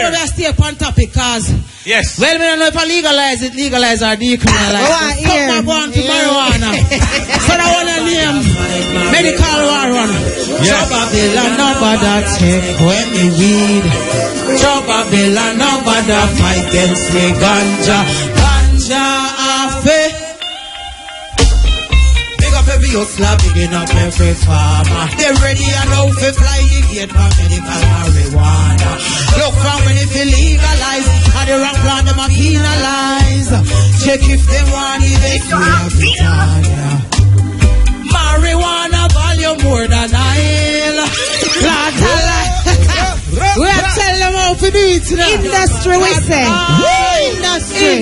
know we stay on topic because yes. Well, we don't know if I legalize it, legalize or decriminalize. Come on to marijuana. So I want to name medical marijuana. Yes. Babylon, nobody take when me weed. Babylon, nobody fight against me ganja. Ganja afe. Big up every hustler, bigging up every farmer. They ready and now to fly the gate for medical marijuana. Look from when if you legalize, and the wrong plan them a penalize. Check if they want it, they marijuana value more than oil. We are telling them how to do it now. Industry, we say.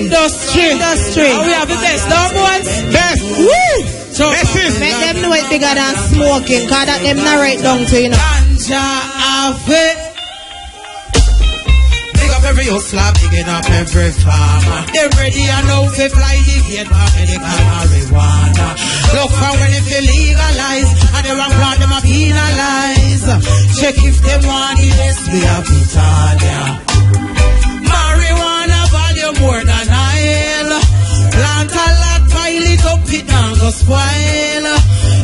Industry. And we have the best number one. Best. Woo! So, make them know it bigger than smoking, because that them not right down to, you know. Ganja afe. Big up every hustler, bigging up every farmer. They ready and now to fly the gate for medical marijuana. Look for when if you legalize, and the wrong plan them a penalize. Check if they want it, yes, we have Italia. Marijuana value more than oil. Plant a lot, pile it up, it now go spoil.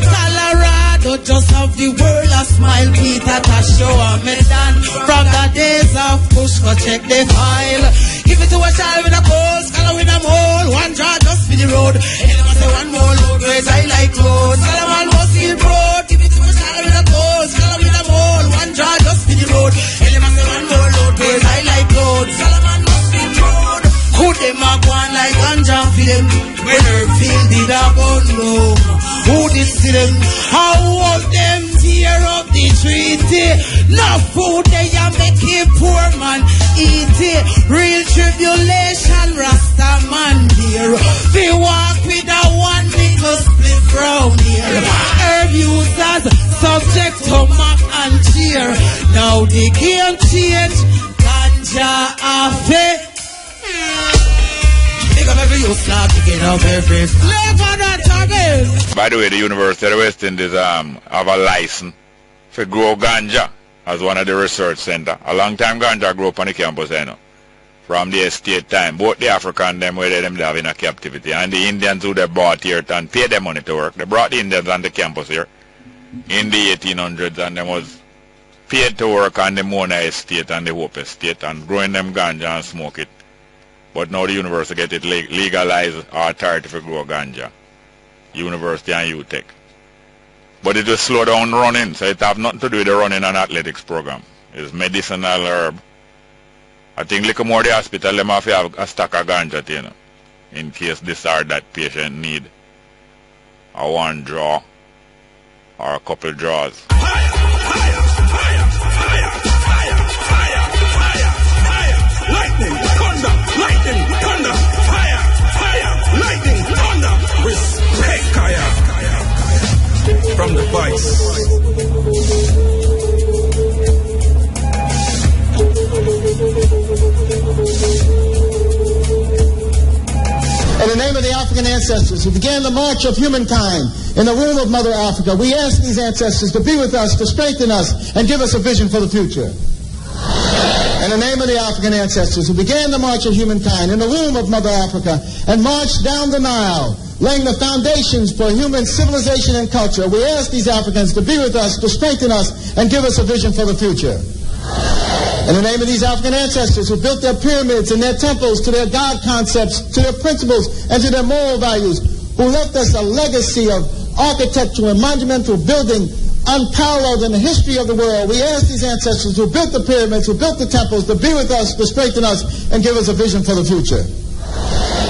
Colorado just have the world a smile. Peter to show a medal. From the days of push, go check the file. Give it to a child with a cold, scholar with a mole. One draw just for the road. And them say one more load, whereas I like clothes. Solomon must feel proud. Give it to a child with a cold, scholar with a mole. One draw just for the road. And them say one more load, whereas I like clothes. Solomon must feel proud. Who them a go on like Ganja for them? When her field did a bundle. Who did see them? How all them tear up the treaty? No food they a make a poor man eat it. Real tribulation, Rasta man dear. We walk with a one nickel split brown here. Herb users subject to mock and cheer. Now the game change. Ganja afe. By the way, the University of the West Indies have a license to grow ganja as one of the research centers. A long time ganja grew up on the campus, you know, from the estate time. Both the African them where they have in a captivity and the Indians who they brought here and paid them money to work. They brought the Indians on the campus here in the 1800s and them was paid to work on the Mona estate and the Hope estate and growing them ganja and smoke it. But now the university get it legalized authority for grow ganja. University and UTech. But it will slow down running, so it have nothing to do with the running and athletics program. It's medicinal herb. I think little more the hospital them have to have a stack of ganja, you know, in case this or that patient need a one draw or a couple draws. Lightning, thunder, fire, lightning, thunder, respect, Kaya. From the voice. In the name of the African ancestors who began the march of humankind in the womb of Mother Africa, we ask these ancestors to be with us, to strengthen us, and give us a vision for the future. In the name of the African ancestors who began the march of humankind in the womb of Mother Africa and marched down the Nile, laying the foundations for human civilization and culture, we ask these Africans to be with us, to strengthen us, and give us a vision for the future. In the name of these African ancestors who built their pyramids and their temples to their God concepts, to their principles, and to their moral values, who left us a legacy of architectural and monumental building unparalleled in the history of the world, we ask these ancestors who built the pyramids, who built the temples, to be with us, to strengthen us, and give us a vision for the future.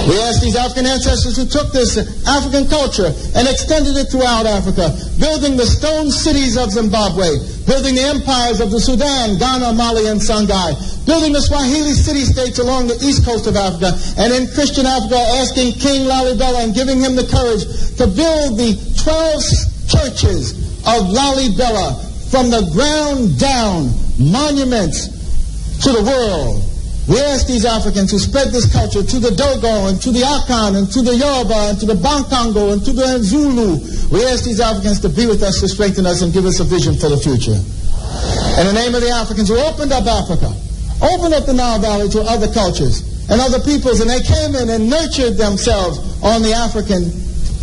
We ask these African ancestors who took this African culture and extended it throughout Africa, building the stone cities of Zimbabwe, building the empires of the Sudan, Ghana, Mali, and Songhai, building the Swahili city-states along the east coast of Africa, and in Christian Africa asking King Lalibela and giving him the courage to build the 12 churches of Lalibela from the ground down, monuments to the world. We ask these Africans who spread this culture to the Dogo and to the Akan and to the Yoruba and to the Bankango and to the Zulu. We ask these Africans to be with us, to strengthen us, and give us a vision for the future. In the name of the Africans who opened up Africa opened up the Nile Valley to other cultures and other peoples, and they came in and nurtured themselves on the African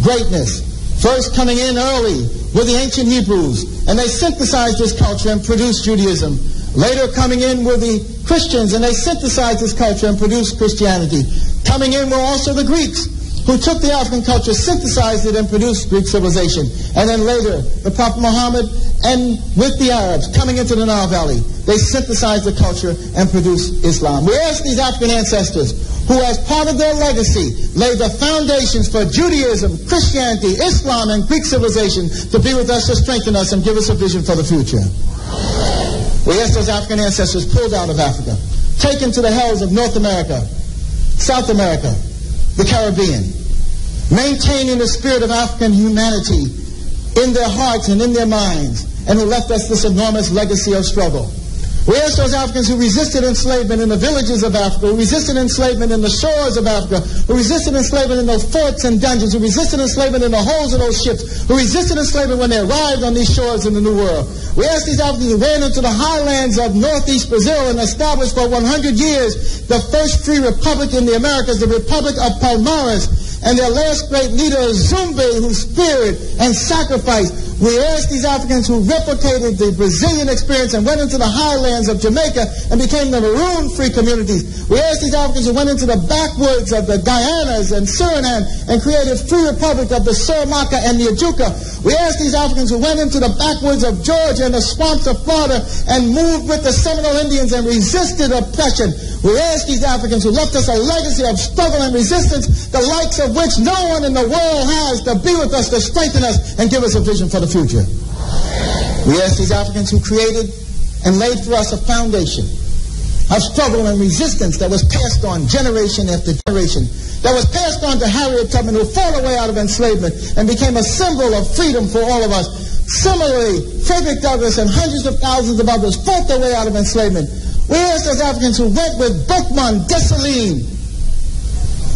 greatness. First coming in early with the ancient Hebrews, and they synthesized this culture and produced Judaism. Later coming in were the Christians, and they synthesized this culture and produced Christianity. Coming in were also the Greeks, who took the African culture, synthesized it, and produced Greek civilization. And then later, the Prophet Muhammad, and with the Arabs coming into the Nile Valley, they synthesized the culture and produced Islam. We ask these African ancestors, who as part of their legacy laid the foundations for Judaism, Christianity, Islam, and Greek civilization, to be with us, to strengthen us, and give us a vision for the future. We ask those African ancestors pulled out of Africa, taken to the hells of North America, South America, the Caribbean, maintaining the spirit of African humanity in their hearts and in their minds, and who left us this enormous legacy of struggle. We ask those Africans who resisted enslavement in the villages of Africa, who resisted enslavement in the shores of Africa, who resisted enslavement in those forts and dungeons, who resisted enslavement in the holds of those ships, who resisted enslavement when they arrived on these shores in the New World. We ask these Africans who ran into the highlands of northeast Brazil and established for 100 years the first free republic in the Americas, the Republic of Palmares, and their last great leader, Zumbi, who spirit and sacrifice. We ask these Africans who replicated the Brazilian experience and went into the highlands of Jamaica and became the Maroon free communities. We ask these Africans who went into the backwoods of the Guyanas and Suriname and created free republic of the Suramaka and the Ajuka. We ask these Africans who went into the backwoods of Georgia and the swamps of Florida and moved with the Seminole Indians and resisted oppression. We ask these Africans who left us a legacy of struggle and resistance, the likes of which no one in the world has, to be with us, to strengthen us, and give us a vision for the future. We ask these Africans who created and laid for us a foundation of struggle and resistance that was passed on generation after generation, that was passed on to Harriet Tubman, who fought her way out of enslavement and became a symbol of freedom for all of us. Similarly, Frederick Douglass and hundreds of thousands of others fought their way out of enslavement. We ask those Africans who went with Boukman Dessalines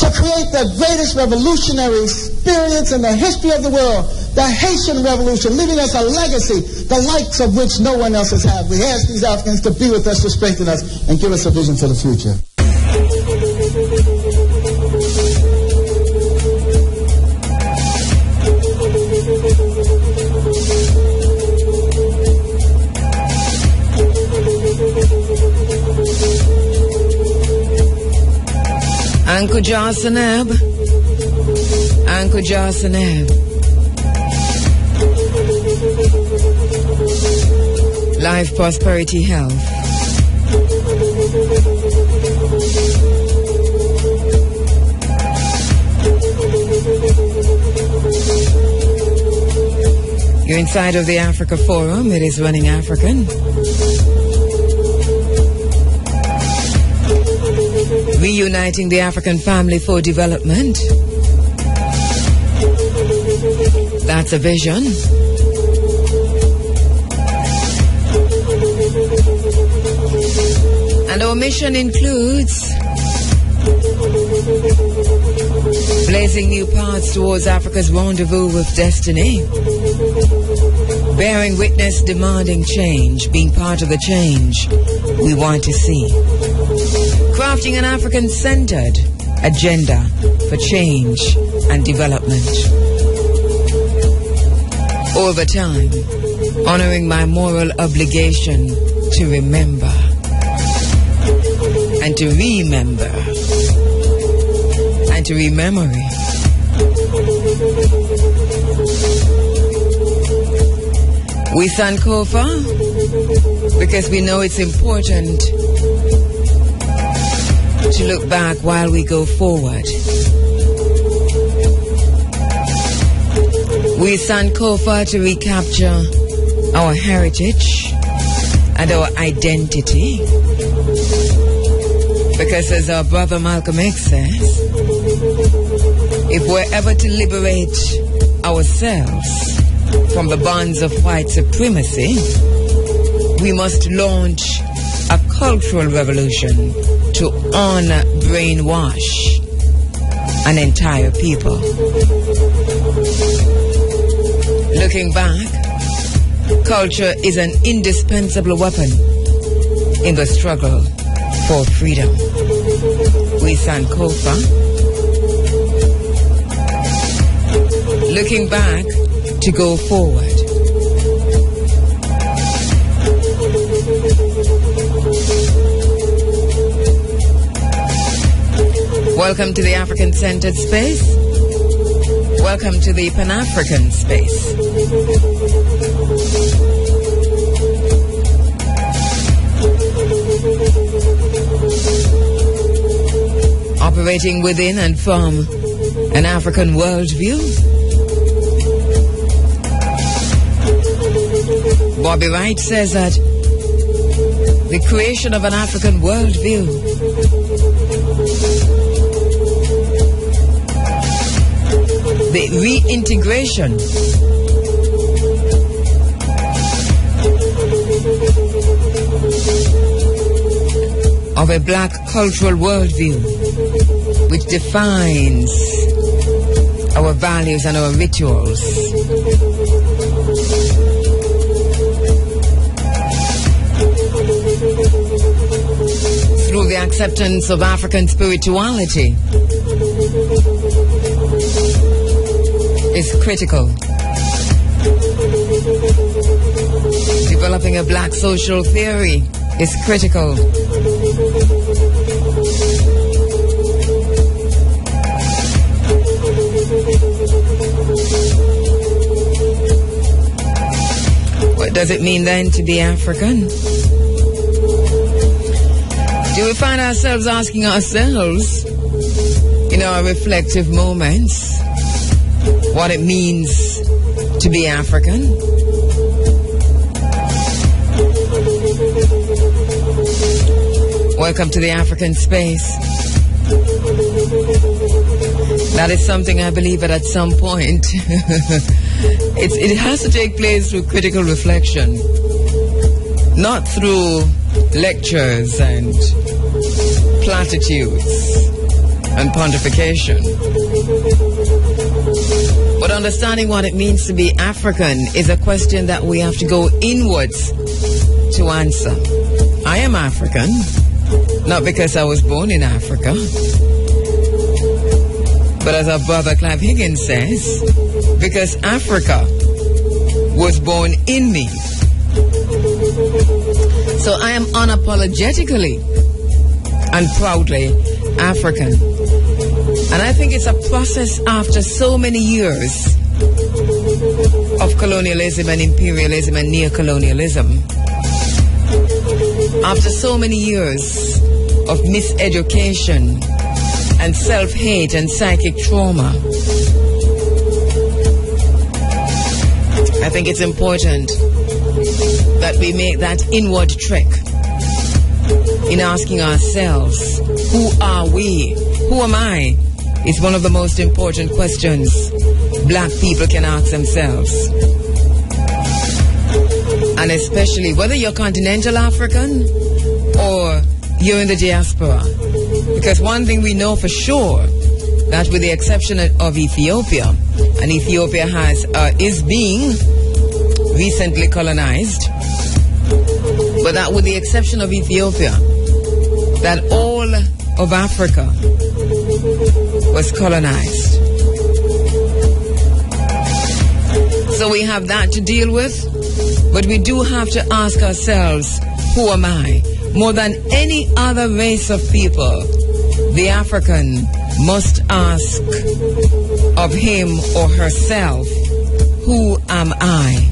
to create the greatest revolutionary experience in the history of the world, the Haitian Revolution, leaving us a legacy, the likes of which no one else has had. We ask these Africans to be with us, to strengthen us, and give us a vision for the future. Uncle Johnson-Eb, Uncle Johnson-Eb. Life, prosperity, health. You're inside of the Africa Forum. It is Running African. Reuniting the African family for development. That's a vision. And our mission includes blazing new paths towards Africa's rendezvous with destiny, bearing witness, demanding change, being part of the change we want to see, crafting an African-centered agenda for change and development. Over time, honoring my moral obligation to remember and to remember and to rememory. We Sankofa because we know it's important to look back while we go forward. We Sankofa to recapture our heritage and our identity. Because as our brother Malcolm X says, if we're ever to liberate ourselves from the bonds of white supremacy, we must launch a cultural revolution to un-brainwash an entire people. Looking back, culture is an indispensable weapon in the struggle for freedom. We Sankofa. Looking back to go forward. Welcome to the African-centered space. Welcome to the Pan-African space. Operating within and from an African worldview. Bobby Wright says that the creation of an African worldview the reintegration of a black cultural worldview which defines our values and our rituals. Through the acceptance of African spirituality is critical. Developing a black social theory is critical. What does it mean then to be African? Do we find ourselves asking ourselves in our reflective moments what it means to be African? Welcome to the African space. That is something I believe that at some point it has to take place through critical reflection, not through lectures and platitudes and pontification. But understanding what it means to be African is a question that we have to go inwards to answer. I am African, not because I was born in Africa, but as our brother Clive Higgins says, because Africa was born in me. So I am unapologetically and proudly African. And I think it's a process after so many years of colonialism and imperialism and neocolonialism. After so many years of miseducation and self-hate and psychic trauma, I think it's important that we make that inward trek in asking ourselves, who are we? Who am I? Is one of the most important questions black people can ask themselves. And especially whether you're continental African or you're in the diaspora. Because one thing we know for sure, that with the exception of Ethiopia, and Ethiopia is being recently colonized, but that with the exception of Ethiopia, that all of Africa was colonized. So we have that to deal with, but we do have to ask ourselves, who am I? More than any other race of people, the African must ask of him or herself, who am I?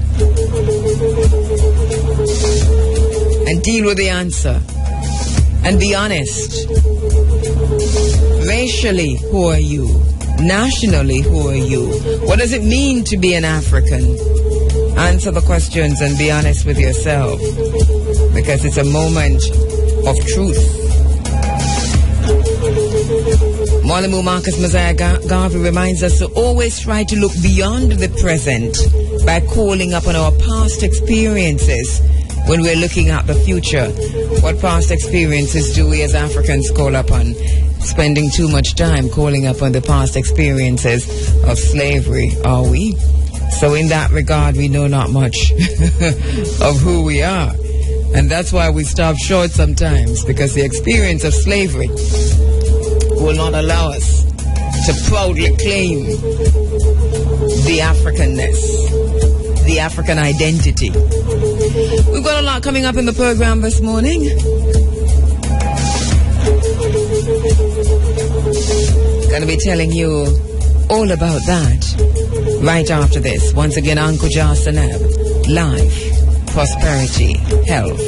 And deal with the answer. And be honest. Racially, who are you? Nationally, who are you? What does it mean to be an African? Answer the questions and be honest with yourself, because it's a moment of truth. Mwalimu Marcus Messiah Garvey reminds us to always try to look beyond the present by calling upon our past experiences when we're looking at the future. What past experiences do we as Africans call upon? Spending too much time calling upon the past experiences of slavery, are we? So in that regard, we know not much of who we are. And that's why we stop short sometimes, because the experience of slavery will not allow us to proudly claim the Africanness, the African identity. We've got a lot coming up in the program this morning. Going to be telling you all about that right after this. Once again, Uncle Jar Sanab, life, prosperity, health.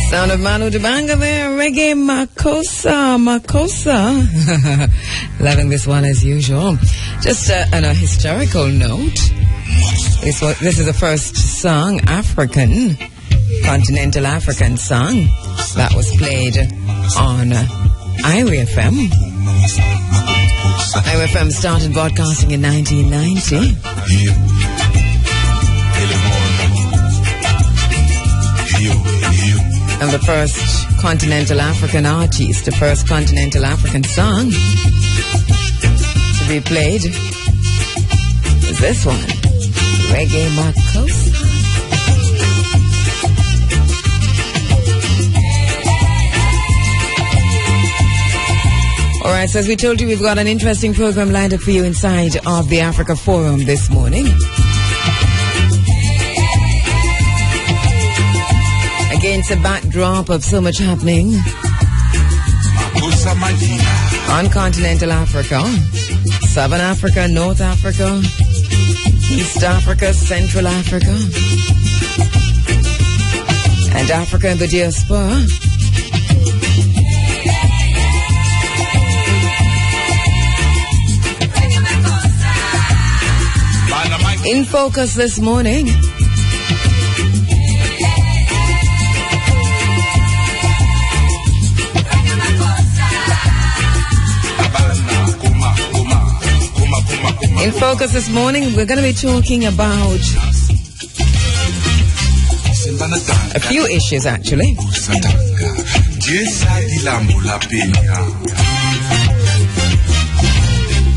Sound of Manu Dibanga there, reggae Makosa. Loving this one as usual. Just on a historical note, this is the first song, continental African song, that was played on Ira FM. Ira FM started broadcasting in 1990. And the first continental African artist, the first continental African song to be played is this one, Reggae Makosa. All right, so as we told you, we've got an interesting program lined up for you inside of the Africa Forum this morning. Against a backdrop of so much happening on continental Africa, Southern Africa, North Africa, East Africa, Central Africa, and Africa in the diaspora. In focus this morning. In focus this morning, we're going to be talking about a few issues, actually.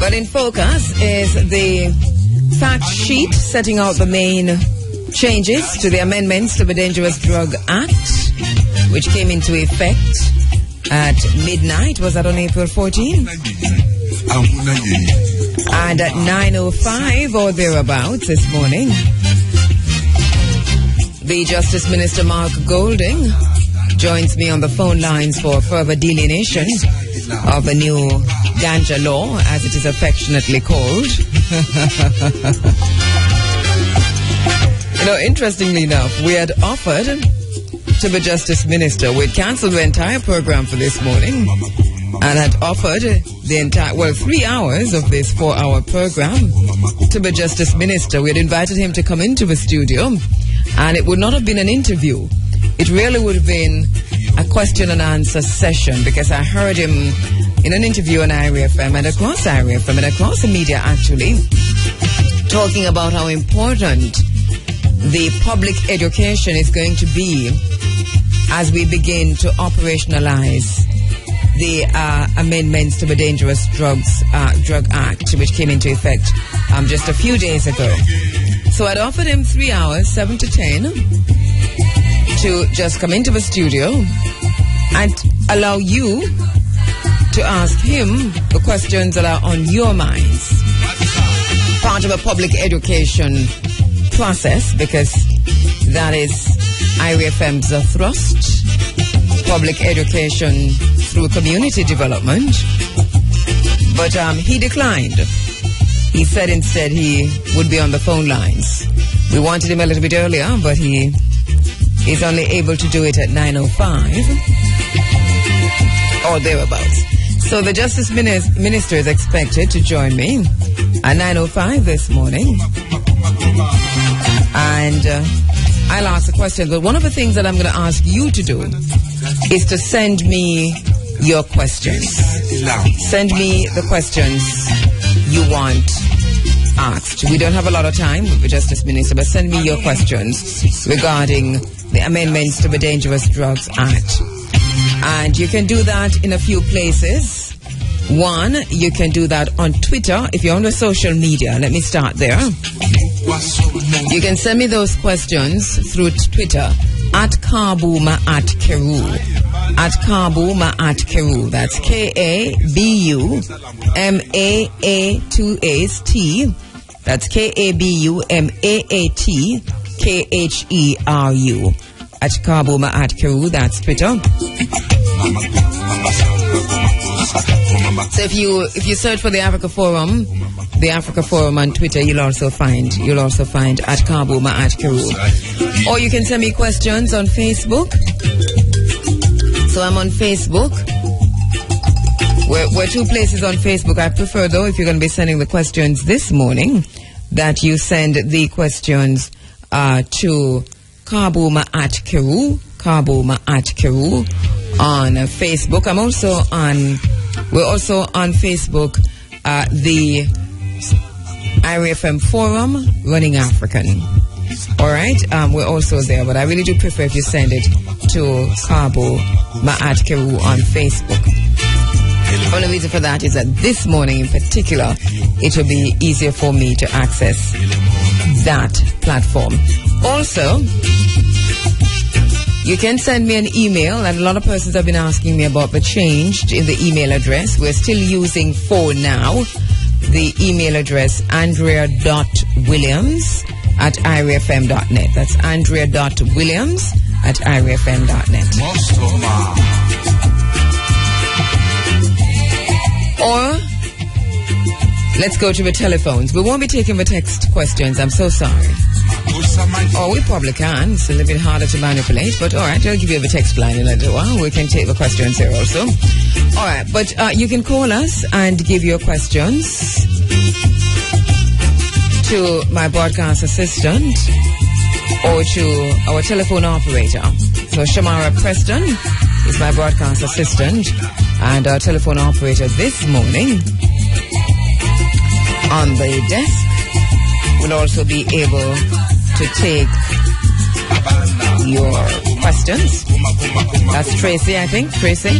But in focus is the fact sheet setting out the main changes to the amendments to the Dangerous Drug Act, which came into effect at midnight. Was that on April 14? And at 9:05 or thereabouts this morning, the Justice Minister Mark Goldyn joins me on the phone lines for further delineation of the new Ganja law, as it is affectionately called. You know, interestingly enough, we had offered to the Justice Minister, we'd cancelled the entire program for this morning, and had offered the entire, 3 hours of this 4-hour program to the Justice Minister. We had invited him to come into the studio, and it would not have been an interview. It really would have been a question and answer session, because I heard him in an interview on Area FM and across Area FM and across the media, actually, talking about how important the public education is going to be as we begin to operationalize the amendments to the Dangerous Drug Act, which came into effect just a few days ago. So I'd offered him 3 hours, 7 to 10, to just come into the studio and allow you to ask him the questions that are on your minds. Part of a public education process, because that is IRFM's thrust. Public education through community development. But he declined. He said instead he would be on the phone lines. We wanted him a little bit earlier, but he is only able to do it at 9:05 or thereabouts. So the Justice Minister is expected to join me at 9:05 this morning. And I'll ask the question. But one of the things that I'm going to ask you to do is to send me your questions. Send me the questions you want asked. We don't have a lot of time with the Justice Minister, but send me your questions regarding the amendments to the Dangerous Drugs Act. And you can do that in a few places. One, you can do that on Twitter. If you're on the social media, let me start there. You can send me those questions through Twitter at Kabuma at Kheru. At Kabuma at Kheru. That's KABUMAAT. That's KABUMAATKHERU. At Kabuma at Kheru. That's Twitter. So if you search for the Africa Forum on Twitter, you'll also find at Kabuma at Kheru. Or you can send me questions on Facebook. So I'm on Facebook. We're two places on Facebook. I prefer, though, if you're going to be sending the questions this morning, that you send the questions to Kabuma at Kheru. Kabuma at Kheru on Facebook. We're also on Facebook, the IRFM Forum, Running African. All right, we're also there, but I really do prefer if you send it to Kabuma at Kheru on Facebook. The only reason for that is that this morning in particular, it will be easier for me to access that platform. Also, you can send me an email, and a lot of persons have been asking me about the change in the email address. We're still using for now the email address andrea.williams@irfm.net. That's andrea.williams@irfm.net. Or let's go to the telephones. We won't be taking the text questions. I'm so sorry. Or we probably can. It's a little bit harder to manipulate, but all right, I'll give you the text line in a little while. We can take the questions here also. All right, but you can call us and give your questions to my broadcast assistant or to our telephone operator. So Shamara Preston is my broadcast assistant, and our telephone operator this morning on the desk will also be able to take your questions. That's Tracy, I think. Tracy.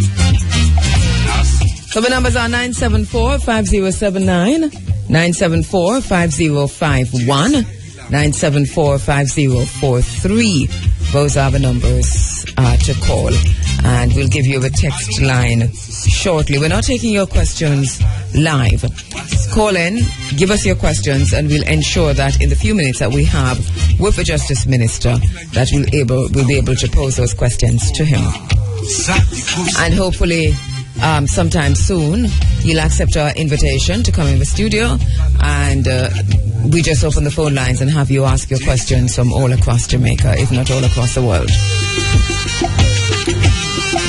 So the numbers are 974-5079, 974-5051, 974-5043. Those are the numbers to call. And we'll give you a text line shortly. We're not taking your questions live. Call in, give us your questions, and we'll ensure that in the few minutes that we have with the Justice Minister, that we'll be able to pose those questions to him. And hopefully, sometime soon, you'll accept our invitation to come in the studio, and we just open the phone lines and have you ask your questions from all across Jamaica, if not all across the world.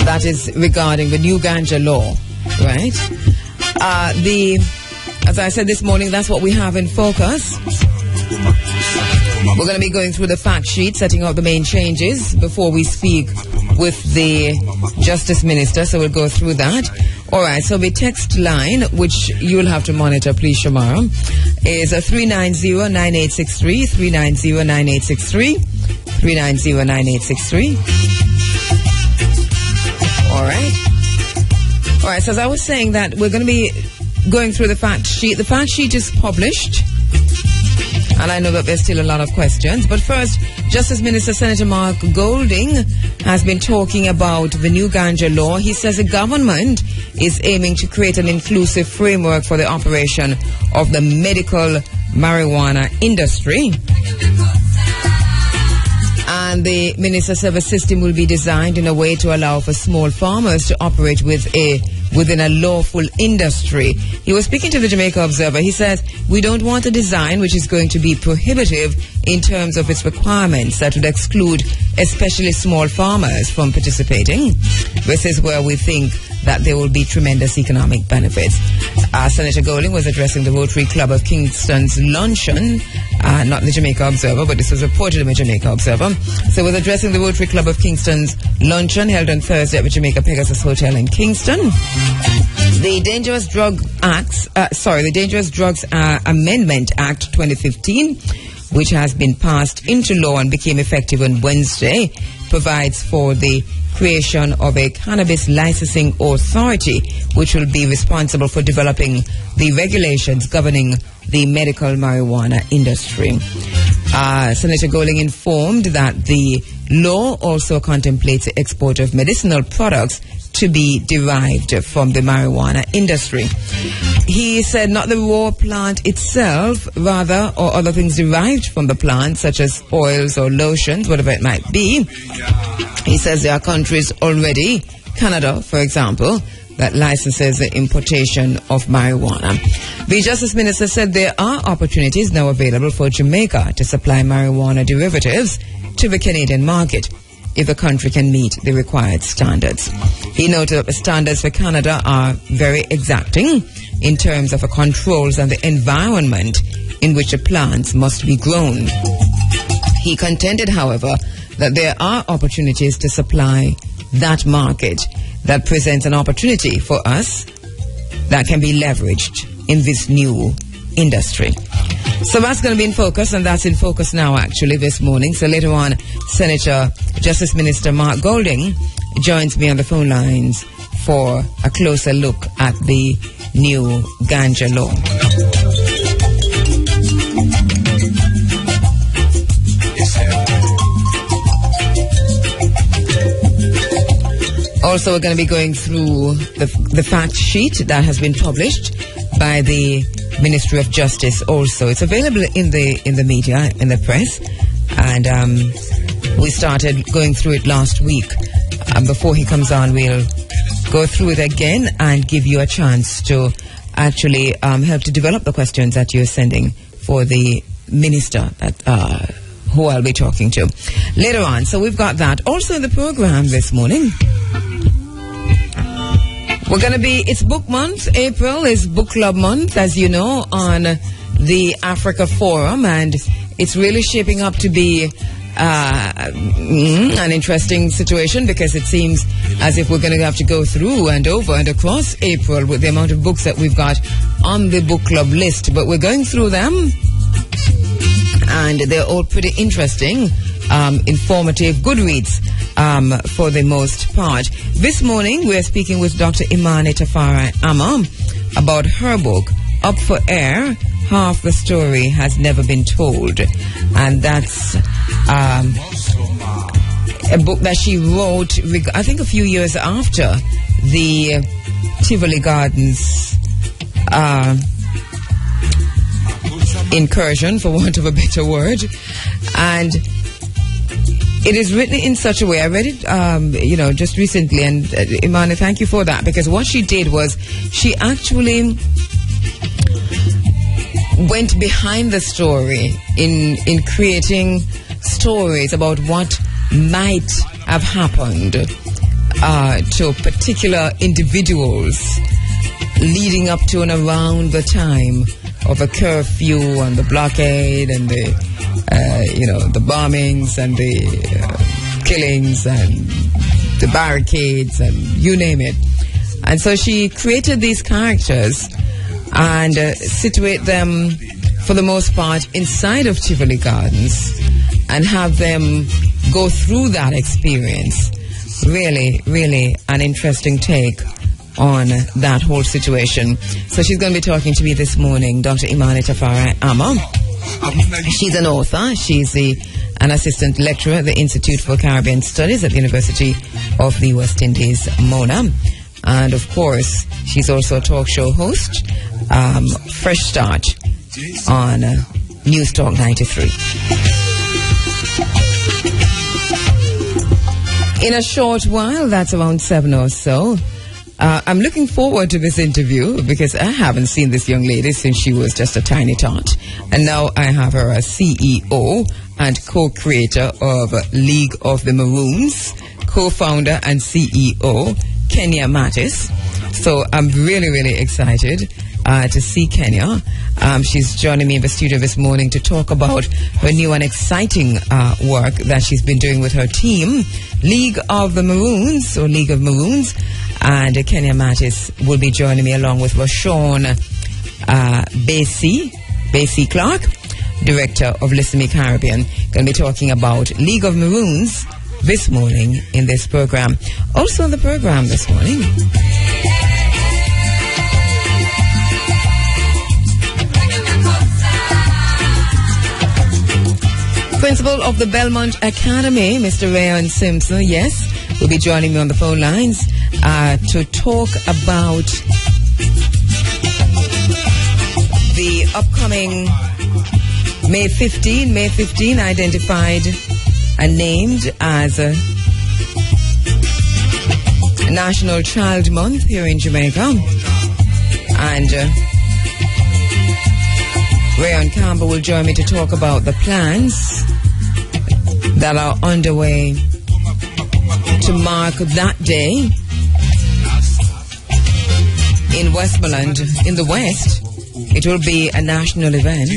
That is regarding the new Ganja law, right? As I said this morning, that's what we have in focus. We're going to be going through the fact sheet, setting out the main changes before we speak with the Justice Minister, so we'll go through that. All right, so the text line, which you'll have to monitor, please, Shamara, is 390-9863, 390-9863, 390-9863. All right, so as I was saying that we're going to be going through the fact sheet. The fact sheet is published, and I know that there's still a lot of questions. But first, Justice Minister Senator Mark Goldyn has been talking about the new Ganja law. He says the government is aiming to create an inclusive framework for the operation of the medical marijuana industry. And the minister said the system will be designed in a way to allow for small farmers to operate within a lawful industry. He was speaking to the Jamaica Observer. He says, we don't want a design which is going to be prohibitive in terms of its requirements that would exclude especially small farmers from participating. This is where we think that there will be tremendous economic benefits. Senator Goldyn was addressing the Rotary Club of Kingston's luncheon, not the Jamaica Observer, but this was reported in the Jamaica Observer. So he was addressing the Rotary Club of Kingston's luncheon held on Thursday at the Jamaica Pegasus Hotel in Kingston. The Dangerous Drugs Amendment Act 2015, which has been passed into law and became effective on Wednesday, provides for the creation of a cannabis licensing authority, which will be responsible for developing the regulations governing the medical marijuana industry. Senator Goldyn informed that the law also contemplates the export of medicinal products to be derived from the marijuana industry. He said not the raw plant itself, rather, or other things derived from the plant, such as oils or lotions, whatever it might be. He says there are countries already, Canada, for example, that licenses the importation of marijuana. The Justice Minister said there are opportunities now available for Jamaica to supply marijuana derivatives to the Canadian market if the country can meet the required standards. He noted that the standards for Canada are very exacting in terms of the controls and the environment in which the plants must be grown. He contended, however, that there are opportunities to supply that market that presents an opportunity for us that can be leveraged in this new industry. So that's going to be in focus, and that's in focus now actually this morning. So later on, Justice Minister Mark Goldyn joins me on the phone lines for a closer look at the new Ganja law. Also, we're going to be going through the fact sheet that has been published by the Ministry of Justice also. It's available in the media, in the press, and we started going through it last week. Before he comes on, we'll go through it again and give you a chance to actually help to develop the questions that you're sending for the minister who I'll be talking to later on. So we've got that. Also in the program this morning, it's book month. April is book club month, as you know, on the Africa Forum, and it's really shaping up to be an interesting situation, because it seems as if we're going to have to go through and over and across April with the amount of books that we've got on the book club list. But we're going through them, and they're all pretty interesting, informative, good reads for the most part. This morning we're speaking with Dr. Imani Tafari about her book, Up for Air, Half the Story Has Never Been Told. And that's a book that she wrote, I think, a few years after the Tivoli Gardens incursion, for want of a better word. And it is written in such a way, I read it, just recently, and Imani, thank you for that, because what she did was she actually went behind the story in creating stories about what might have happened to particular individuals leading up to and around the time of a curfew and the blockade and the bombings and the killings and the barricades and you name it. And so she created these characters and situate them, for the most part, inside of Tivoli Gardens and have them go through that experience. Really, really an interesting take on that whole situation. So she's going to be talking to me this morning, Dr. Imani Tafari. She's an author. She's an assistant lecturer at the Institute for Caribbean Studies at the University of the West Indies, Mona. And of course, she's also a talk show host, Fresh Start on News Talk 93. In a short while, that's around 7 or so, I'm looking forward to this interview because I haven't seen this young lady since she was just a tiny tot. And now I have her as CEO and co-creator of League of the Maroons, co-founder and CEO, Kenya Mattis. So I'm really, really excited to see Kenya. She's joining me in the studio this morning to talk about her new and exciting work that she's been doing with her team, League of the Maroons, or League of Maroons. And Kenya Mattis will be joining me along with Rashawn Basie Clark, Director of Listen Me Caribbean. Going to be talking about League of Maroons this morning in this program. Also on the program this morning, Principal of the Belmont Academy, Mr. Rayon Simpson, yes, will be joining me on the phone lines to talk about the upcoming May 15 identified and named as National Child Month here in Jamaica. And Rayon Campbell will join me to talk about the plans that are underway to mark that day in Westmoreland, in the West. It will be a national event.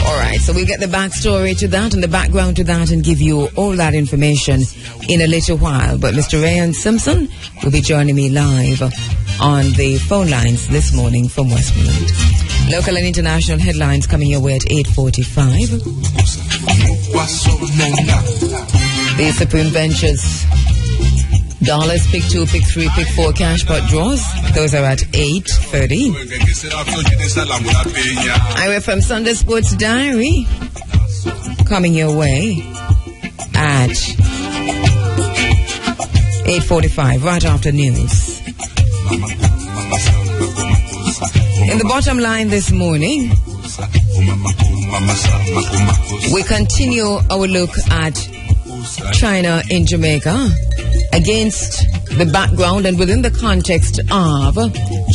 All right, so we'll get the backstory to that and the background to that and give you all that information in a little while. But Mr. Rayon Simpson will be joining me live on the phone lines this morning from Westmoreland. Local and international headlines coming your way at 8:45. The Supreme Bench's dollars, pick 2, pick 3, pick 4 cash pot draws. Those are at 8:30. I from Sunday Sports Diary coming your way at 8:45, right after news. In the bottom line this morning, we continue our look at China in Jamaica against the background and within the context of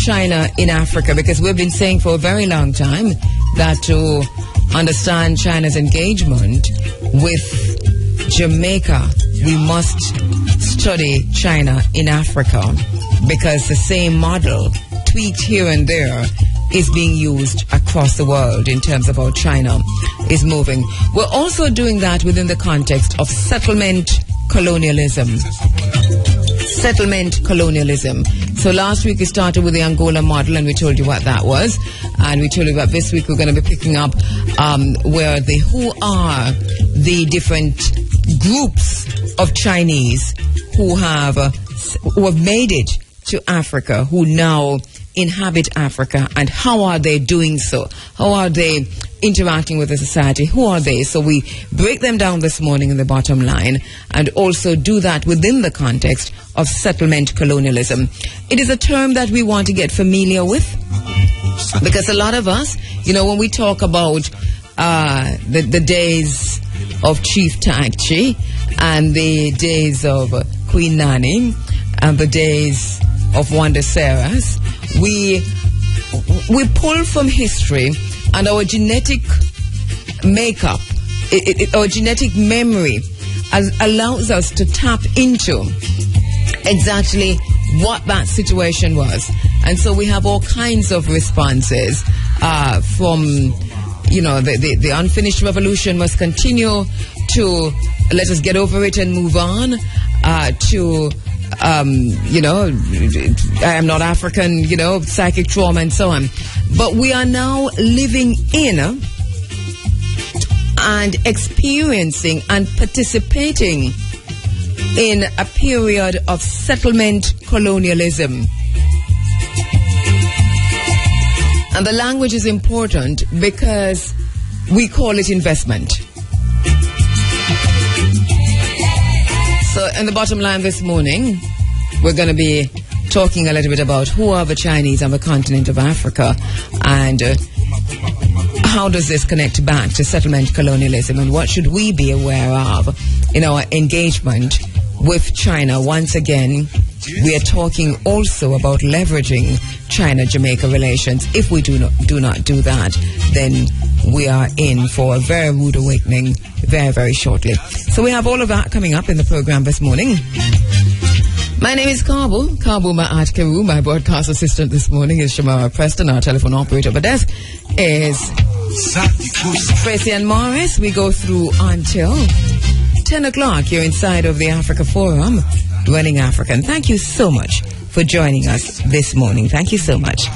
China in Africa, because we've been saying for a very long time that to understand China's engagement with Jamaica, we must study China in Africa, because the same model tweaked here and there is being used across the world in terms of how China is moving. We're also doing that within the context of settlement colonialism. Settlement colonialism. So last week we started with the Angola model and we told you what that was. And we told you about this week we're going to be picking up who are the different groups of Chinese who have made it to Africa, who now inhabit Africa, and how are they doing so? How are they interacting with the society? Who are they? So we break them down this morning in the bottom line and also do that within the context of settlement colonialism. It is a term that we want to get familiar with because a lot of us, when we talk about the days of Chief Tachi and the days of Queen Nani and the days of Wanda Sarahs, we pull from history and our genetic makeup, our genetic memory allows us to tap into exactly what that situation was. And so we have all kinds of responses from, the unfinished revolution must continue, to let us get over it and move on, to I am not African, psychic trauma and so on. But we are now living in and experiencing and participating in a period of settlement colonialism. And the language is important because we call it investment. So in the bottom line this morning, we're going to be talking a little bit about who are the Chinese on the continent of Africa and how does this connect back to settlement colonialism and what should we be aware of in our engagement with China. Once again, we are talking also about leveraging China-Jamaica relations. If we do not do that, then we are in for a very rude awakening very, very shortly. So we have all of that coming up in the program this morning. My name is Kheru Ma'at Kheru. My broadcast assistant this morning is Shamara Preston. Our telephone operator at the desk is Tracy and Morris. We go through until 10 o'clock. You're inside of the Africa Forum, Dwelling African. Thank you so much for joining us this morning. Thank you so much.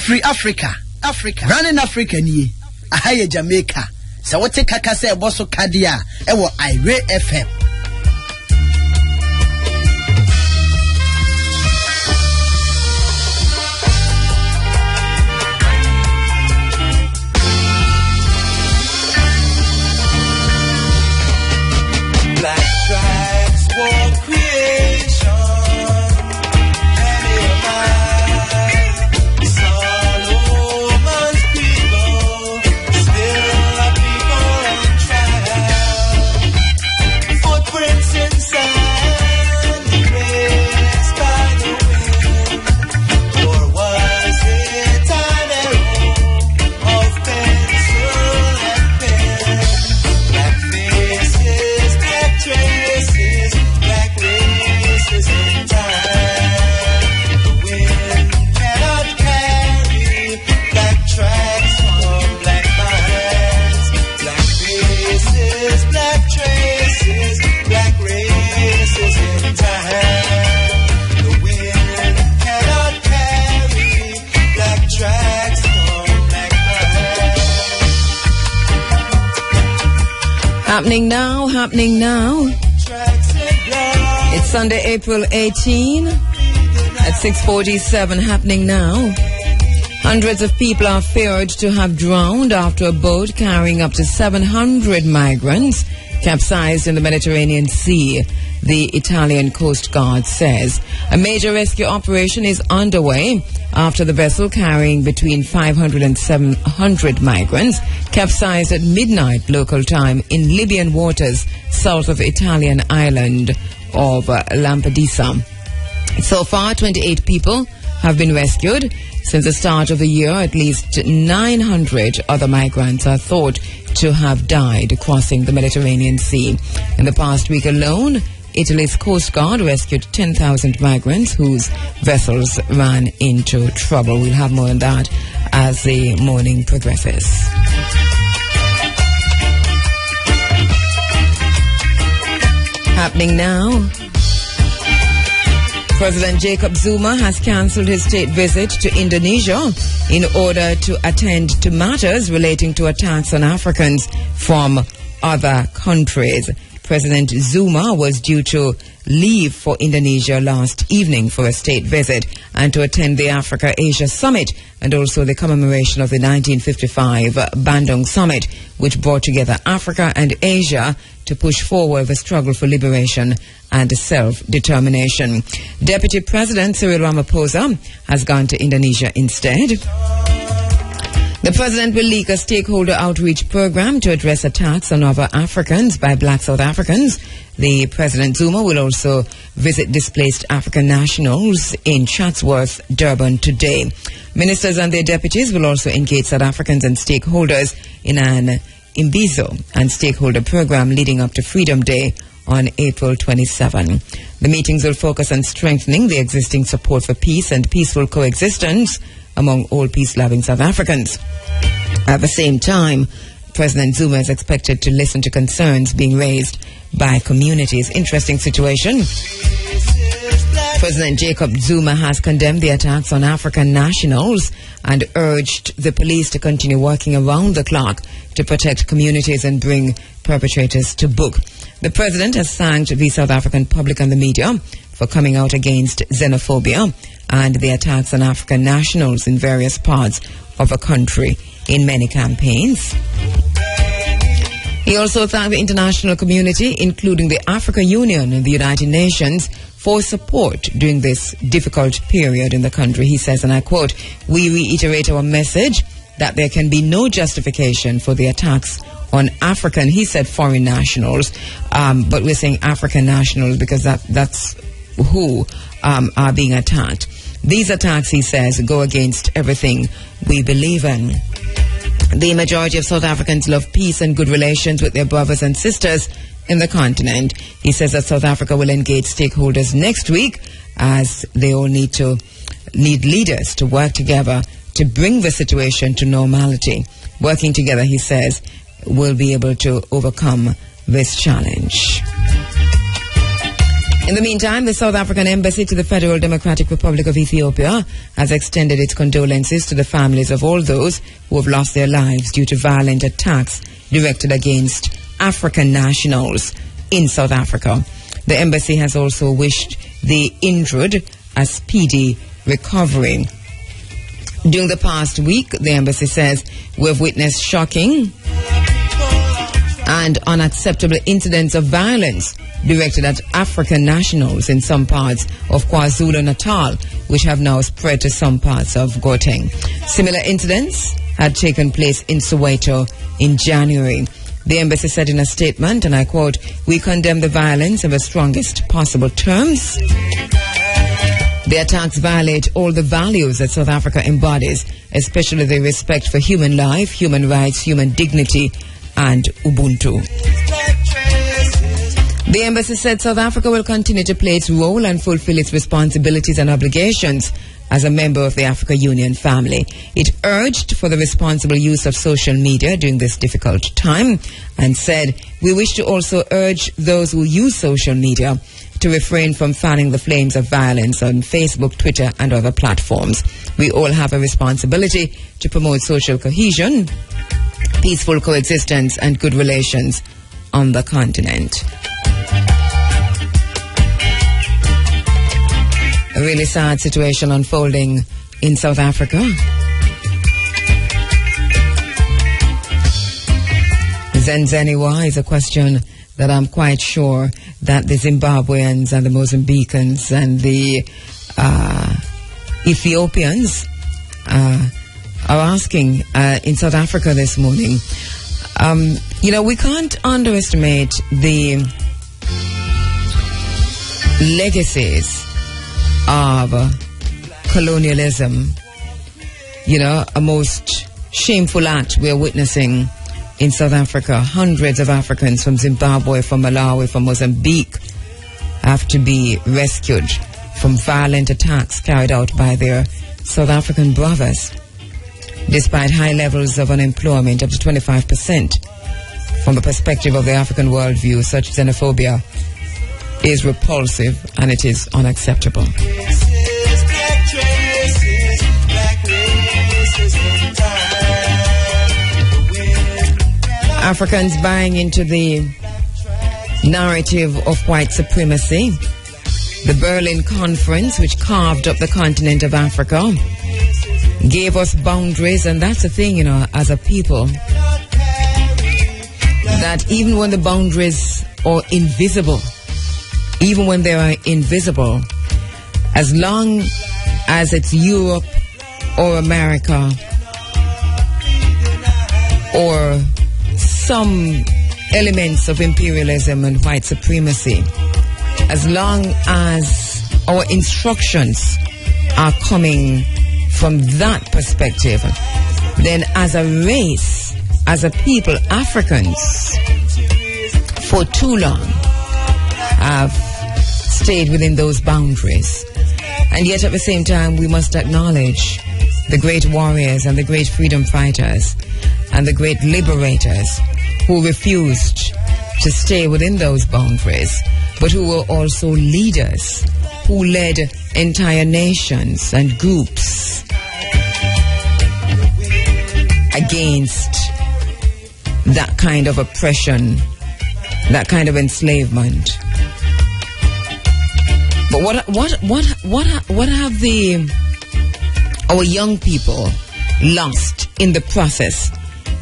Free Africa, running Africa ni ahaya Jamaica. So what take kaka say boso kadia ewo Ire FM. Black stripes for creation. Happening now. It's Sunday, April 18 at 6:47. Happening now. Hundreds of people are feared to have drowned after a boat carrying up to 700 migrants capsized in the Mediterranean Sea, the Italian Coast Guard says. A major rescue operation is underway after the vessel carrying between 500 and 700 migrants capsized at midnight local time in Libyan waters south of Italian island of Lampedusa. So far, 28 people have been rescued. Since the start of the year, at least 900 other migrants are thought to have died crossing the Mediterranean Sea. In the past week alone, Italy's Coast Guard rescued 10,000 migrants whose vessels ran into trouble. We'll have more on that as the morning progresses. Happening now. President Jacob Zuma has cancelled his state visit to Indonesia in order to attend to matters relating to attacks on Africans from other countries. President Zuma was due to leave for Indonesia last evening for a state visit and to attend the Africa-Asia Summit and also the commemoration of the 1955 Bandung Summit, which brought together Africa and Asia to push forward the struggle for liberation and self-determination. Deputy President Cyril Ramaphosa has gone to Indonesia instead. The president will lead a stakeholder outreach program to address attacks on other Africans by black South Africans. The President Zuma will also visit displaced African nationals in Chatsworth, Durban today. Ministers and their deputies will also engage South Africans and stakeholders in an Imbizo and stakeholder program leading up to Freedom Day on April 27. The meetings will focus on strengthening the existing support for peace and peaceful coexistence among all peace-loving South Africans. At the same time, President Zuma is expected to listen to concerns being raised by communities. Interesting situation. President Jacob Zuma has condemned the attacks on African nationals and urged the police to continue working around the clock to protect communities and bring perpetrators to book. The president has thanked the South African public and the media for coming out against xenophobia and the attacks on African nationals in various parts of the country in many campaigns. He also thanked the international community, including the Africa Union and the United Nations, for support during this difficult period in the country. He says, and I quote, "We reiterate our message that there can be no justification for the attacks on African," he said foreign nationals, but we're saying African nationals because that's who are being attacked. These attacks, he says, go against everything we believe in. The majority of South Africans love peace and good relations with their brothers and sisters in the continent. He says that South Africa will engage stakeholders next week as they all need leaders to work together to bring the situation to normality. Working together, he says, we'll be able to overcome this challenge. In the meantime, the South African Embassy to the Federal Democratic Republic of Ethiopia has extended its condolences to the families of all those who have lost their lives due to violent attacks directed against African nationals in South Africa. The embassy has also wished the injured a speedy recovery. During the past week, the embassy says, we've witnessed shocking and unacceptable incidents of violence directed at African nationals in some parts of KwaZulu-Natal, which have now spread to some parts of Gauteng. Similar incidents had taken place in Soweto in January. The embassy said in a statement, and I quote, "We condemn the violence in the strongest possible terms. The attacks violate all the values that South Africa embodies, especially the respect for human life, human rights, human dignity, and Ubuntu." The embassy said South Africa will continue to play its role and fulfill its responsibilities and obligations as a member of the Africa Union family. It urged for the responsible use of social media during this difficult time and said, "We wish to also urge those who use social media to refrain from fanning the flames of violence on Facebook, Twitter, and other platforms. We all have a responsibility to promote social cohesion, peaceful coexistence, and good relations on the continent. A really sad situation unfolding in South Africa. Zenzeniwa is a question that I'm quite sure that the Zimbabweans and the Mozambicans and the Ethiopians are asking in South Africa this morning. We can't underestimate the legacies of colonialism. A most shameful act we're witnessing in South Africa. Hundreds of Africans from Zimbabwe, from Malawi, from Mozambique have to be rescued from violent attacks carried out by their South African brothers. Despite high levels of unemployment, up to 25%, from the perspective of the African worldview, such xenophobia is repulsive and it is unacceptable. Africans buying into the narrative of white supremacy. The Berlin Conference, which carved up the continent of Africa, gave us boundaries, and that's the thing, as a people, that even when the boundaries are invisible, even when they are invisible, as long as it's Europe or America or some elements of imperialism and white supremacy, as long as our instructions are coming from that perspective, then as a race, as a people, Africans for too long have stayed within those boundaries. And yet at the same time, we must acknowledge the great warriors and the great freedom fighters and the great liberators who refused to stay within those boundaries, but who were also leaders who led entire nations and groups against that kind of oppression, that kind of enslavement. But what have our young people lost in the process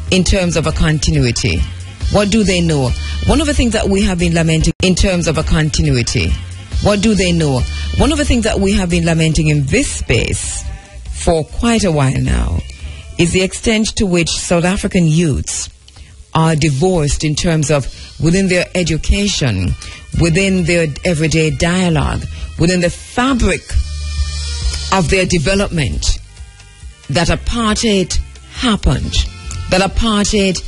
in terms of a continuity? What do they know? One of the things that we have been lamenting in terms of a continuity, what do they know? One of the things that we have been lamenting in this space for quite a while now is the extent to which South African youths are divorced in terms of within their education, within their everyday dialogue, within the fabric of their development, that apartheid happened, that apartheid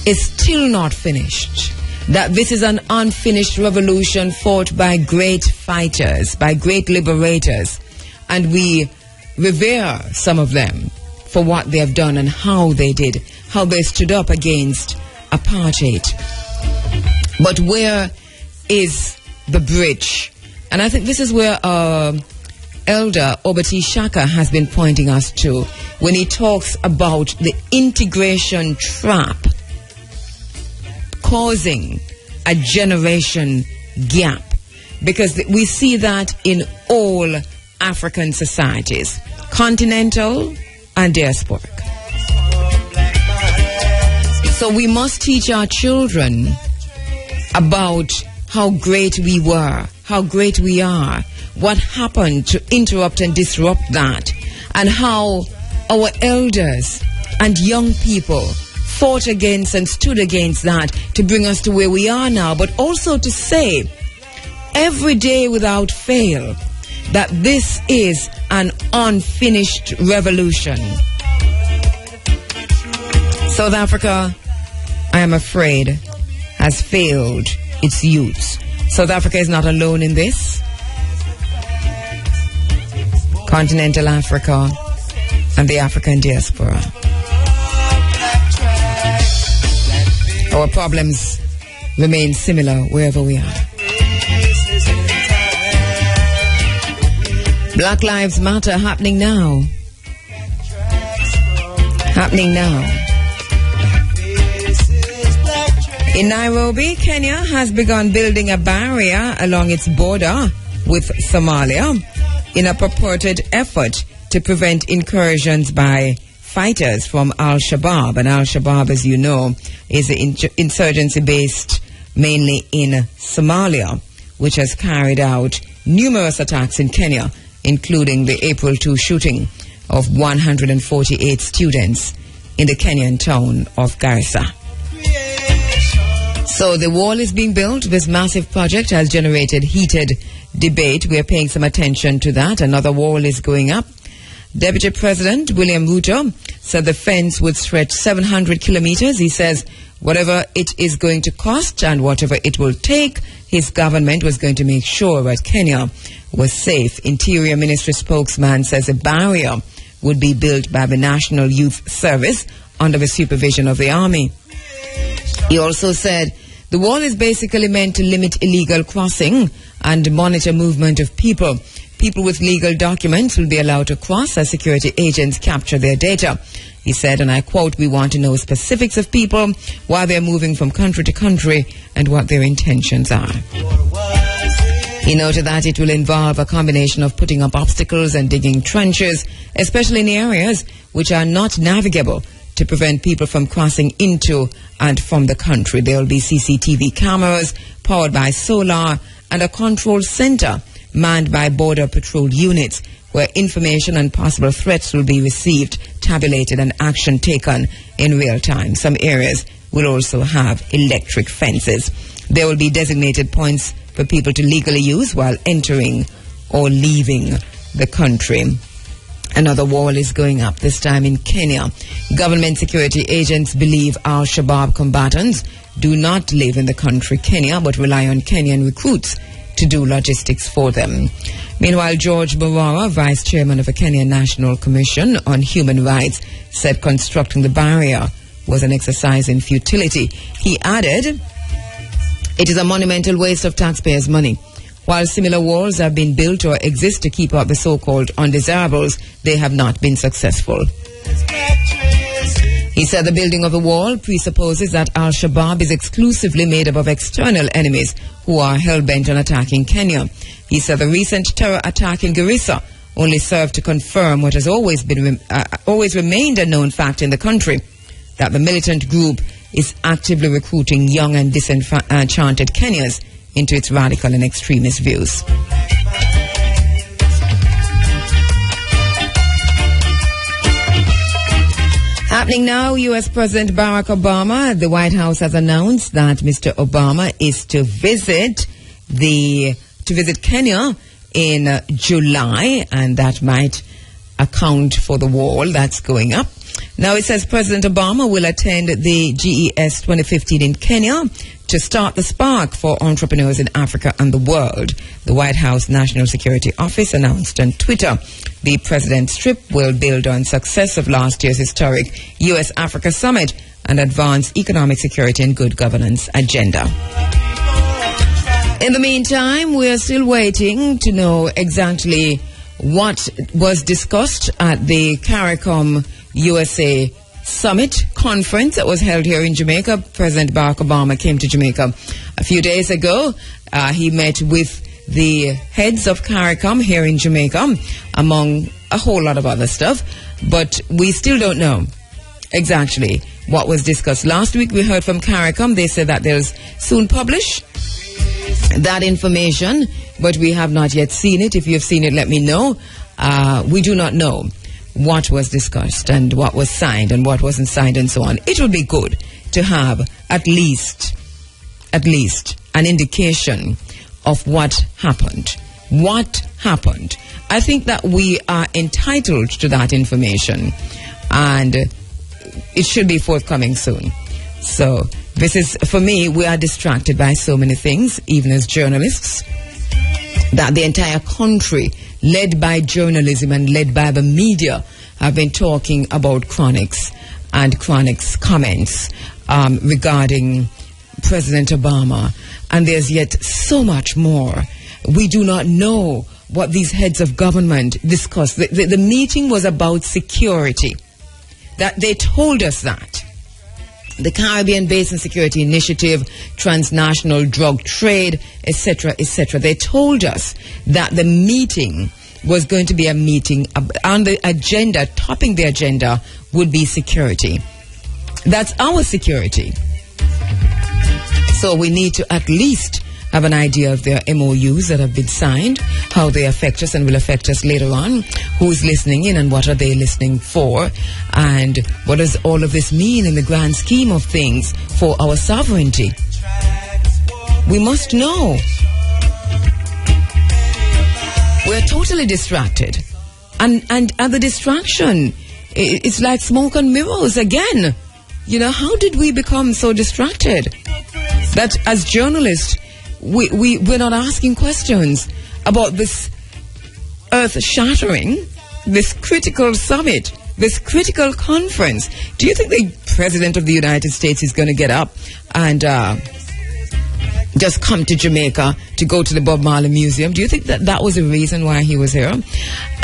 is still not finished, that this is an unfinished revolution fought by great fighters, by great liberators, and we revere some of them for what they have done and how they did, how they stood up against apartheid. But where is the bridge? And I think this is where Elder Obati Shaka has been pointing us to when he talks about the integration trap causing a generation gap, because we see that in all African societies, continental and diasporic. So we must teach our children about how great we were, how great we are, what happened to interrupt and disrupt that, and how our elders and young people fought against and stood against that to bring us to where we are now, but also to say every day without fail that this is an unfinished revolution. South Africa, I am afraid, has failed its youth. South Africa is not alone in this. Continental Africa and the African diaspora. Our problems remain similar wherever we are. Black Lives Matter happening now. Happening now. In Nairobi, Kenya has begun building a barrier along its border with Somalia in a purported effort to prevent incursions by fighters from Al-Shabaab. And Al-Shabaab, as you know, is an insurgency based mainly in Somalia, which has carried out numerous attacks in Kenya, including the April 2 shooting of 148 students in the Kenyan town of Garissa. So the wall is being built. This massive project has generated heated debate. We are paying some attention to that. Another wall is going up. Deputy President William Ruto said the fence would stretch 700 kilometers. He says whatever it is going to cost and whatever it will take, his government was going to make sure that Kenya was safe. Interior Ministry spokesman says a barrier would be built by the National Youth Service under the supervision of the army. He also said the wall is basically meant to limit illegal crossing and monitor movement of people. People with legal documents will be allowed to cross as security agents capture their data. He said, and I quote, "We want to know specifics of people, why they're moving from country to country, and what their intentions are." He noted that it will involve a combination of putting up obstacles and digging trenches, especially in areas which are not navigable, to prevent people from crossing into and from the country. There will be CCTV cameras powered by solar and a control center manned by border patrol units where information and possible threats will be received, tabulated and action taken in real time. Some areas will also have electric fences. There will be designated points for people to legally use while entering or leaving the country. Another wall is going up, this time in Kenya. Government security agents believe Al-Shabaab combatants do not live in the country Kenya, but rely on Kenyan recruits to do logistics for them. Meanwhile, George Morara, Vice Chairman of the Kenya National Commission on Human Rights, said constructing the barrier was an exercise in futility. He added, "It is a monumental waste of taxpayers' money. While similar walls have been built or exist to keep out the so-called undesirables, they have not been successful." He said the building of the wall presupposes that Al-Shabaab is exclusively made up of external enemies who are hell-bent on attacking Kenya. He said the recent terror attack in Garissa only served to confirm what has always remained a known fact in the country, that the militant group is actively recruiting young and disenchanted Kenyans into its radical and extremist views. Happening now, U.S. President Barack Obama, the White House has announced that Mr. Obama is to visit Kenya in July, and that might account for the wall that's going up. Now it says President Obama will attend the GES 2015 in Kenya to start the spark for entrepreneurs in Africa and the world. The White House National Security Office announced on Twitter the president's trip will build on success of last year's historic U.S.-Africa Summit and advance economic security and good governance agenda. In the meantime, we are still waiting to know exactly what was discussed at the CARICOM USA Summit conference that was held here in Jamaica. President Barack Obama came to Jamaica a few days ago. He met with the heads of CARICOM here in Jamaica, among a whole lot of other stuff. But we still don't know exactly what was discussed. Last week we heard from CARICOM. They said that they'll soon publish that information, but we have not yet seen it. If you have seen it, let me know. We do not know what was discussed and what was signed and what wasn't signed and so on. It would be good to have at least an indication of what happened. What happened? I think that we are entitled to that information, and it should be forthcoming soon. So this is, for me, we are distracted by so many things, even as journalists, that the entire country, led by journalism and led by the media, have been talking about Chronics and Chronics' comments regarding President Obama. And there's yet so much more. We do not know what these heads of government discussed. The meeting was about security. That they told us that the Caribbean Basin Security Initiative, transnational drug trade, etc., etc. They told us that the meeting was going to be a meeting on the agenda, topping the agenda would be security. That's our security. So we need to at least have an idea of their MOUs that have been signed, how they affect us and will affect us later on, who's listening in and what are they listening for, and what does all of this mean in the grand scheme of things for our sovereignty. We must know. We're totally distracted. And the distraction, it's like smoke and mirrors again. You know, how did we become so distracted that as journalists, we're not asking questions about this earth-shattering, this critical summit, this critical conference? Do you think the President of the United States is going to get up and just come to Jamaica to go to the Bob Marley Museum? Do you think that was the reason why he was here?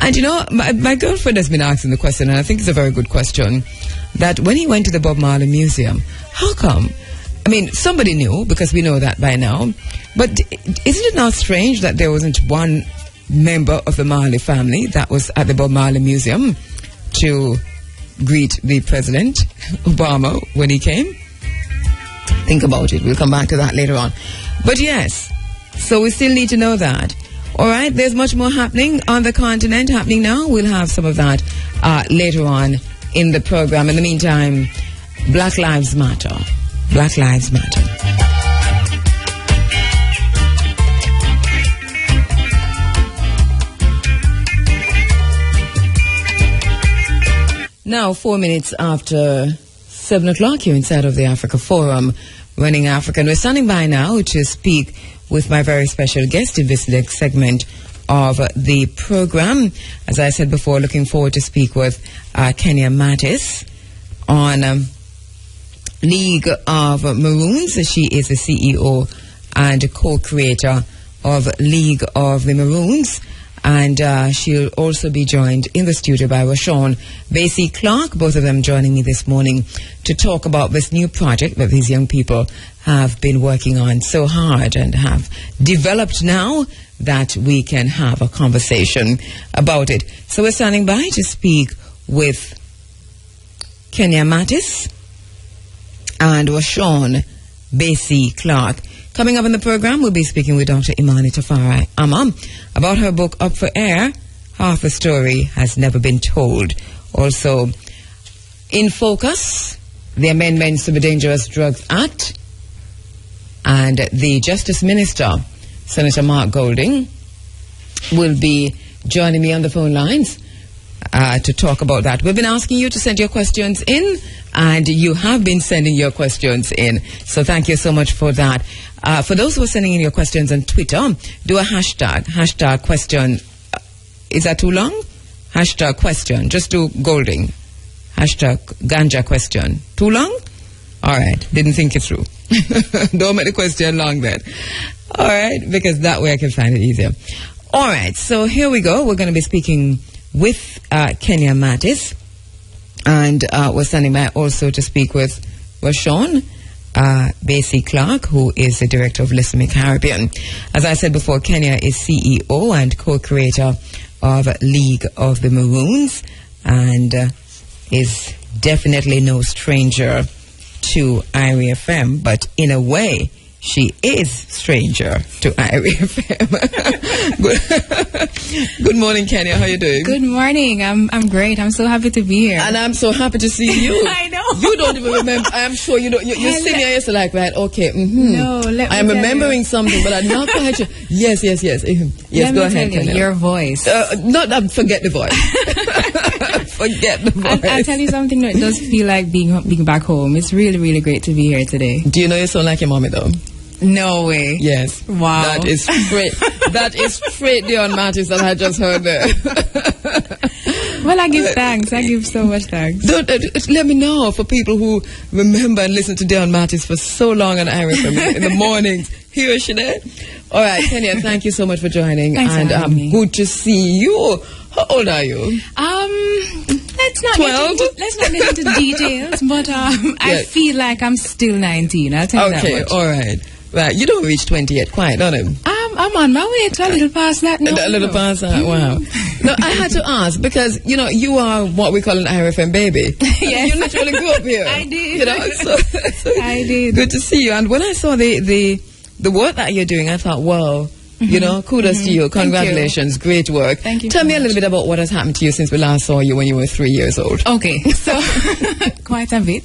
And you know, my girlfriend has been asking the question, and I think it's a very good question, that when he went to the Bob Marley Museum, how come? I mean, somebody knew, because we know that by now, but isn't it not strange that there wasn't one member of the Marley family that was at the Bob Marley Museum to greet the President Obama when he came? Think about it. We'll come back to that later on. But yes, so we still need to know that. All right, there's much more happening on the continent, happening now. We'll have some of that later on in the program. In the meantime, Black Lives Matter. Black Lives Matter. Now, 4 minutes after 7 o'clock here inside of the Africa Forum, Running Africa. And we're standing by now to speak with my very special guest in this next segment of the program. As I said before, looking forward to speak with Kenya Mattis on League of Maroons. She is the CEO and co-creator of League of the Maroons. And she'll also be joined in the studio by Rashawn Basie Clark, both of them joining me this morning to talk about this new project that these young people have been working on so hard and have developed now that we can have a conversation about it. So we're standing by to speak with Kenya Mattis and Rashawn Basie Clark. Coming up in the program, we'll be speaking with Dr. Imani Tafari about her book, Up for Air, Half a Story Has Never Been Told. Also, in focus, the amendments to the Dangerous Drugs Act, and the Justice Minister, Senator Mark Goldyn, will be joining me on the phone lines to talk about that. We've been asking you to send your questions in, and you have been sending your questions in. So thank you so much for that. For those who are sending in your questions on Twitter, do a hashtag question. Is that too long? Hashtag question. Just do Goldyn. Hashtag Ganja question. Too long? All right. Didn't think it through. Don't make the question long then. All right. Because that way I can find it easier. All right. So here we go. We're going to be speaking with Kenya Mattis. And we're standing by also to speak with Rashawn Basie Clark, who is the director of Listen Me Caribbean. As I said before, Kenya is CEO and co-creator of League of the Maroons, and is definitely no stranger to IRI FM, but in a way, she is stranger to IRI FM. Good morning, Kenya. How are you doing? Good morning. I'm great. I'm so happy to be here. And I'm so happy to see you. I know. You don't even remember. I'm sure you don't. You see me and you're like, right, okay. No, let me I'm remembering something, but I'm not quite sure. Yes. Yes, go ahead, Kenya. Your voice. Forget the voice. Forget the voice. I'll tell you something that does feel like being back home. It's really, really great to be here today. Do you know you sound like your mommy, though? No way. Yes. Wow. That is straight. That is straight Dion Mattis that I just heard there. Well, I give thanks. I give so much thanks. Let me know for people who remember and listen to Dion Mattis for so long on IRI in the mornings. Here she there. All right, Kenya, thank you so much for joining. Thanks and for having me. Good to see you. How old are you? Let's let's not 12? Let's not get into details, but I feel like I'm still 19. I'll tell you that much. Okay, all right. Right, you don't reach 20 yet, quite, don't you? I'm on my way to a little past that now. A little past that, wow. No, I had to ask because, you know, you are what we call an IRFM baby. Yes. You literally grew up here. I did. You know, so I did. Good to see you. And when I saw the work that you're doing, I thought, wow. You know, kudos to you. Congratulations. Great work. Thank you. Tell me much. a little bit about what has happened to you since we last saw you when you were 3 years old. Okay, so quite a bit.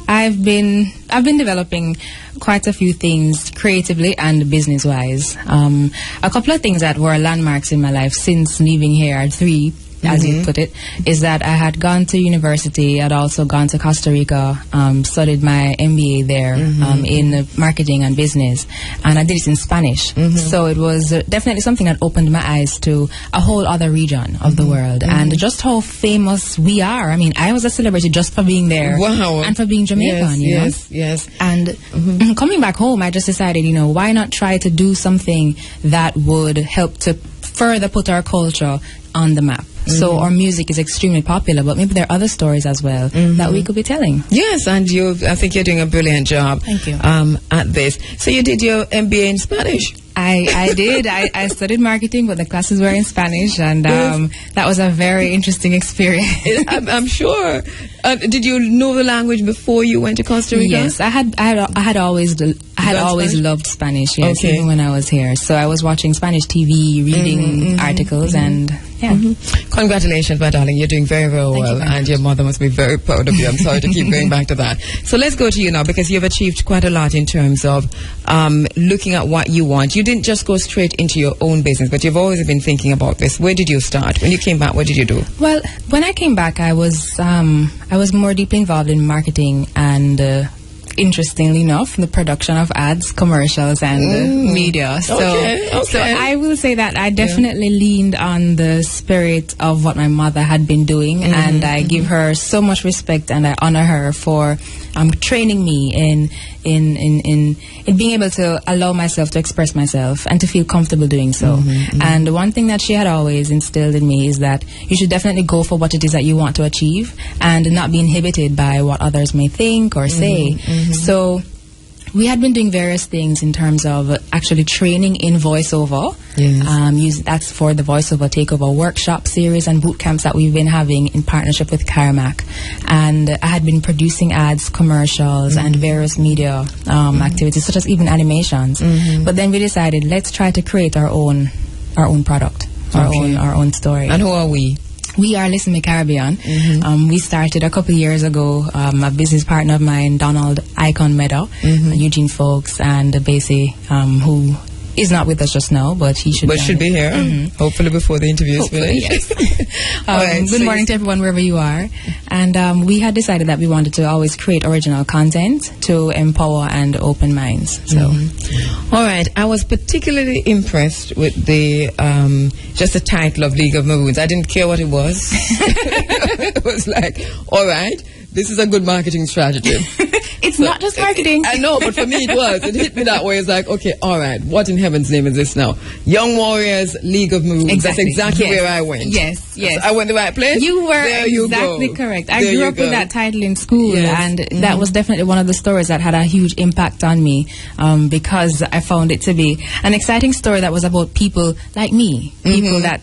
I've been developing quite a few things creatively and business wise. A couple of things that were landmarks in my life since leaving here at 3. As you put it, is that I had gone to university. I'd also gone to Costa Rica, studied my MBA there in marketing and business, and I did it in Spanish. So it was definitely something that opened my eyes to a whole other region of the world and just how famous we are. I mean, I was a celebrity just for being there and for being Jamaican. Yes. And coming back home, I just decided, you know, why not try to do something that would help to further put our culture on the map. So our music is extremely popular, but maybe there are other stories as well that we could be telling. Yes, and I think you're doing a brilliant job. Thank you. At this. So you did your MBA in Spanish? I did. I studied marketing, but the classes were in Spanish, and that was a very interesting experience. I'm sure. Did you know the language before you went to Costa Rica? Yes, I had always loved Spanish. Yes, even when I was here. So I was watching Spanish TV, reading articles, and Congratulations, my darling. You're doing very, very well, and your mother must be very proud of you. I'm sorry to keep going back to that. So let's go to you now, because you've achieved quite a lot in terms of looking at what you want. You didn't just go straight into your own business, but you've always been thinking about this. Where did you start? When you came back, what did you do? Well, when I came back, I was more deeply involved in marketing and interestingly enough, the production of ads, commercials, and media. So I will say that I definitely leaned on the spirit of what my mother had been doing, and I give her so much respect, and I honor her for training me in being able to allow myself to express myself and to feel comfortable doing so. And one thing that she had always instilled in me is that you should definitely go for what it is that you want to achieve and not be inhibited by what others may think or say. So we had been doing various things in terms of actually training in voiceover. That's for the voiceover takeover workshop series and boot camps that we've been having in partnership with Carmack. And I had been producing ads, commercials, and various media activities, such as even animations. But then we decided, let's try to create our own product, our own story. And who are we? We are Listen Me Caribbean. We started a couple of years ago. A business partner of mine, Donald Icon Meadow, Eugene Folks, and Basie, who is not with us just now, but he should. But should be here, hopefully before the interview is finished. Yes. Good morning to everyone wherever you are. And we had decided that we wanted to always create original content to empower and open minds. So, all right. I was particularly impressed with the just the title of League of Maroons. I didn't care what it was. It was like, all right, this is a good marketing strategy. It's not just marketing. I know, but for me it was. It hit me that way. It's like, okay, all right, what in heaven's name is this now? Young Warriors, League of Maroons. Exactly. That's exactly where I went. Yes. I went the right place? You were exactly correct. I grew up with that title in school, and that was definitely one of the stories that had a huge impact on me, because I found it to be an exciting story that was about people like me, people that,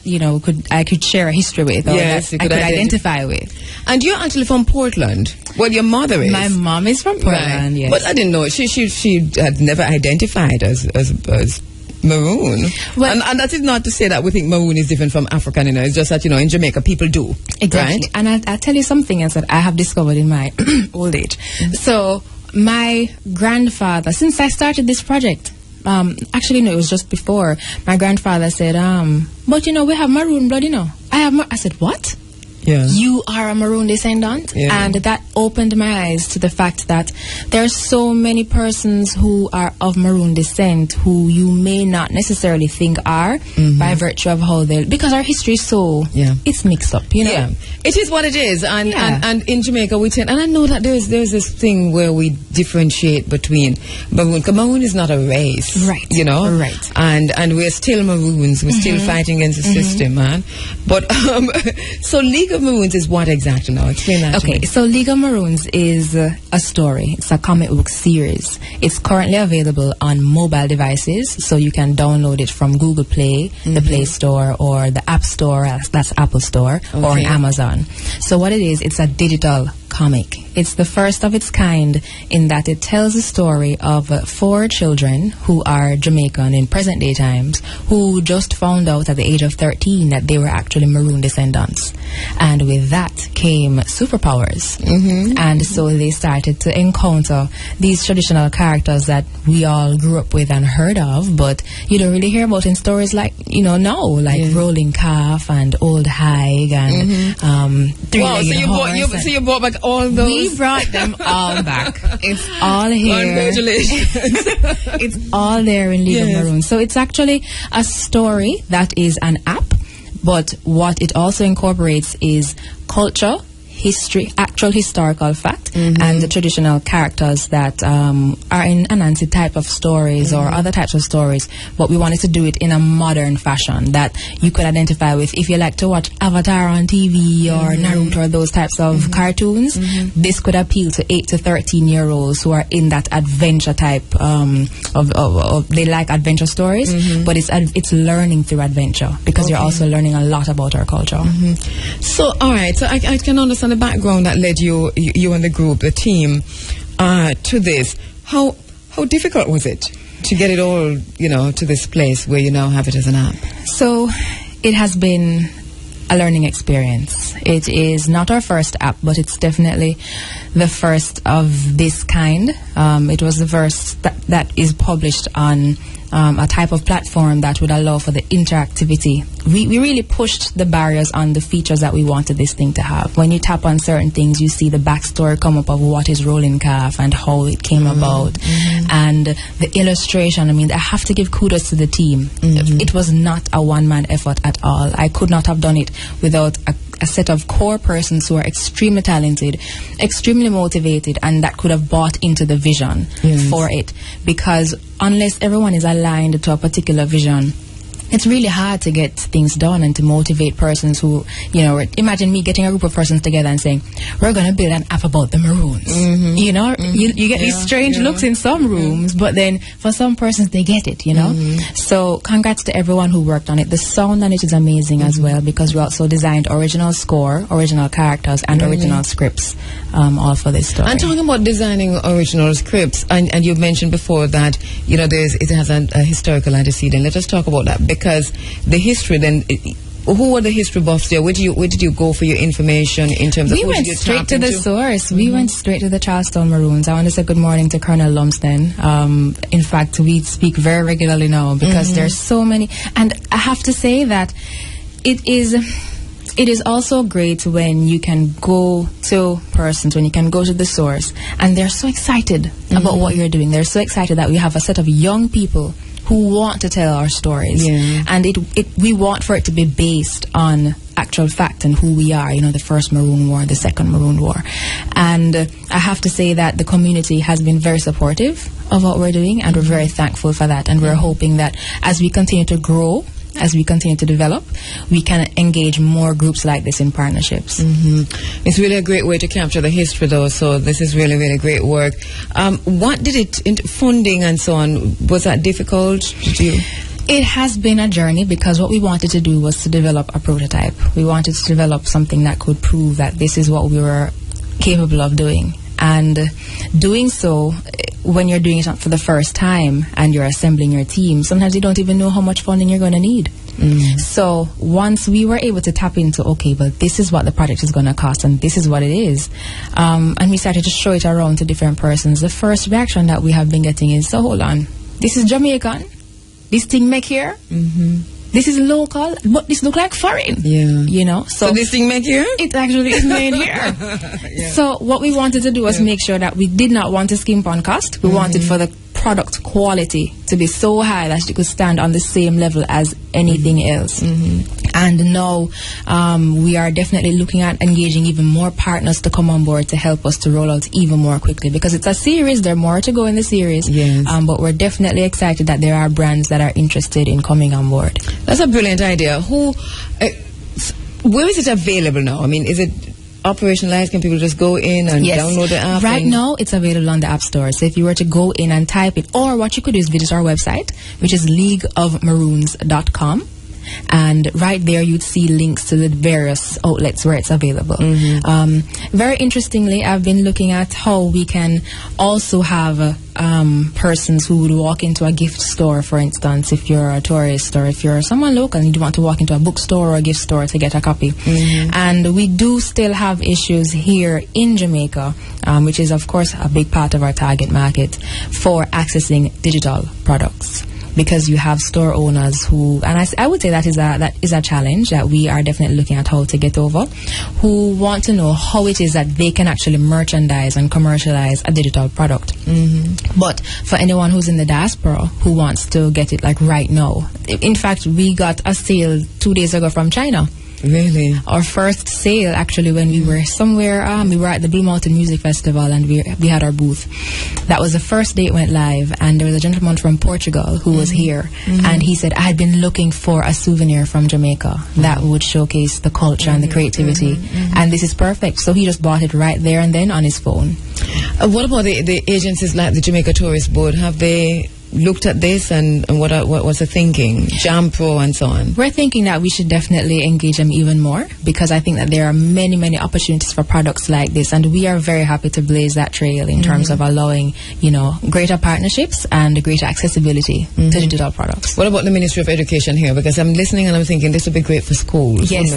I could share a history with, or that I could identify with. And you're actually from Portland. Well, your mother is. My mom is from Portland, yes. But I didn't know. She had never identified as Maroon. Well, and that is not to say that we think Maroon is different from African, It's just that, in Jamaica people do. Exactly. Right? And I'll tell you something else that I have discovered in my old age. So, my grandfather, since I started this project, actually, no, it was just before, my grandfather said, but we have Maroon blood, I have I said, what? you are a Maroon descendant. And that opened my eyes to the fact that there are so many persons who are of Maroon descent who you may not necessarily think are by virtue of how they, because our history is so it's mixed up, you know. It is what it is, and in Jamaica we tend, and I know that there's this thing where we differentiate between Maroon. Maroon is not a race, right? You know, right? And we're still Maroons. We're still fighting against the system, man. But so League of Maroons is what exactly now? Explain that. Okay, so League of Maroons is a story. It's a comic book series. It's currently available on mobile devices, so you can download it from Google Play, the Play Store, or the App Store. That's Apple Store, or on Amazon. So what it is, it's a digital comic. It's the first of its kind in that it tells the story of 4 children who are Jamaican in present day times who just found out at the age of 13 that they were actually Maroon descendants. And with that came superpowers. And so they started to encounter these traditional characters that we all grew up with and heard of, but you don't really hear about in stories like, you know, now, like Rolling Calf and Old Hag and Three-Legged Horse. So you brought back all those? We brought them all back. It's all here. Congratulations. It's all there in League of Maroons. So it's actually a story that is an app, but what it also incorporates is culture, history, actual historical fact, and the traditional characters that are in Anansi type of stories or other types of stories, but we wanted to do it in a modern fashion that you could identify with. If you like to watch Avatar on TV or Naruto or those types of cartoons, this could appeal to 8 to 13-year-olds who are in that adventure type of they like adventure stories, but it's learning through adventure because you're also learning a lot about our culture. So, all right, so I can understand the background that led you and the group, the team, to this. How difficult was it to get it all, you know, to this place where you now have it as an app? So it has been a learning experience. It is not our first app, but it's definitely the first of this kind. It was the first that is published on a type of platform that would allow for the interactivity. We really pushed the barriers on the features that we wanted this thing to have. When you tap on certain things, you see the backstory come up of what is Rolling Calf and how it came about. And the illustration, I mean, I have to give kudos to the team. It was not a one-man effort at all. I could not have done it without a set of core persons who are extremely talented, extremely motivated, and that could have bought into the vision for it. Because unless everyone is aligned to a particular vision, it's really hard to get things done and to motivate persons who, you know, imagine me getting a group of persons together and saying, we're going to build an app about the Maroons. You know, you get these strange looks in some rooms, but then for some persons they get it, you know. So congrats to everyone who worked on it. The sound on it is amazing as well, because we also designed original score, original characters, and original scripts, all for this story. And talking about designing original scripts, and you mentioned before that, you know, it has a historical antecedent. Let us talk about that, because the history then, who were the history buffs there? Where did you go for your information in terms of we went straight to the source. We went straight to the Charleston Maroons. I want to say good morning to Colonel Lumsden. In fact, we speak very regularly now because there's so many. And I have to say that it is also great when you can go to persons, when you can go to the source, and they're so excited about what you're doing. They're so excited that we have a set of young people who want to tell our stories, and we want for it to be based on actual fact and who we are, you know, the first Maroon War, the second Maroon War. And I have to say that the community has been very supportive of what we're doing, and we're very thankful for that, and we're hoping that as we continue to grow, as we continue to develop, we can engage more groups like this in partnerships. It's really a great way to capture the history, though, so this is really, really great work. What did funding and so on, was that difficult to you? It has been a journey, because what we wanted to do was to develop a prototype. We wanted to develop something that could prove that this is what we were capable of doing. And doing so, when you're doing it for the first time and you're assembling your team, sometimes you don't even know how much funding you're going to need. So once we were able to tap into, okay, well, this is what the project is going to cost and this is what it is, and we started to show it around to different persons, the first reaction that we have been getting is, so hold on, this is Jamaican? This thing make here? this is local, but this look like foreign. Yeah. You know? So this thing made here? It actually is made here. Yeah. So what we wanted to do was make sure that we did not want to skimp on cost. We wanted for the product quality to be so high that it could stand on the same level as anything else. And now we are definitely looking at engaging even more partners to come on board to help us to roll out even more quickly, because it's a series. There are more to go in the series. Yes. But we're definitely excited that there are brands that are interested in coming on board. That's a brilliant idea. Where is it available now? I mean, is it operationalized? Can people just go in and download the app? Right now, it's available on the App Store. So if you were to go in and type it, or what you could do is visit our website, which is Maroons.com. And right there you'd see links to the various outlets where it's available. Very interestingly, I've been looking at how we can also have persons who would walk into a gift store, for instance, if you're a tourist or if you're someone local and you want to walk into a bookstore or a gift store to get a copy. And we do still have issues here in Jamaica, which is of course a big part of our target market, for accessing digital products. Because you have store owners who, and I would say that is a challenge that we are definitely looking at how to get over, who want to know how it is that they can actually merchandise and commercialize a digital product. But for anyone who's in the diaspora who wants to get it like right now, in fact, we got a sale 2 days ago from China. Really? Our first sale, actually, when we were somewhere, we were at the Blue Mountain Music Festival and we had our booth. That was the first day it went live, and there was a gentleman from Portugal who was here, and he said, I'd been looking for a souvenir from Jamaica that would showcase the culture and the creativity, and this is perfect. So he just bought it right there and then on his phone. What about the agencies like the Jamaica Tourist Board? Have they looked at this, and what's the thinking? Jam Pro and so on. We're thinking that we should definitely engage them even more, because I think that there are many, many opportunities for products like this, and we are very happy to blaze that trail in terms of allowing, greater partnerships and greater accessibility to digital products. What about the Ministry of Education here? Because I'm listening and I'm thinking this would be great for schools. Yes,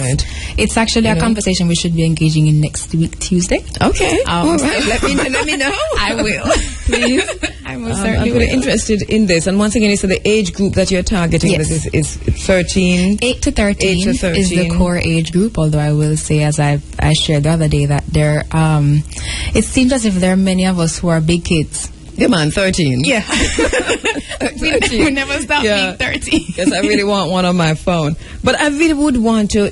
it's actually a conversation we should be engaging in next week, Tuesday. Okay, all right. Let me know. I will. Please. I most certainly I'm very interested in this. And once again, you said the age group that you're targeting is 13? 8 to 13. 8 to 13 is the core age group, although I will say, as I shared the other day, that there it seems as if there are many of us who are big kids. Yeah, man, 13. Yeah. we never stop being 13. Because I really want one on my phone. But I really would want to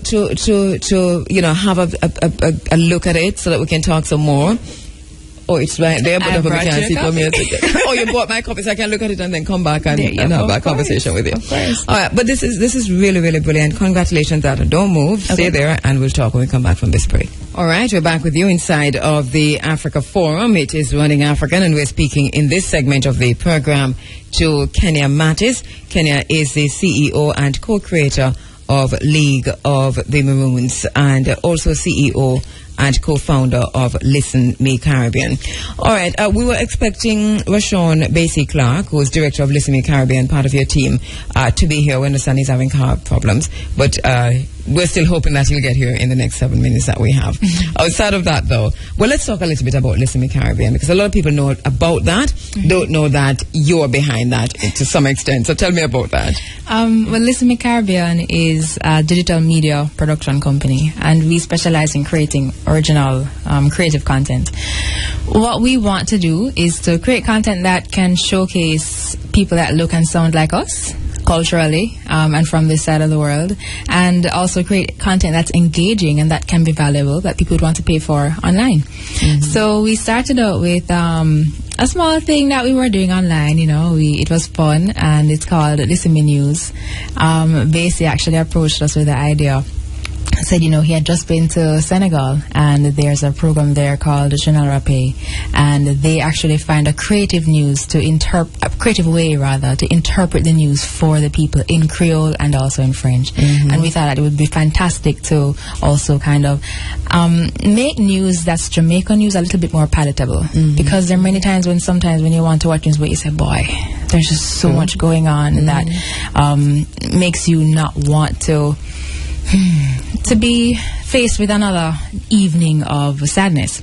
have a look at it so that we can talk some more. Oh, it's right there, but we can't see from here. Oh, you bought my copy, so I can look at it and then come back and have a conversation with you. Of course. All right, but this is really, really brilliant. Congratulations, Adam. Don't move. Okay. Stay there, and we'll talk when we come back from this break. All right, we're back with you inside of the Africa Forum. It is Running African, and we're speaking in this segment of the program to Kenya Mattis. Kenya is the CEO and co-creator of League of the Maroons, and also CEO and co-founder of Listen Me Caribbean. All right, we were expecting Rashawn Basie-Clark, who is director of Listen Me Caribbean, part of your team, to be here. We understand he's having car problems, but we're still hoping that he'll get here in the next 7 minutes that we have. Outside of that, though, well, let's talk a little bit about Listen Me Caribbean, because a lot of people know about that, don't know that you're behind that to some extent. So tell me about that. Well, Listen Me Caribbean is a digital media production company, and we specialize in creating original creative content. What we want to do is to create content that can showcase people that look and sound like us culturally and from this side of the world, and also create content that's engaging and that can be valuable, that people would want to pay for online. So we started out with a small thing that we were doing online. It was fun, and it's called Listen Me News. Basie actually approached us with the idea. Said, he had just been to Senegal, and there's a program there called General Rapé, and they actually find a creative way to interpret the news for the people in Creole and also in French. And we thought that it would be fantastic to also kind of make news that's Jamaican news a little bit more palatable, because there are many times when you want to watch news, but you say, boy, there's just so much going on that makes you not want to be faced with another evening of sadness.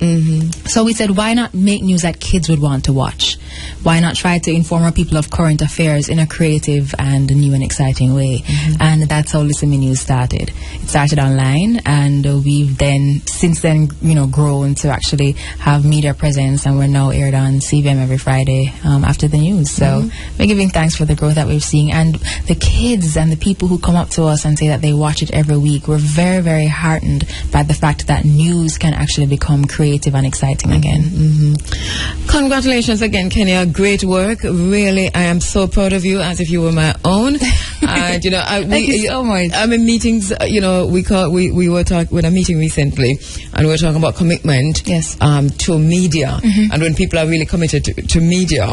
So we said, why not make news that kids would want to watch? Why not try to inform our people of current affairs in a creative and new and exciting way? And that's how Listen Me News started. It started online, and we've then, since then, grown to actually have media presence, and we're now aired on CVM every Friday after the news. So we're giving thanks for the growth that we're seeing, and the kids and the people who come up to us and say that they watch it every week. We're very, very heartened by the fact that news can actually become creative and exciting again. Congratulations again, Kenya. Great work. Really, I am so proud of you, as if you were my own. And thank you so much. I'm in meetings. We were talking with a meeting recently, and we were talking about commitment. Yes. To media, and when people are really committed to media,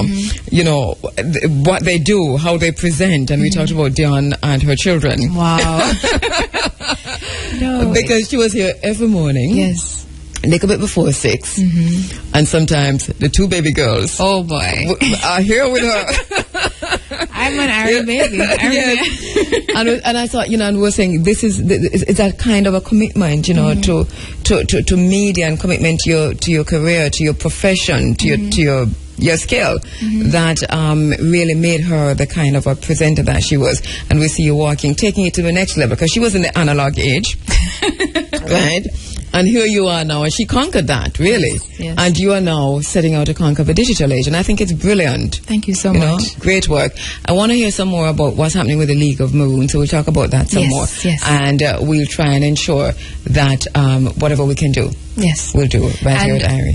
what they do, how they present, and we talked about Dion and her children. Wow. No, because she was here every morning. Yes. Like a bit before 6, and sometimes the 2 baby girls. Oh boy, are here with her. I'm an Arab baby. And I thought, and we were saying this is that kind of a commitment, to media, and commitment to your career, to your profession, to your skill, that really made her the kind of a presenter that she was. And we see you taking it to the next level, because she was in the analog age, right? And here you are now, and she conquered that, really. Yes. And you are now setting out to conquer the digital age, and I think it's brilliant. Thank you so much. Great work. I want to hear some more about what's happening with the League of Maroons, so we'll talk about that some more. Yes. And we'll try and ensure that whatever we can do, we'll do right here at Irie.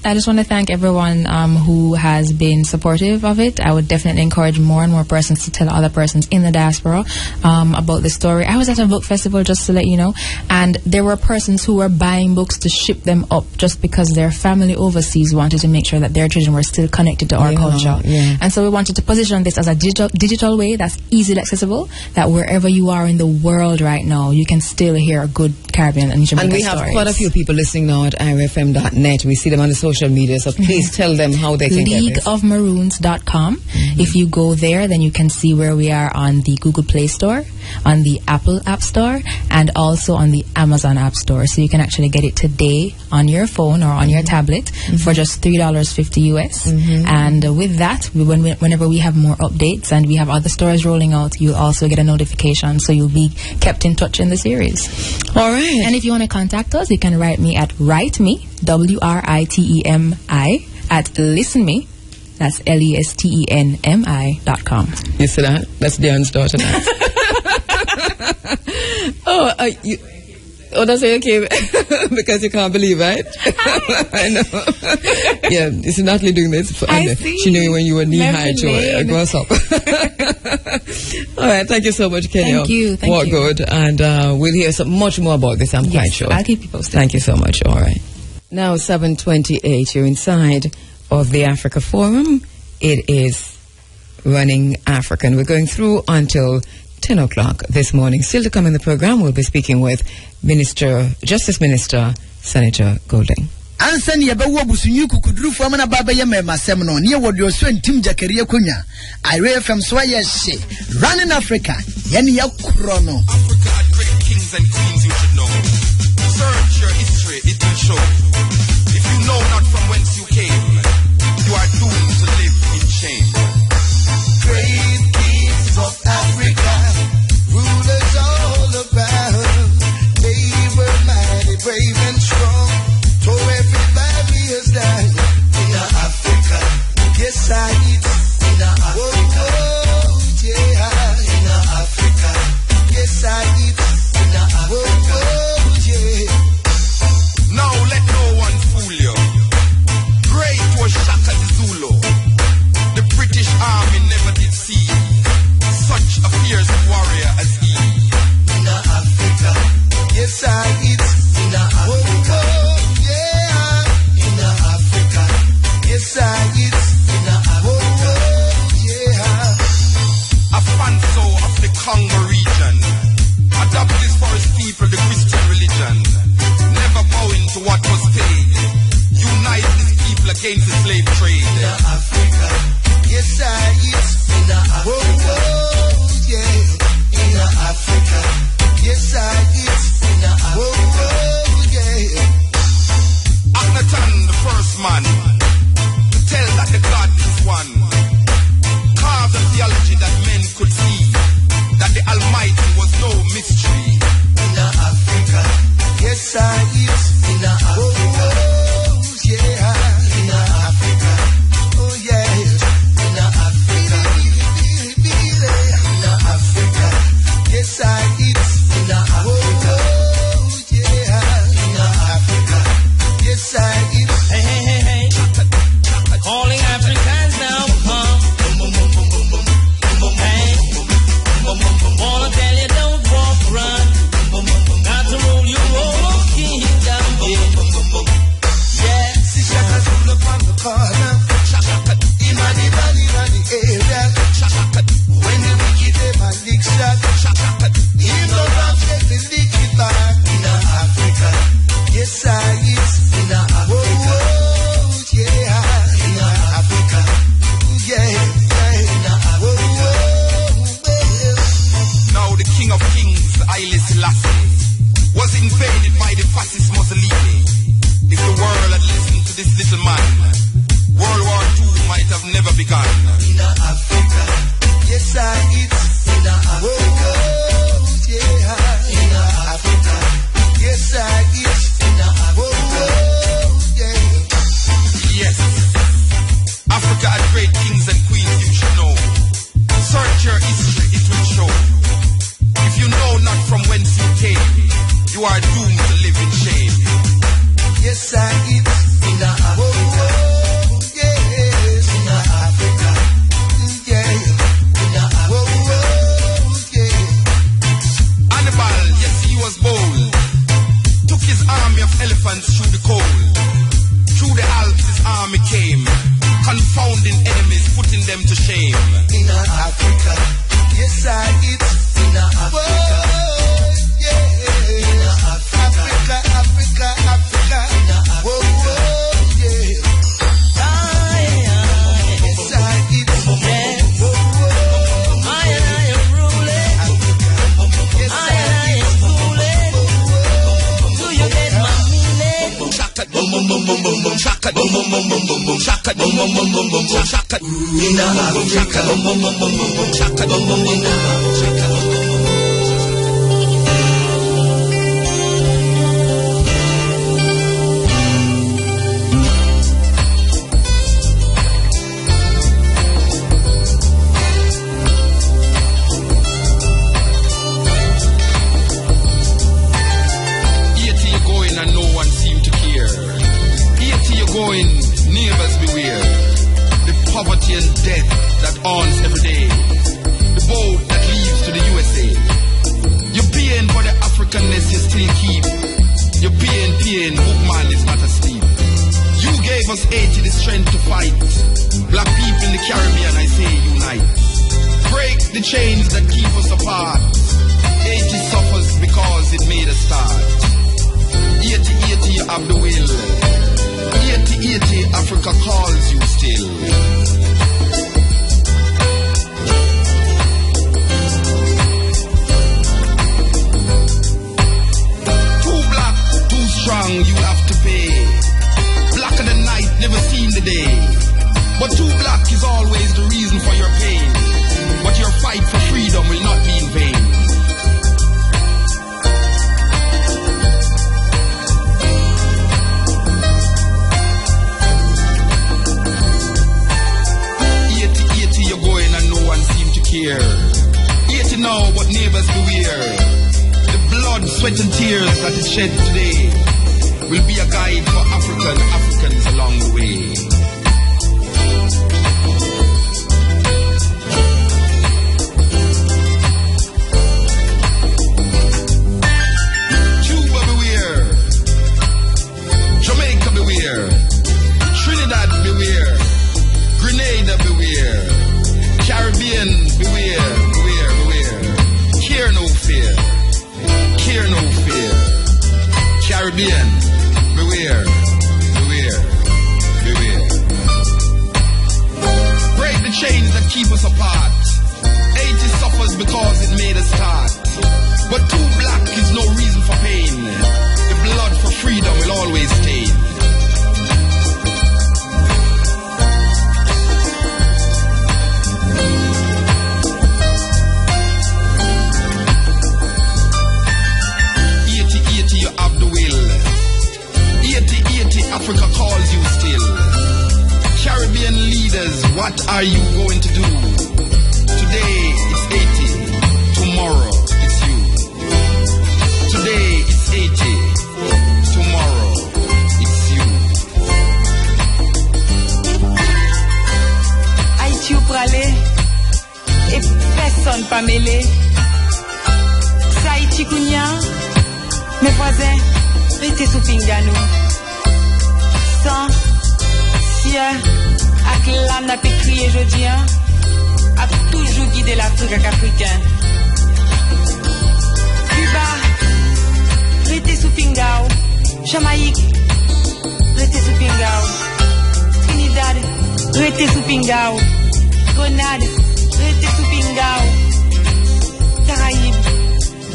I just want to thank everyone who has been supportive of it. I would definitely encourage more and more persons to tell other persons in the diaspora about the story. I was at a book festival, just to let you know, and there were persons who were buying books to ship them up just because their family overseas wanted to make sure that their children were still connected to our culture. And so we wanted to position this as a digital way that's easily accessible, that wherever you are in the world right now, you can still hear a good Caribbean and Jamaican stories. And we have quite a few people listening now at Air.4.19.15. We see them on the social media, so please tell them how they can get this. Maroons.com. If you go there, then you can see where we are on the Google Play Store, on the Apple App Store, and also on the Amazon App Store. So you can actually get it today on your phone or on your tablet for just $3.50 US. And with that, whenever we have more updates and we have other stores rolling out, you'll also get a notification, so you'll be kept in touch in the series. All right. And if you want to contact us, you can write me at WRITEMI, WRITEMI, at listenme, that's LESTENMI.com. You see that? That's Dion's daughter now. That's okay, because you can't believe, right? I know. Yeah, it's Natalie doing this. She knew you when you were knee-high to gross up. All right, thank you so much, Kenya. Thank you. What good. And we'll hear much more about this, I'm quite sure. I'll keep you posted. Thank you so much. All right. Now, 7:28, you're inside of the Africa Forum. It is Running African. We're going through until 10 o'clock this morning. Still to come in the program, we'll be speaking with Justice Minister, Senator Goldyn. Ansa ni yabawo busunyu kukuduru fo amana baba ye mema sem no ne wodo so ntim jakariye konya Irie FM so ye hye Running Africa ye ne yakro no Africa had great kings and queens you should know. Search your history, it will show. If you know not from whence you came, you are doomed to live in shame. Great kings of Africa, rulers all about. They were mighty, brave and strong. So everybody is dying in Africa. Yes, I eat in Africa. Oh, yeah, in Africa. Yes, I eat in Africa. Oh, yeah. Now let no one fool you. Great was Shaka Zulu. The British Army never did see such a fierce warrior as he. In Africa. Yes, I eat in Africa. Yes, I eat in Africa. Yeah. Afonso of the Congo region adopted for his people the Christian religion, never bowing to what was paid. Unite his people against the slave trade. In Africa. Yes, I eat in Africa. Yeah. In Africa. Yes, I eat in Africa. Selassie was invaded by the fascist Mussolini. If the world had listened to this little man, World War II might have never begun. In Africa, yes it's in Africa, yeah. In Africa, yes it's in Africa, yeah. Yes, Africa had great kings and queens, you should know. Search your history, it will show. If you know not from whence you came, you are doomed to live in shame. Yes, it's in Africa. Yes, in Africa. Yeah, in Africa. Yeah. Hannibal, yes, he was bold. Took his army of elephants through the cold. Through the Alps, his army came, confounding enemies, putting them to shame. In Africa. Yes, it's in Africa. Africa. Whoa, yeah. Yes, I am ruling. Yes, I am ruling. Do you get my meaning? Shaka, boom, boom, boom, boom, boom, boom, shaka, boom, boom, boom, boom, boom, boom, shaka, boom, boom, boom, boom, boom, boom, shaka. In Africa, boom, boom, boom, boom, boom, boom, shaka, boom, boom, boom, boom, shaka. Going, neighbors beware. The poverty and death that haunts every day. The boat that leaves to the USA. You're paying for the Africanness you still keep. You're paying, bookman is not asleep. You gave us 80 the strength to fight. Black people in the Caribbean, I say unite. Break the chains that keep us apart. 80 suffers because it made us start. 80, you have the will. 80, Africa calls you still. Too black, too strong, you have to pay. Blacker than night, never seen the day. But too black is always the reason for your pain. But your fight for freedom will not be in vain. Here. 80 now, but neighbors beware. The blood, sweat and tears that is shed today will be a guide for Africans along the way. Cuba beware. Jamaica beware. Trinidad beware. Grenada beware. Caribbean, beware. Care no fear. Caribbean, beware. Break the chains that keep us apart. 80 suffers because it made us start. But too black is no reason for pain. The blood for freedom will always stain. Africa calls you still. Caribbean leaders, what are you going to do? Today it's 80, tomorrow it's you. Today it's 80, tomorrow it's you. Haïti ou pralé, et personne pas mêlé. Ça Haïti kounya, mes voisins, restez sous pinganou. Si ak l'âme n'a pas crié jeudi, a toujours guidé l'Afrique africain. Cuba, restez sous Pingao. Jamaïque, restez sous Pingao. Trinidad, restez sous Pingao. Grenade, restez sous Pingao. Caraïbes,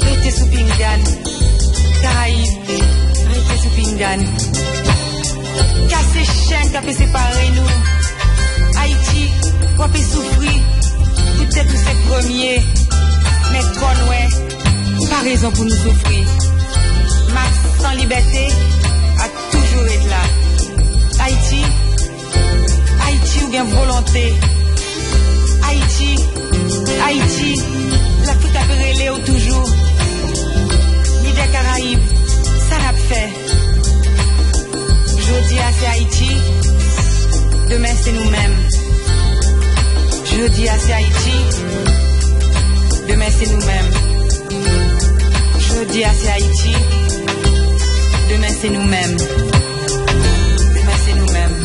restez sous Pingao. peut séparer nous. Haïti, quoi peut souffrir. Peut-être que c'est premier. Mais toi, ouais, pas raison pour nous souffrir. Max sans liberté a toujours été là. Haïti, ou bien volonté. Haïti, la tout a relé ou toujours. Ni des Caraïbes, ça n'a pas fait. Jeudi c'est Haïti, demain c'est nous-mêmes. Jeudi c'est Haïti, demain c'est nous-mêmes. Jeudi c'est Haïti, demain c'est nous-mêmes. Demain c'est nous-mêmes.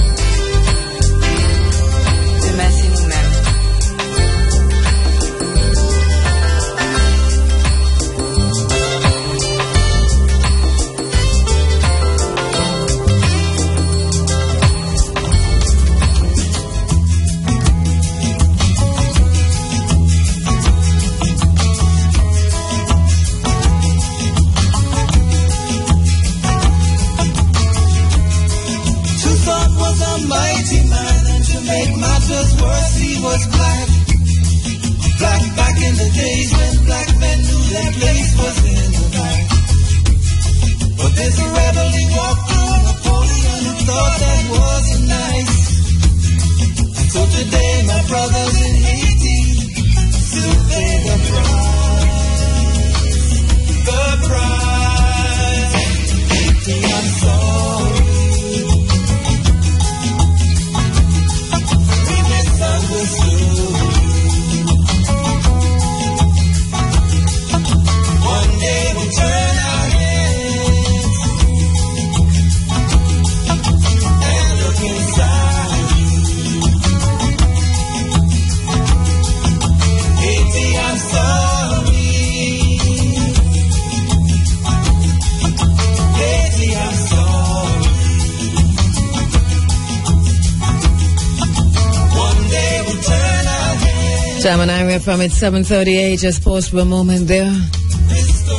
Demain c'est nous-mêmes. Mighty man, and to make matters worse, he was black. Black back in the days when black men knew their place was in the night. But there's a rebel he walked through Napoleon who thought that wasn't nice. And so today my brothers in Haiti still pay the price. The price. Haiti, I'm sorry. One day we'll turn our heads and look inside. Haiti, I'm sorry. Haiti, I'm sorry. One day we'll turn our heads. Time and Ira from it 7:38. Just pause for a moment there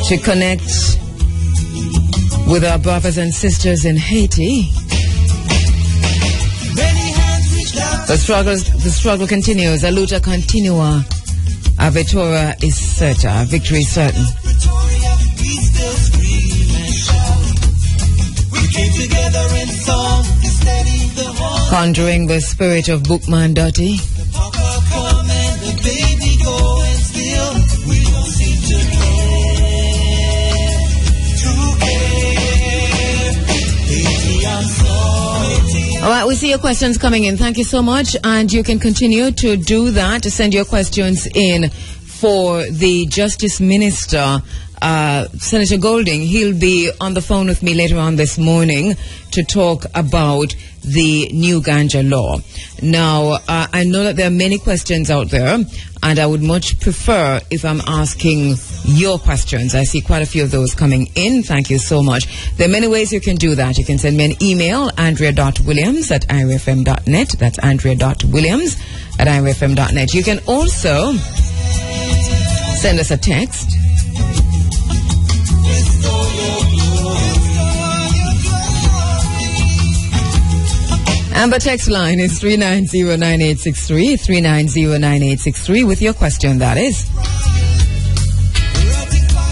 to connect with our brothers and sisters in Haiti. The struggle continues. A lucha continua. A vittoria is certain. A victory is certain. We still scream and shout. We came together in song to steady the horn. Conjuring the spirit of Bookman Dotty. The papa come and the baby go, and still we don't seem to care. Haiti, I'm sorry. All right, we see your questions coming in. Thank you so much. And you can continue to do that, to send your questions in for the Justice Minister, Senator Goldyn. He'll be on the phone with me later on this morning to talk about the new Ganja law. Now, I know that there are many questions out there, and I would much prefer if I'm asking your questions. I see quite a few of those coming in. Thank you so much. There are many ways you can do that. You can send me an email, andrea.williams@irfm.net. That's andrea.williams@irfm.net. You can also send us a text. And the text line is 3909863, 3909863, with your question, that is.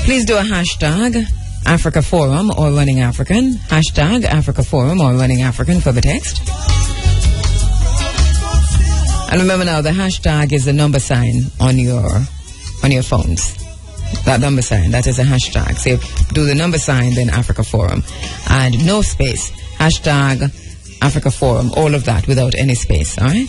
Please do a hashtag Africa Forum or Running African. Hashtag Africa Forum or Running African for the text. And remember now, the hashtag is the number sign on your phones. That number sign, that is a hashtag. So do the number sign, then Africa Forum. And no space. Hashtag Africa Forum, all of that without any space, all right?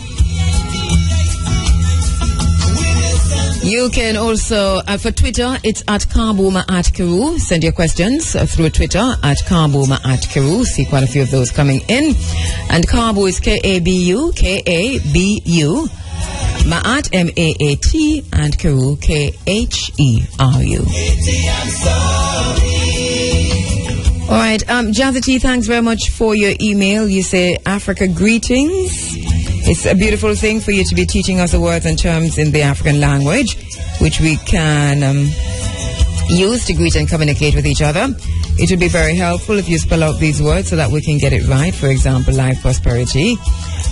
You can also, for Twitter, it's @Kambuma@Kheru. Send your questions through Twitter @Kambuma@Kheru. See quite a few of those coming in. And Kabu is Kabu, Kabu. Ma'at, M-A-A-T, and Kheru, Kheru. All right, Jazzy T, thanks very much for your email. You say, Africa greetings. It's a beautiful thing for you to be teaching us the words and terms in the African language, which we can use to greet and communicate with each other. It would be very helpful if you spell out these words so that we can get it right. For example, life prosperity.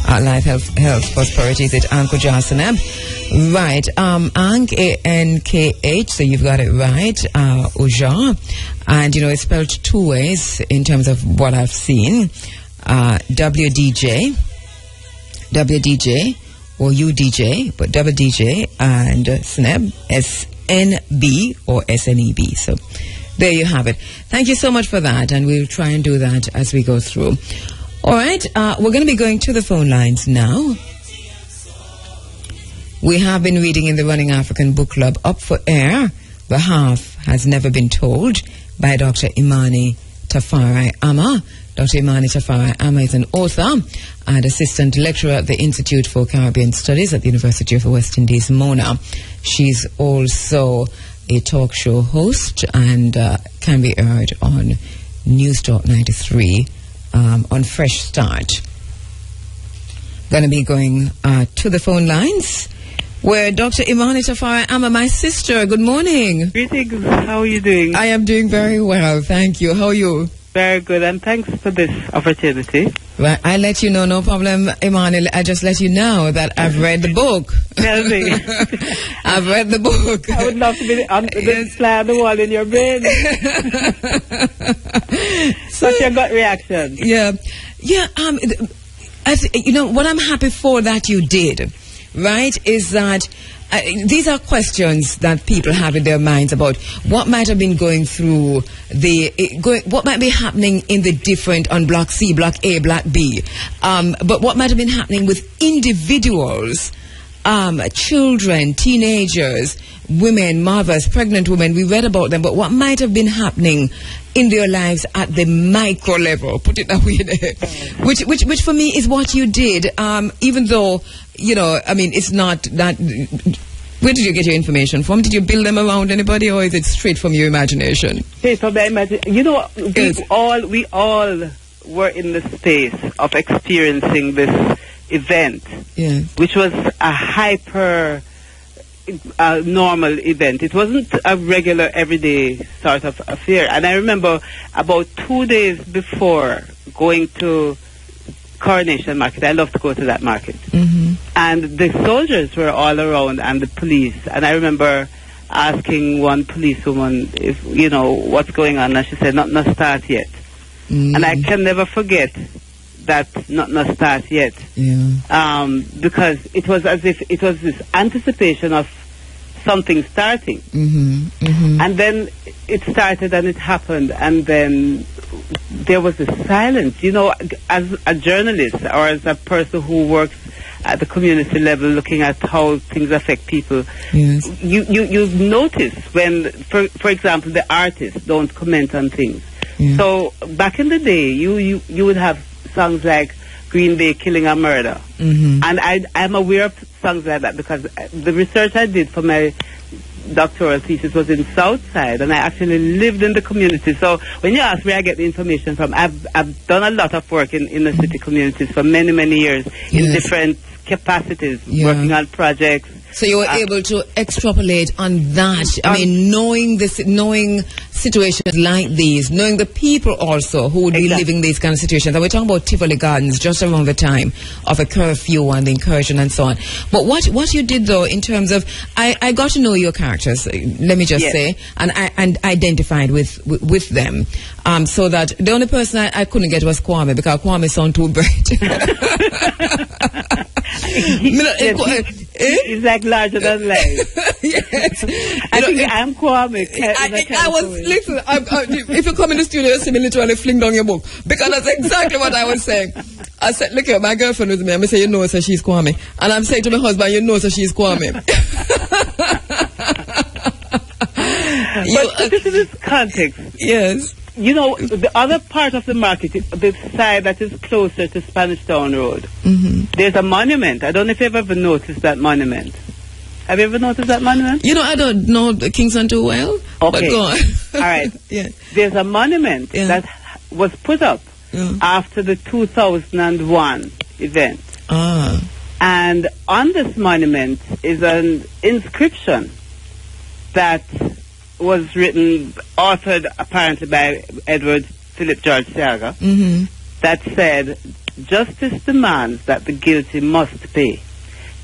Life health prosperity is it Anko Jasanab? Right. Ank ANKH, so you've got it right. Uja. And you know it's spelled two ways in terms of what I've seen. WDJ or UDJ, but double DJ and SNEB, SNB or SNEB. So there you have it. Thank you so much for that, and we'll try and do that as we go through. All right, we're going to be going to the phone lines now. We have been reading in the Running African Book Club, Up for Air, The Half Has Never Been Told, by Dr. Imani Tafari. Dr. Imani Tafari is an author and assistant lecturer at the Institute for Caribbean Studies at the University of the West Indies, Mona. She's also a talk show host and can be heard on News.93 on Fresh Start. Going to be going to the phone lines where Dr. Imani Tafari, my sister. Good morning. Greetings. How are you doing? I am doing very well, thank you. How are you? Very good, and thanks for this opportunity. Well, I let you know, no problem, Imani. I just let you know that I've read the book. Tell me. I've read the book. I would love to be on the fly on the wall in your brain. What's your gut reaction? Yeah. You know, what I'm happy for that you did, right, is that these are questions that people have in their minds about what might have been going through what might be happening in the different on Block C, Block A, Block B, but what might have been happening with individuals, children, teenagers, women, mothers, pregnant women. We read about them, but what might have been happening in their lives at the micro level, put it that way, which for me is what you did, even though, you know, I mean, it's not that. Where did you get your information from? Did you build them around anybody, or is it straight from your imagination? Straight from my imagination. You know, we all were in the space of experiencing this event, which was a hyper normal event. It wasn't a regular, everyday sort of affair. And I remember about 2 days before going to Coronation Market. I love to go to that market. And the soldiers were all around and the police. And I remember asking one policewoman if, you know, what's going on. And she said, not start yet. And I can never forget that not start yet. Because it was as if it was this anticipation of something starting. And then it started and it happened. And then there was a silence. You know, as a journalist or as a person who works at the community level looking at how things affect people, you've noticed when, for example, the artists don't comment on things. So back in the day, you would have songs like Green Bay, Killing a Murder. And I'm aware of songs like that because the research I did for my doctoral thesis was in Southside, and I actually lived in the community. So when you ask where I get the information from, I've done a lot of work in inner city communities for many, many years in different capacities, working on projects. So you were able to extrapolate on that. I mean, knowing situations like these, knowing the people also who would be living these kind of situations. And we're talking about Tivoli Gardens just around the time of a curfew and the incursion and so on. But what you did though, in terms of, I got to know your characters, let me just say, and I identified with them. So that the only person I couldn't get was Kwame, because Kwame sounded too bright. He's like larger than life. Yes. I think I'm Kwame. Listen, if you come in the studio, you see me literally fling down your book, because that's exactly what I was saying. I said, look here, my girlfriend with me. I'm saying, you know, so she's Kwame. And I'm saying to my husband, you know, so she's Kwame. But this is this context. Yes. You know, the other part of the market, the side that is closer to Spanish Town Road, there's a monument. I don't know if you've ever noticed that monument. Have you ever noticed that monument? You know, I don't know Kingston too well. Okay. But go on. All right. There's a monument that was put up after the 2001 event. And on this monument is an inscription that was written, authored apparently by Edward Philip George Siaga, that said, justice demands that the guilty must pay.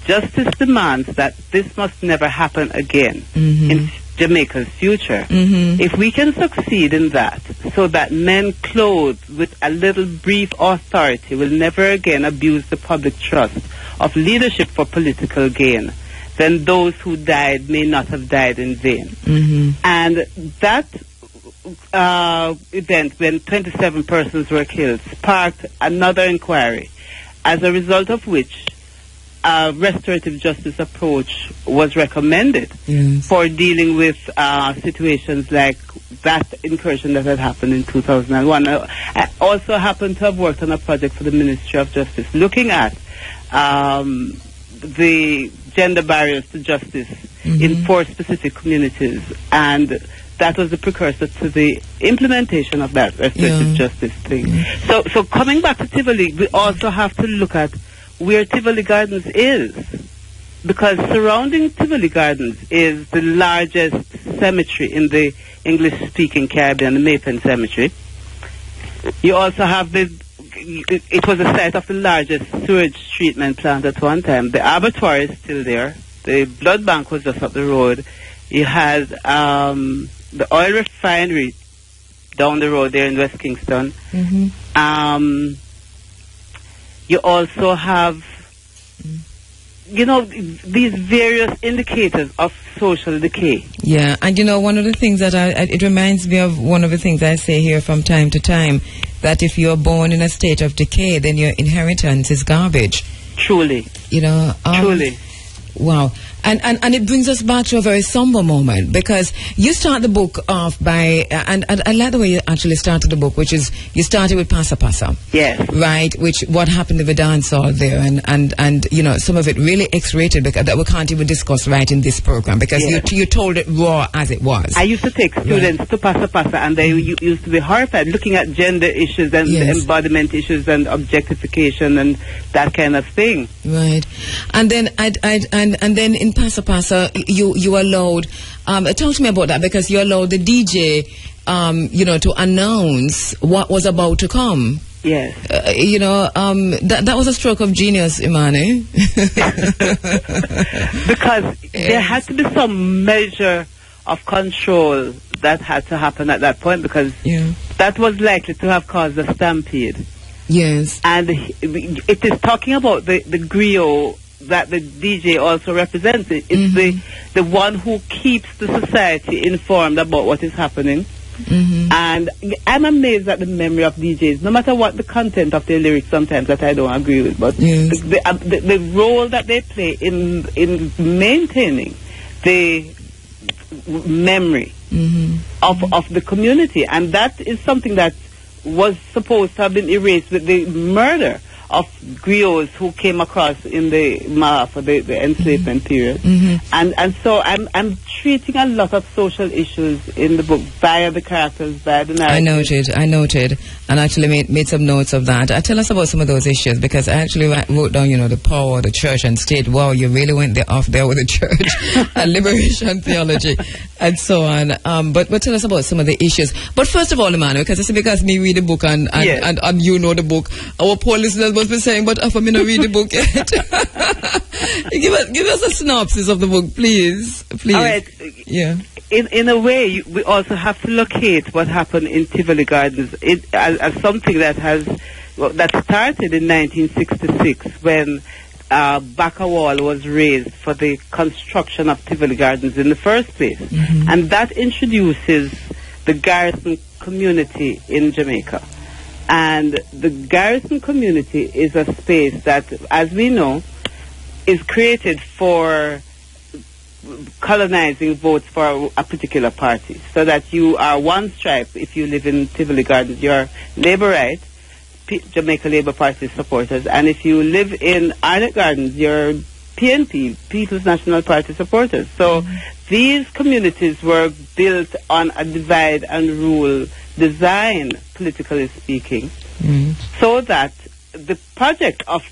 Justice demands that this must never happen again in Jamaica's future. If we can succeed in that, so that men clothed with a little brief authority will never again abuse the public trust of leadership for political gain, then those who died may not have died in vain. And that event, when 27 persons were killed, sparked another inquiry, as a result of which a restorative justice approach was recommended for dealing with situations like that incursion that had happened in 2001. I also happened to have worked on a project for the Ministry of Justice looking at the gender barriers to justice in 4 specific communities, and that was the precursor to the implementation of that restorative justice thing. So coming back to Tivoli, we also have to look at where Tivoli Gardens is, because surrounding Tivoli Gardens is the largest cemetery in the English-speaking Caribbean, the Maypen Cemetery. You also have it was the site of the largest sewage treatment plant at one time. The abattoir is still there. The blood bank was just up the road. You had the oil refinery down the road there in West Kingston. You also have, these various indicators of social decay. Yeah, and one of the things that it reminds me of one of the things I say here from time to time, that if you're born in a state of decay, then your inheritance is garbage. Truly. Truly. Wow. And it brings us back to a very somber moment, because you start the book off by, and I like the way you actually started the book, which is, you started with Pasa Pasa. Yes. Right, what happened to the dance hall there, and some of it really X-rated, because that we can't even discuss right in this program, because you told it raw as it was. I used to take students to Pasa Pasa, and they used to be horrified looking at gender issues and embodiment issues and objectification and that kind of thing. Right. And then and then in Pasa Pasa, you allowed, talk to me about that, because you allowed the DJ, to announce what was about to come. Yes. That was a stroke of genius, Imani. Because there had to be some measure of control that had to happen at that point, because that was likely to have caused a stampede. Yes. And it is talking about the griot that the DJ also represents. It's the one who keeps the society informed about what is happening. And I'm amazed at the memory of DJs, no matter what the content of their lyrics sometimes that I don't agree with, but the role that they play in maintaining the memory of the community. And that is something that was supposed to have been erased with the murder of griots who came across in the Mara for the enslavement period. And so I'm treating a lot of social issues in the book via the characters, via the narrative. I noted, and actually made some notes of that. Tell us about some of those issues, because I actually wrote down, the power of the church and state. Wow, you really went off there with the church and liberation theology and so on. But tell us about some of the issues. But first of all, Imani, because me read the book and you know the book, our poor listeners must be saying, but if I'm not read the book yet. give us a synopsis of the book, please. All right. Yeah. In a way, we also have to locate what happened in Tivoli Gardens as something that started in 1966 when Baca Wall was raised for the construction of Tivoli Gardens in the first place. And that introduces the garrison community in Jamaica. And the garrison community is a space that, as we know, is created for colonizing votes for a particular party, so that you are one stripe. If you live in Tivoli Gardens, you're Labourite, Jamaica Labour Party supporters, and if you live in Arnett Gardens, you're PNP, People's National Party supporters. So these communities were built on a divide and rule design, politically speaking, so that the project of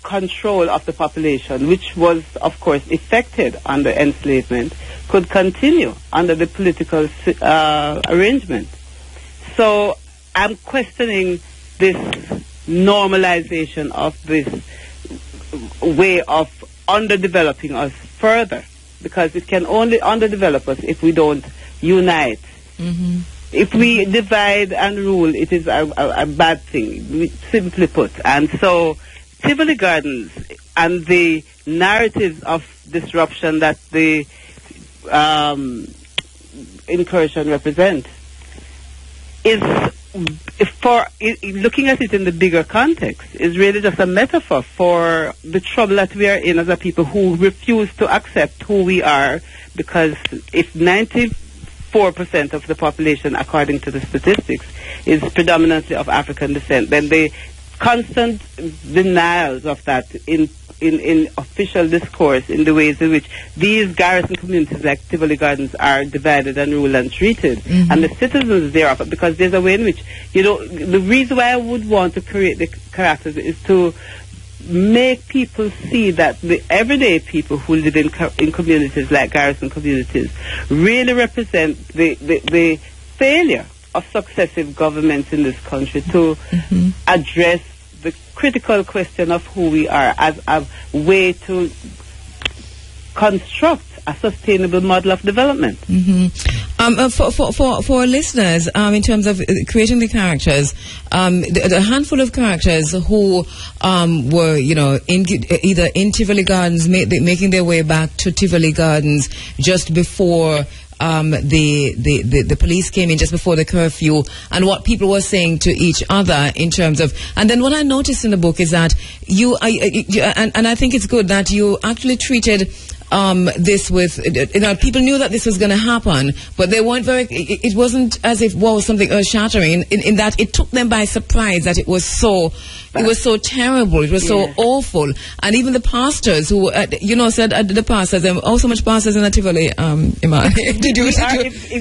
control of the population, which was, of course, effected under enslavement, could continue under the political arrangement. So I'm questioning this normalization of this way of underdeveloping us further, because it can only underdevelop us if we don't unite. Mm-hmm. If we divide and rule, it is a bad thing, simply put. And so Tivoli Gardens and the narratives of disruption that the incursion represents is, looking at it in the bigger context, is really just a metaphor for the trouble that we are in as a people who refuse to accept who we are, because if 94% of the population, according to the statistics, is predominantly of African descent, then the constant denials of that in official discourse, in the ways in which these garrison communities like Tivoli Gardens are divided and ruled and treated, and the citizens thereof, because there's a way in which, the reason why I would want to create the characters is to make people see that the everyday people who live in communities like garrison communities really represent the failure of successive governments in this country to address the critical question of who we are as a way to construct a sustainable model of development. For listeners, in terms of creating the characters, the handful of characters who were, either in Tivoli Gardens, making their way back to Tivoli Gardens just before the police came in, just before the curfew, and what people were saying to each other in terms of, and then what I noticed in the book is that and I think it's good that you actually treated this with, people knew that this was going to happen, but they weren't it wasn't as if, something earth-shattering, in that it took them by surprise that it was so terrible, it was so awful. And even the pastors who, said, the pastors, there are so much pastors in Tivoli, Imani.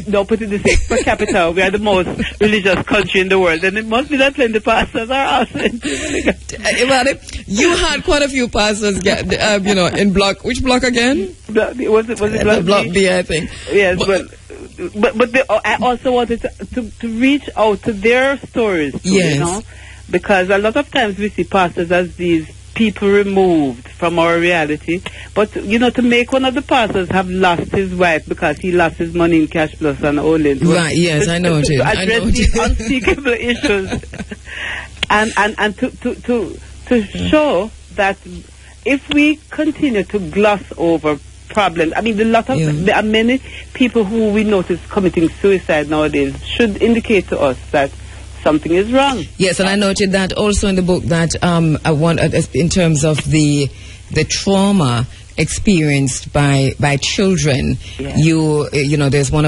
No, put it this way, per capita, we are the most religious country in the world, and it must be that plenty pastors are us. Imani, you had quite a few pastors, in block, which block again? Was it block B, I think. Yes, but I also wanted to reach out to their stories too, because a lot of times we see pastors as these people removed from our reality, but to make one of the pastors have lost his wife because he lost his money in cash plus and all in. Right, yes, I know it. To address these unspeakable issues and to show that if we continue to gloss over problems, there are many people who we notice committing suicide nowadays, should indicate to us that something is wrong. Yes, and I noted that also in the book that in terms of the trauma experienced by children, there's one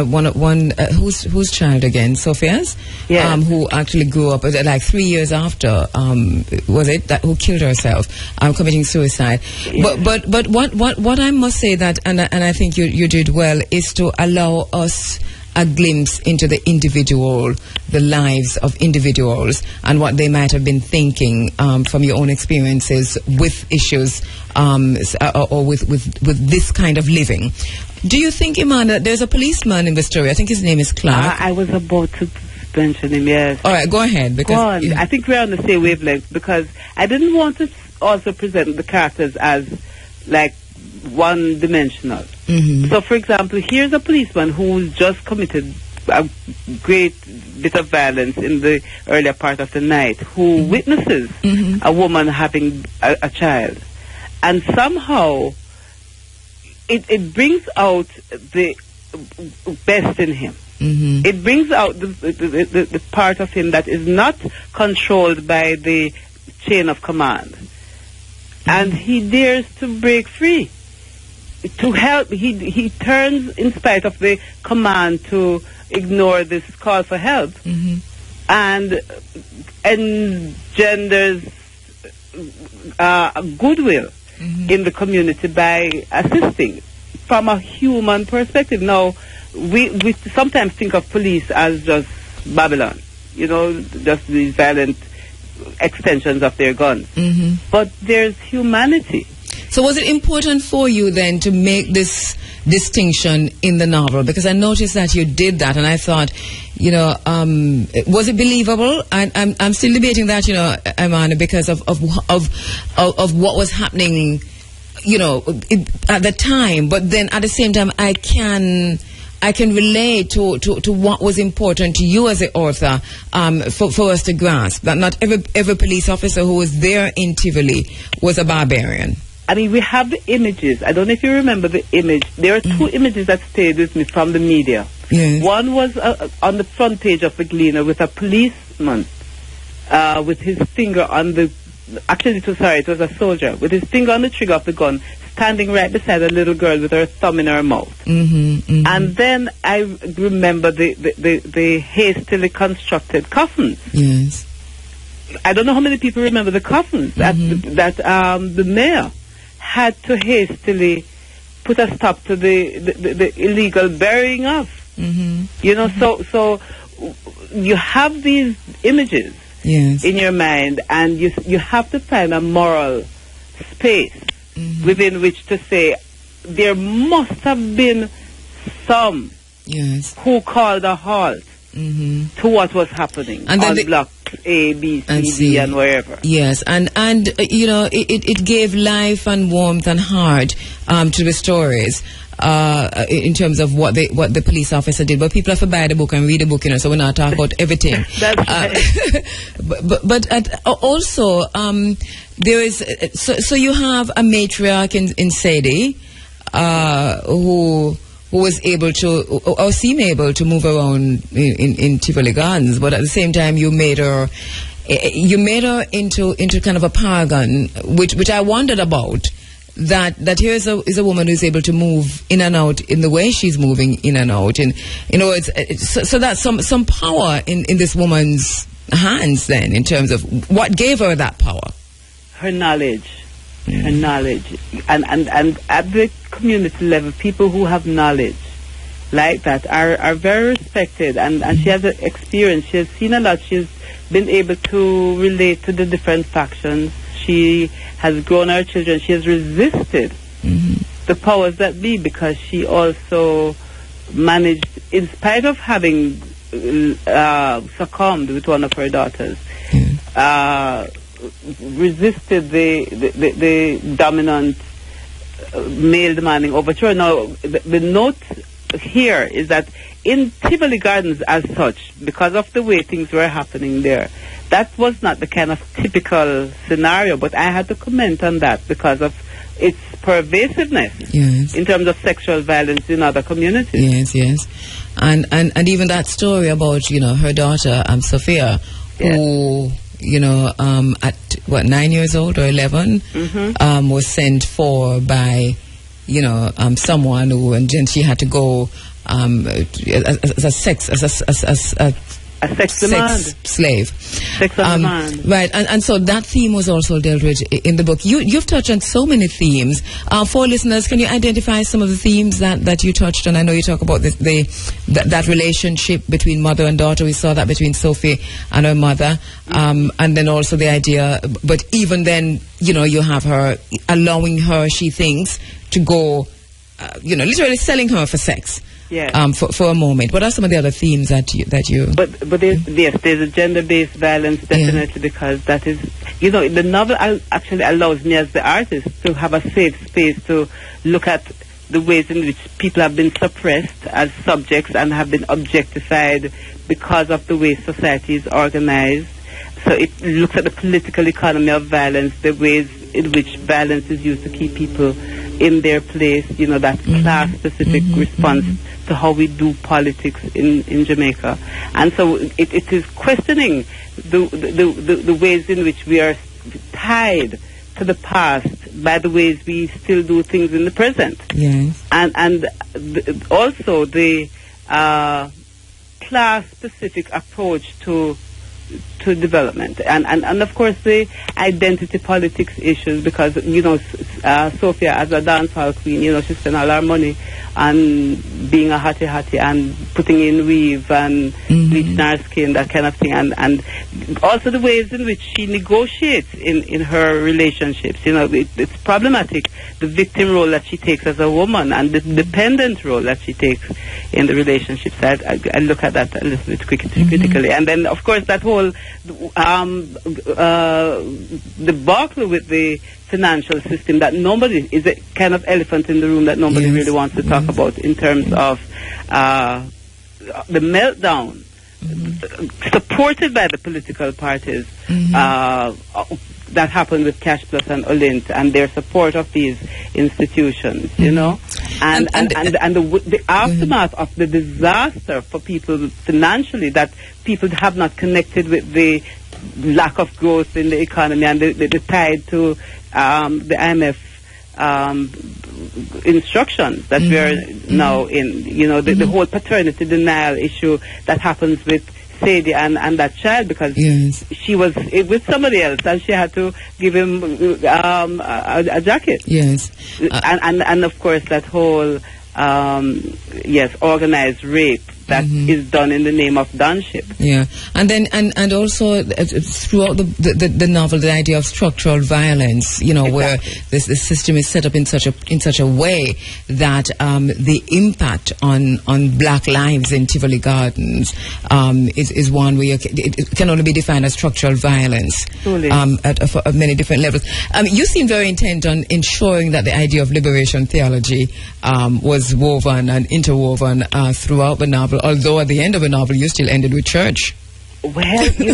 whose child again, Sophia's, who actually grew up like 3 years after who killed herself, committing suicide. But what I must say that, and I think you did well, is to allow us a glimpse into the lives of individuals, and what they might have been thinking from your own experiences with issues or with this kind of living. Do you think, Imani, that there's a policeman in the story? I think his name is Clark. I was about to mention him, yes. All right, go ahead. Because I think we're on the same wavelength, because I didn't want to also present the characters as like one-dimensional. So, for example, here's a policeman who's just committed a great bit of violence in the earlier part of the night, who witnesses a woman having a child, and somehow it brings out the best in him. It brings out the part of him that is not controlled by the chain of command, and he dares to break free. To help, he turns in spite of the command to ignore this call for help, and engenders goodwill in the community by assisting from a human perspective. Now, we sometimes think of police as just Babylon, just these violent extensions of their guns. But there's humanity. So was it important for you then to make this distinction in the novel? Because I noticed that you did that, and I thought, you know, was it believable? I'm still debating that, you know, Imani, because of what was happening, you know, at the time. But then at the same time, I can relate to what was important to you as an author, for us to grasp that not every police officer who was there in Tivoli was a barbarian. I mean, we have the images. I don't know if you remember the image. There are two images that stayed with me from the media. Yes. One was on the front page of the Gleaner with a policeman with his finger on the... Actually, it was a soldier with his finger on the trigger of the gun, standing right beside a little girl with her thumb in her mouth. And then I remember the hastily constructed coffins. Yes. I don't know how many people remember the coffins that the mayor had to hastily put a stop to the illegal burying of. You know, so you have these images in your mind, and you have to find a moral space within which to say there must have been some who called a halt to what was happening on blocks A, B, C, D, and wherever. Yes, and you know, it gave life and warmth and heart to the stories in terms of what the police officer did. But people have to buy the book and read the book, you know, so we're not talking about everything. That's right. but also there is so you have a matriarch in Sadie who was able to, or seem able to, move around in Tivoli Gardens, but at the same time you made her into kind of a paragon, which I wondered about. That here is a woman who's able to move in and out in the way she's moving in and out, and you know, so that's some power in this woman's hands. Then, in terms of what gave her that power, her knowledge. Her knowledge, and at the community level, people who have knowledge like that are very respected, and she has experience. She has seen a lot. She's been able to relate to the different factions. She has grown her children. She has resisted the powers that be, because she also managed, in spite of having succumbed with one of her daughters, resisted the dominant male demanding overture. Now, the note here is that in Tivoli Gardens as such, because of the way things were happening there, that was not the kind of typical scenario, but I had to comment on that because of its pervasiveness in terms of sexual violence in other communities. Yes. And even that story about, you know, her daughter, Sophia, who... you know, at 9 years old or 11, was sent for by, you know, someone who, and then she had to go as a sex slave. Sex on demand. Right, and so that theme was also dealt with in the book. You've touched on so many themes. For listeners, can you identify some of the themes that you touched on? I know you talk about that relationship between mother and daughter. We saw that between Sophie and her mother, and then also the idea. But even then, you know, you have her allowing her, she thinks, to go, you know, literally selling her for sex. For a moment. What are some of the other themes that you? But there's a gender-based violence, definitely, because that is, you know, the novel actually allows me as the artist to have a safe space to look at the ways in which people have been suppressed as subjects and have been objectified because of the way society is organized. So it looks at the political economy of violence, the ways in which violence is used to keep people in their place, you know, that class-specific response to how we do politics in Jamaica. And so it is questioning the ways in which we are tied to the past by the ways we still do things in the present. Yes. And also the class-specific approach to development, and of course the identity politics issues, because, you know, Sophia, as a dancehall queen, you know, she spent all her money being a hottie and putting in weave and bleaching our skin, that kind of thing, and also the ways in which she negotiates in her relationships. You know, it's problematic, the victim role that she takes as a woman and the dependent role that she takes in the relationships. I look at that a little bit critically. And then, of course, that whole debacle with the financial system that nobody is a kind of elephant in the room that nobody really wants to talk about in terms of the meltdown supported by the political parties that happened with Cash Plus and Olint and their support of these institutions, you know, and the aftermath of the disaster for people financially, that people have not connected with the lack of growth in the economy and the tide to the IMF instructions that we are now in, you know, the whole paternity denial issue that happens with Sadie and that child, because she was with somebody else and she had to give him a jacket. And of course that whole organized rape that is done in the name of donship. And then and also throughout the novel, the idea of structural violence, you know, where this system is set up in such a way that the impact on black lives in Tivoli Gardens is one where it can only be defined as structural violence at many different levels. You seem very intent on ensuring that the idea of liberation theology was woven and interwoven throughout the novel, although at the end of the novel you still ended with church. Well, you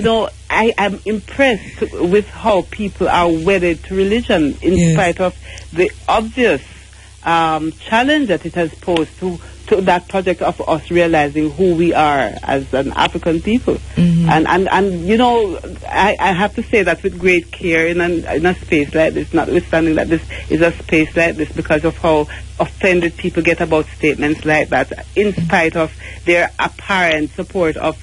know, I am impressed with how people are wedded to religion in spite of the obvious challenge that it has posed to that project of us realizing who we are as an African people. And you know, I have to say that with great care in a space like this, notwithstanding that this is a space like this, because of how offended people get about statements like that, in spite of their apparent support of,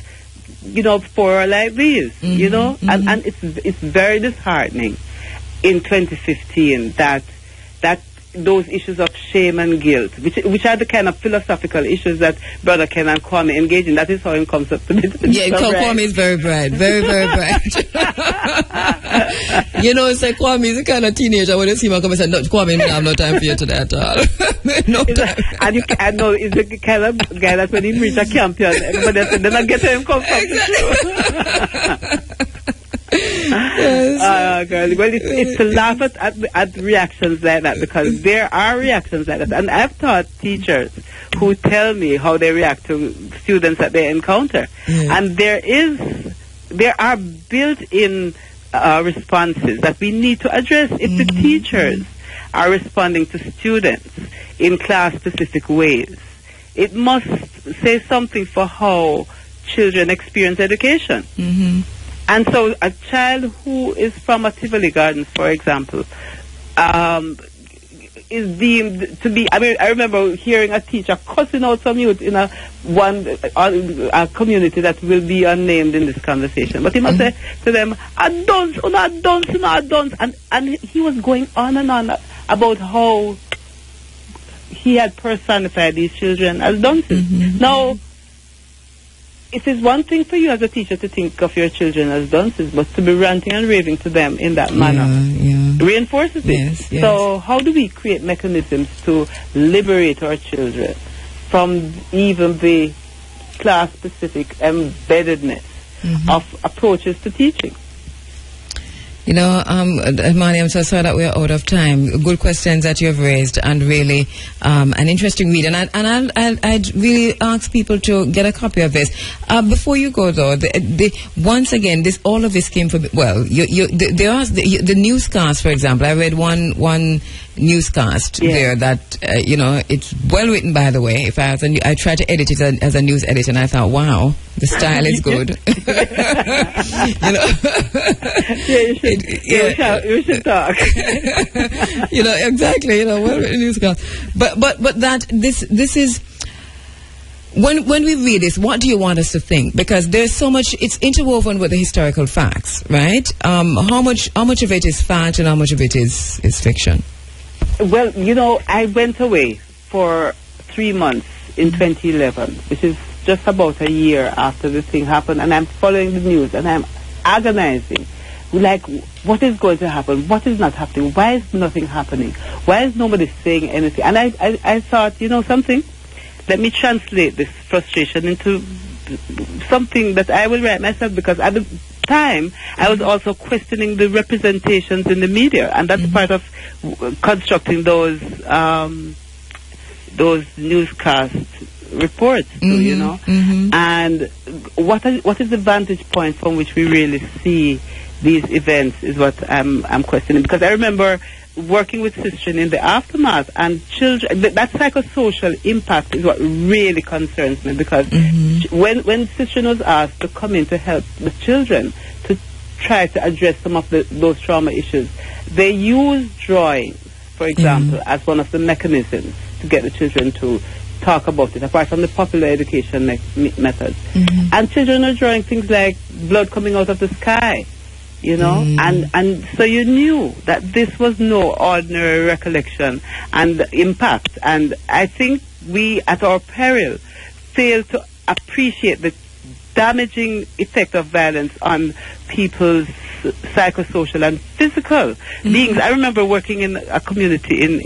you know, fora like these, you know, and it's very disheartening in 2015 that those issues of shame and guilt, which are the kind of philosophical issues that Brother Ken and Kwame engage in. That is how he comes up to it. Kwame is very bright, very, very bright. You know, it's like Kwame is the kind of teenager when you see him come and say, no, Kwame, I have no time for you today at all. No time. And I know it's the kind of guy that when he reach a champion, everybody else, then I get him come from girl. Well, it's to laugh at reactions like that, because there are reactions like that, and I've taught teachers who tell me how they react to students that they encounter, and there are built-in responses that we need to address. If the teachers are responding to students in class-specific ways, it must say something for how children experience education. And so a child who is from a Tivoli Gardens, for example, is deemed to be, I mean, I remember hearing a teacher cussing out some youth in a community that will be unnamed in this conversation. But he must say to them, a dunce, and he was going on and on about how he had personified these children as dunces. Now, it is one thing for you as a teacher to think of your children as dunces, but to be ranting and raving to them in that manner reinforces it. So how do we create mechanisms to liberate our children from even the class-specific embeddedness of approaches to teaching? You know, Imani, I'm so sorry that we're out of time. Good questions that you have raised, and really an interesting read. And I'd really ask people to get a copy of this. Before you go, though, once again, all of this came from, well, the newscast, for example. I read one newscast there that, you know, it's well written, by the way. If I tried to edit it as a news edit, and I thought, wow, the style is good. You know? You should talk. You know, exactly. You know, well written newscast. But that this is. When we read this, what do you want us to think? Because there's so much, it's interwoven with the historical facts, right? How much of it is fact and how much of it is fiction? Well, you know, I went away for 3 months in 2011, which is just about a year after the thing happened, and I'm following the news and I'm agonizing. Like, what is going to happen? What is not happening? Why is nothing happening? Why is nobody saying anything? And I thought, you know something? Let me translate this frustration into something that I will write myself, because at the time I was also questioning the representations in the media, and that's part of constructing those newscast reports, you know. And what is the vantage point from which we really see these events is what I'm questioning, because I remember working with Sistren in the aftermath, and children, that psychosocial impact is what really concerns me, because when Sistren was asked to come in to help the children to try to address some of those trauma issues, they used drawings, for example, as one of the mechanisms to get the children to talk about it, apart from the popular education methods. And children are drawing things like blood coming out of the sky, you know, and so you knew that this was no ordinary recollection and impact. And I think we, at our peril, fail to appreciate the damaging effect of violence on people's psychosocial and physical beings. I remember working in a community in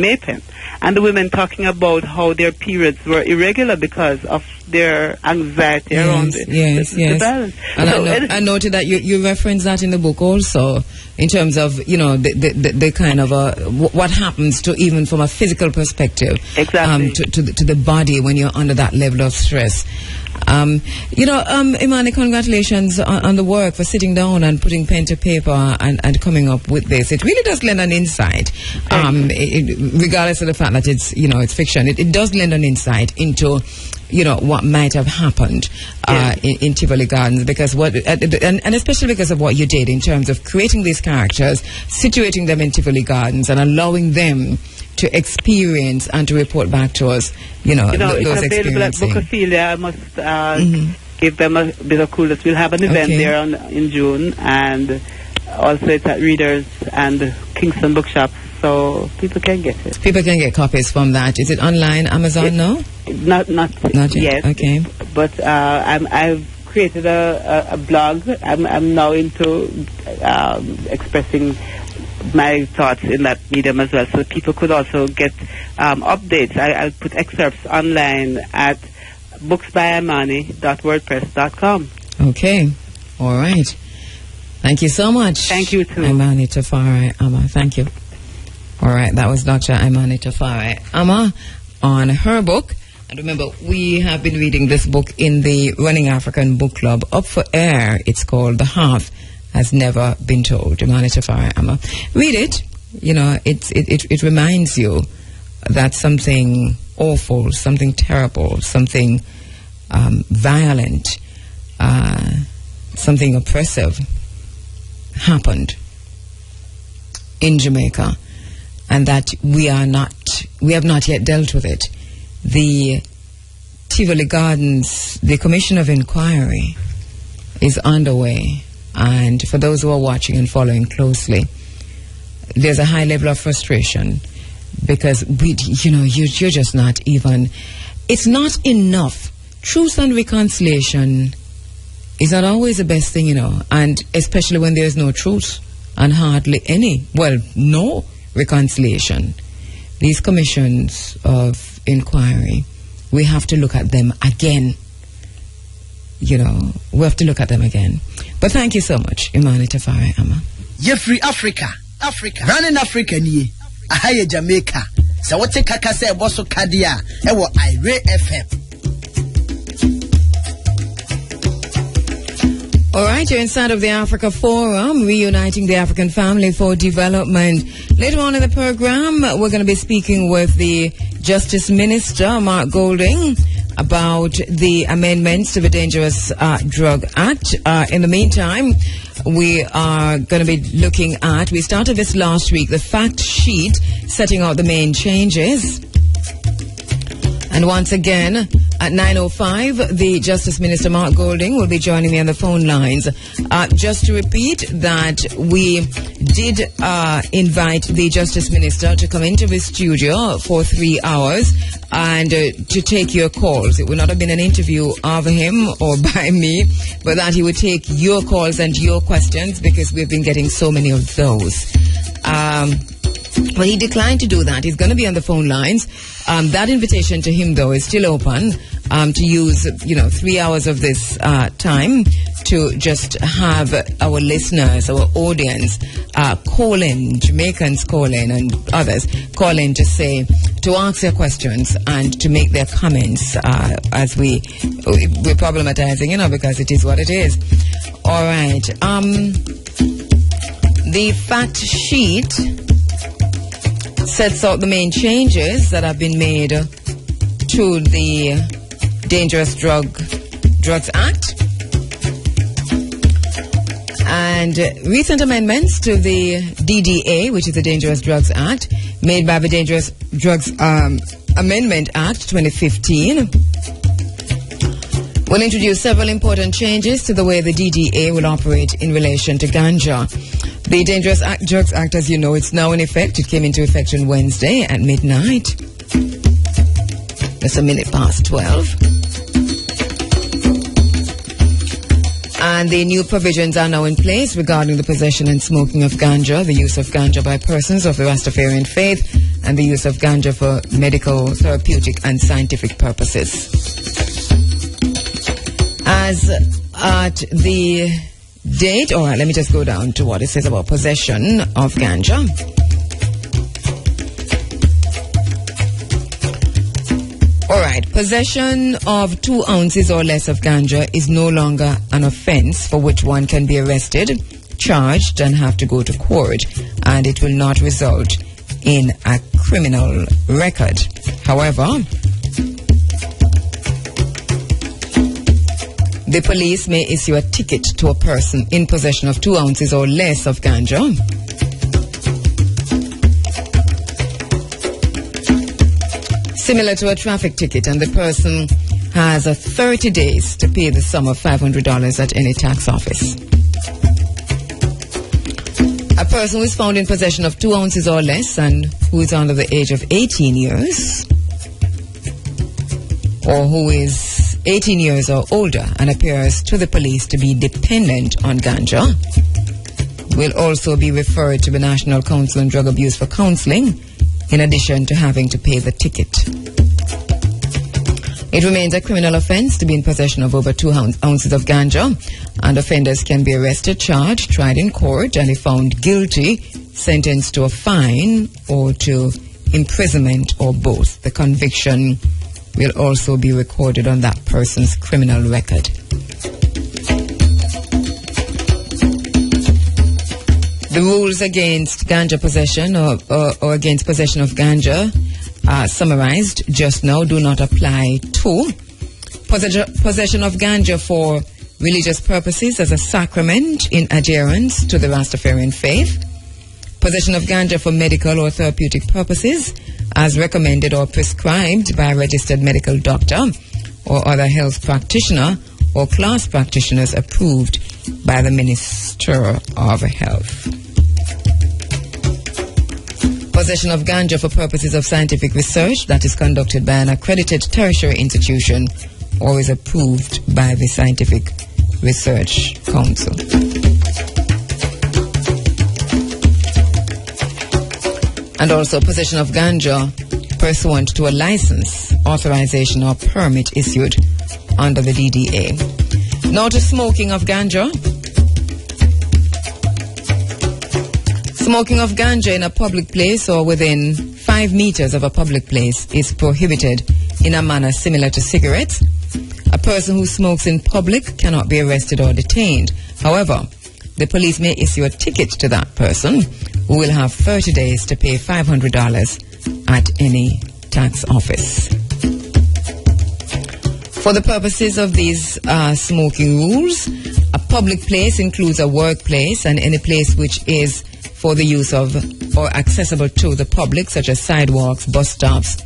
Maypen, and the women talking about how their periods were irregular because of their anxiety around the violence. And I noted that you reference that in the book also, in terms of, you know, the kind of what happens to, even from a physical perspective, to the body when you're under that level of stress. You know, Imani, congratulations on the work, for sitting down and putting pen to paper and coming up with this. It really does lend an insight, regardless of the fact that it's, you know, it's fiction. It does lend an insight into, you know, what might have happened in Tivoli Gardens, because and especially because of what you did in terms of creating these characters, situating them in Tivoli Gardens, and allowing them to experience and to report back to us, you know those it's available at Bookophilia. I must give them a bit of kudos. We'll have an event there in June, and also it's at Readers and Kingston Bookshop, so people can get it. People can get copies from that. Is it online, Amazon? No? Not yet. Okay. But I've created a blog. I'm now into expressing my thoughts in that medium as well, so people could also get updates. I'll put excerpts online at booksbyimani.wordpress.com. Okay. All right. Thank you so much. Thank you too. Imani Tafari Amma. Thank you. All right. That was Dr. Imani Tafari Amma on her book. And remember, we have been reading this book in the Running African Book Club. Up for air. It's called The Half Has Never Been Told. Imani Tafari Amma. Read it. You know, it reminds you that something awful, something terrible, something violent, something oppressive happened in Jamaica, and that we have not yet dealt with it. The Tivoli Gardens, the Commission of Inquiry is underway, and for those who are watching and following closely, there's a high level of frustration, because you're just not even, it's not enough. Truth and reconciliation is not always the best thing, and especially when there's no truth and hardly no reconciliation. These commissions of inquiry, we have to look at them again. We have to look at them again. But thank you so much, Imani Tafari Amma. You're free Africa. Running Africa ni. Ahaye Jamaica. So what take kaka say boso kadia. Ewo Air.4.19.15. All right, you're inside of the Africa Forum, reuniting the African family for development. Later on in the program, we're going to be speaking with the Justice Minister, Mark Goldyn, about the amendments to the Dangerous Drug Act. In the meantime, we are going to be looking at, we started this last week, the fact sheet setting out the main changes. And once again, At 9:05, the Justice Minister, Mark Goldyn, will be joining me on the phone lines. Just to repeat that we did invite the Justice Minister to come into the studio for 3 hours and to take your calls. It would not have been an interview of him or by me, but that he would take your calls and your questions because we've been getting so many of those. Well, he declined to do that. He's going to be on the phone lines. That invitation to him, though, is still open to use, 3 hours of this time to just have our listeners, our audience, call in, Jamaicans call in and others call in to ask their questions and to make their comments as we're problematizing, because it is what it is. All right. The fact sheet sets out the main changes that have been made to the Dangerous Drugs Act and recent amendments to the DDA, which is the Dangerous Drugs Act, made by the Dangerous Drugs Amendment Act 2015, will introduce several important changes to the way the DDA will operate in relation to ganja. The Dangerous Drugs Act, as you know, it's now in effect. It came into effect on Wednesday at midnight. It's 12:01. And the new provisions are now in place regarding the possession and smoking of ganja, the use of ganja by persons of the Rastafarian faith, and the use of ganja for medical, therapeutic, and scientific purposes. As at the date, all right, let me just go down to what it says about possession of ganja. All right, possession of 2 ounces or less of ganja is no longer an offense for which one can be arrested, charged, and have to go to court, and it will not result in a criminal record. However, the police may issue a ticket to a person in possession of 2 ounces or less of ganja. Similar to a traffic ticket, and the person has 30 days to pay the sum of $500 at any tax office. A person who is found in possession of 2 ounces or less and who is under the age of 18 years, or who is 18 years or older and appears to the police to be dependent on ganja, will also be referred to the National Council on Drug Abuse for counseling, in addition to having to pay the ticket. It remains a criminal offense to be in possession of over 2 ounces of ganja, and offenders can be arrested, charged, tried in court, and if found guilty, sentenced to a fine or to imprisonment or both. The conviction will also be recorded on that person's criminal record. The rules against ganja possession or against possession of ganja summarized just now do not apply to possession of ganja for religious purposes as a sacrament in adherence to the Rastafarian faith, possession of ganja for medical or therapeutic purposes as recommended or prescribed by a registered medical doctor or other health practitioner or class practitioners approved by the Minister of Health. Possession of ganja for purposes of scientific research that is conducted by an accredited tertiary institution or is approved by the Scientific Research Council. And also possession of ganja pursuant to a license, authorization or permit issued under the DDA. Now to smoking of ganja. Smoking of ganja in a public place or within 5 meters of a public place is prohibited in a manner similar to cigarettes. A person who smokes in public cannot be arrested or detained. However, the police may issue a ticket to that person who will have 30 days to pay $500 at any tax office. For the purposes of these smoking rules, a public place includes a workplace and any place which is for the use of or accessible to the public, such as sidewalks, bus stops,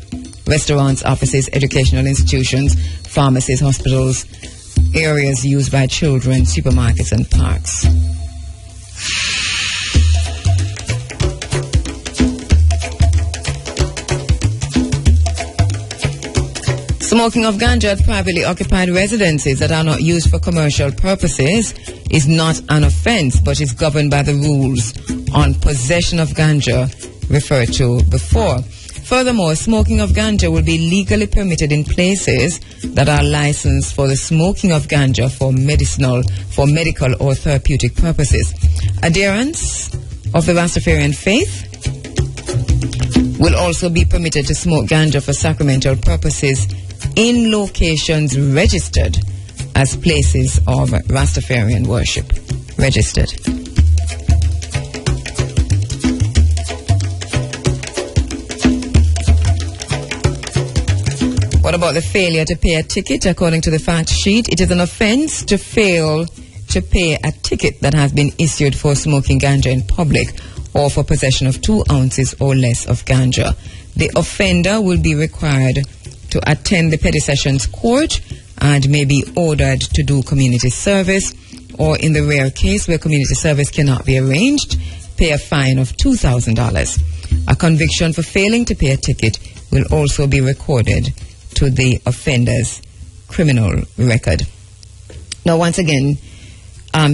restaurants, offices, educational institutions, pharmacies, hospitals, areas used by children, supermarkets and parks. Smoking of ganja at privately occupied residences that are not used for commercial purposes is not an offense, but is governed by the rules on possession of ganja referred to before. Furthermore, smoking of ganja will be legally permitted in places that are licensed for the smoking of ganja for medical or therapeutic purposes. Adherents of the Rastafarian faith will also be permitted to smoke ganja for sacramental purposes in locations registered as places of Rastafarian worship. Registered. What about the failure to pay a ticket? According to the fact sheet, it is an offense to fail to pay a ticket that has been issued for smoking ganja in public or for possession of 2 ounces or less of ganja. The offender will be required to attend the petty sessions court and may be ordered to do community service, or in the rare case where community service cannot be arranged, pay a fine of $2,000. A conviction for failing to pay a ticket will also be recorded to the offender's criminal record. Now, once again,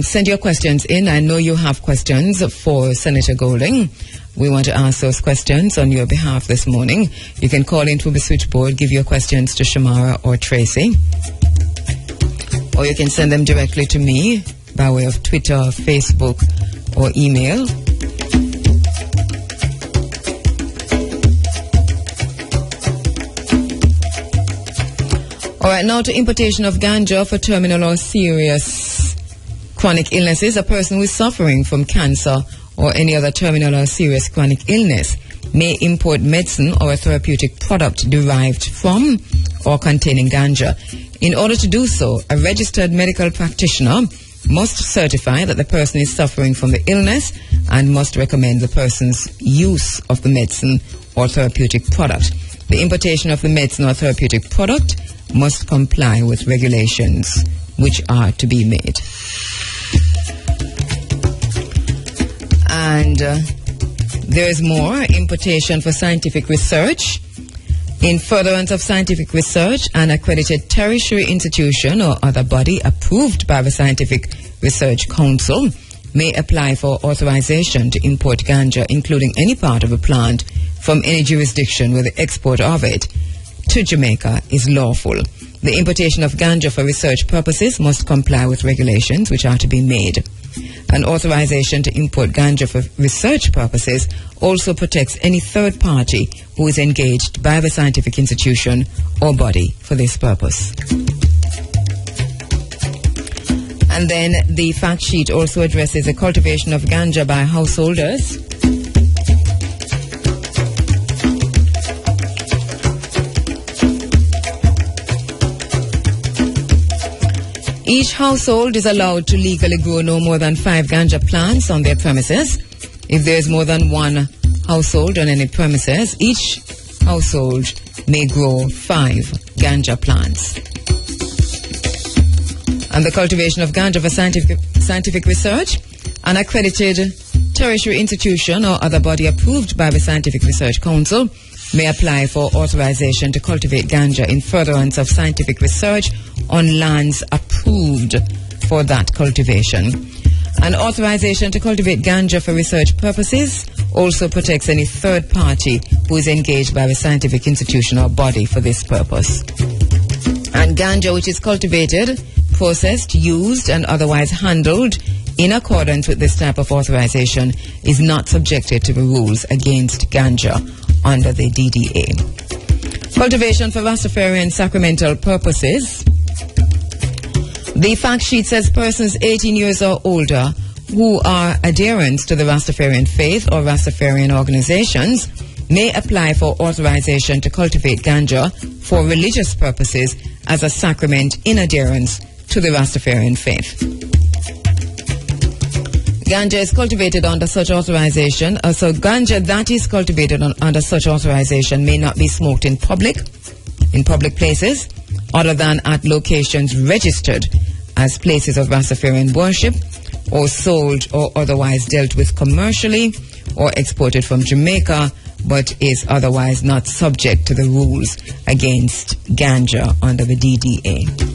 send your questions in. I know you have questions for Senator Goldyn. We want to ask those questions on your behalf this morning. You can call into the switchboard, give your questions to Shamara or Tracy. Or you can send them directly to me by way of Twitter, Facebook, or email. All right, now to importation of ganja for terminal or serious chronic illnesses. A person who is suffering from cancer or any other terminal or serious chronic illness may import medicine or a therapeutic product derived from or containing ganja. In order to do so, a registered medical practitioner must certify that the person is suffering from the illness and must recommend the person's use of the medicine or therapeutic product. The importation of the medicine or therapeutic product must comply with regulations which are to be made. And there is more. Importation for scientific research. In furtherance of scientific research, an accredited tertiary institution or other body approved by the Scientific Research Council may apply for authorization to import ganja, including any part of a plant, from any jurisdiction where the export of it to Jamaica is lawful. The importation of ganja for research purposes must comply with regulations which are to be made. An authorization to import ganja for research purposes also protects any third party who is engaged by the scientific institution or body for this purpose. And then the fact sheet also addresses the cultivation of ganja by householders. Each household is allowed to legally grow no more than 5 ganja plants on their premises. If there is more than one household on any premises, each household may grow 5 ganja plants. And the cultivation of ganja for scientific research, an accredited tertiary institution or other body approved by the Scientific Research Council may apply for authorization to cultivate ganja in furtherance of scientific research on lands approved for that cultivation. An authorization to cultivate ganja for research purposes also protects any third party who is engaged by the scientific institution or body for this purpose. And ganja which is cultivated, processed, used, and otherwise handled in accordance with this type of authorization is not subjected to the rules against ganja under the DDA. Cultivation for Rastafarian sacramental purposes. The fact sheet says persons 18 years or older who are adherents to the Rastafarian faith or Rastafarian organizations may apply for authorization to cultivate ganja for religious purposes as a sacrament in adherence to the Rastafarian faith. Ganja is cultivated under such authorization. So ganja that is cultivated under such authorization may not be smoked in public places, other than at locations registered as places of Rastafarian worship, or sold or otherwise dealt with commercially, or exported from Jamaica, but is otherwise not subject to the rules against ganja under the DDA.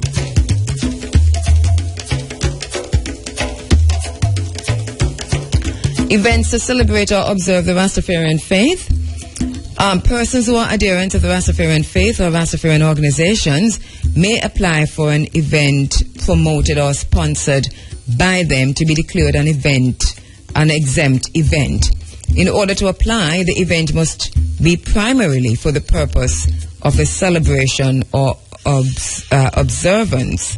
Events to celebrate or observe the Rastafarian faith. Persons who are adherents of the Rastafarian faith or Rastafarian organizations may apply for an event promoted or sponsored by them to be declared an exempt event. In order to apply, the event must be primarily for the purpose of the celebration or observance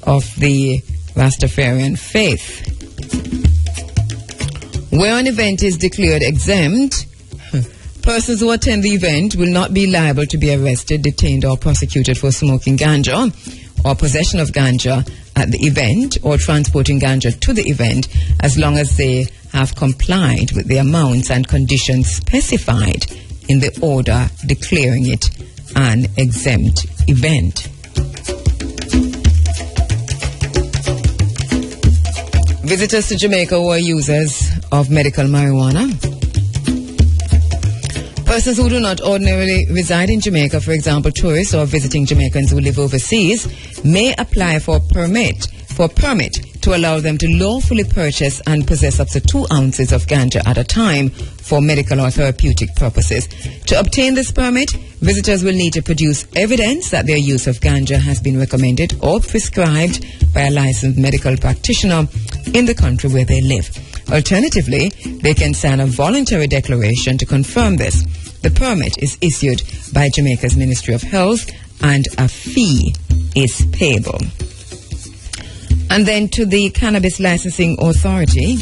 of the Rastafarian faith. Where an event is declared exempt, persons who attend the event will not be liable to be arrested, detained, or prosecuted for smoking ganja or possession of ganja at the event or transporting ganja to the event, as long as they have complied with the amounts and conditions specified in the order declaring it an exempt event. Visitors to Jamaica who are users of medical marijuana. Persons who do not ordinarily reside in Jamaica, for example, tourists or visiting Jamaicans who live overseas, may apply for a permit to allow them to lawfully purchase and possess up to 2 ounces of ganja at a time for medical or therapeutic purposes. To obtain this permit, visitors will need to produce evidence that their use of ganja has been recommended or prescribed by a licensed medical practitioner in the country where they live. Alternatively, they can sign a voluntary declaration to confirm this. The permit is issued by Jamaica's Ministry of Health and a fee is payable. And then to the Cannabis Licensing Authority.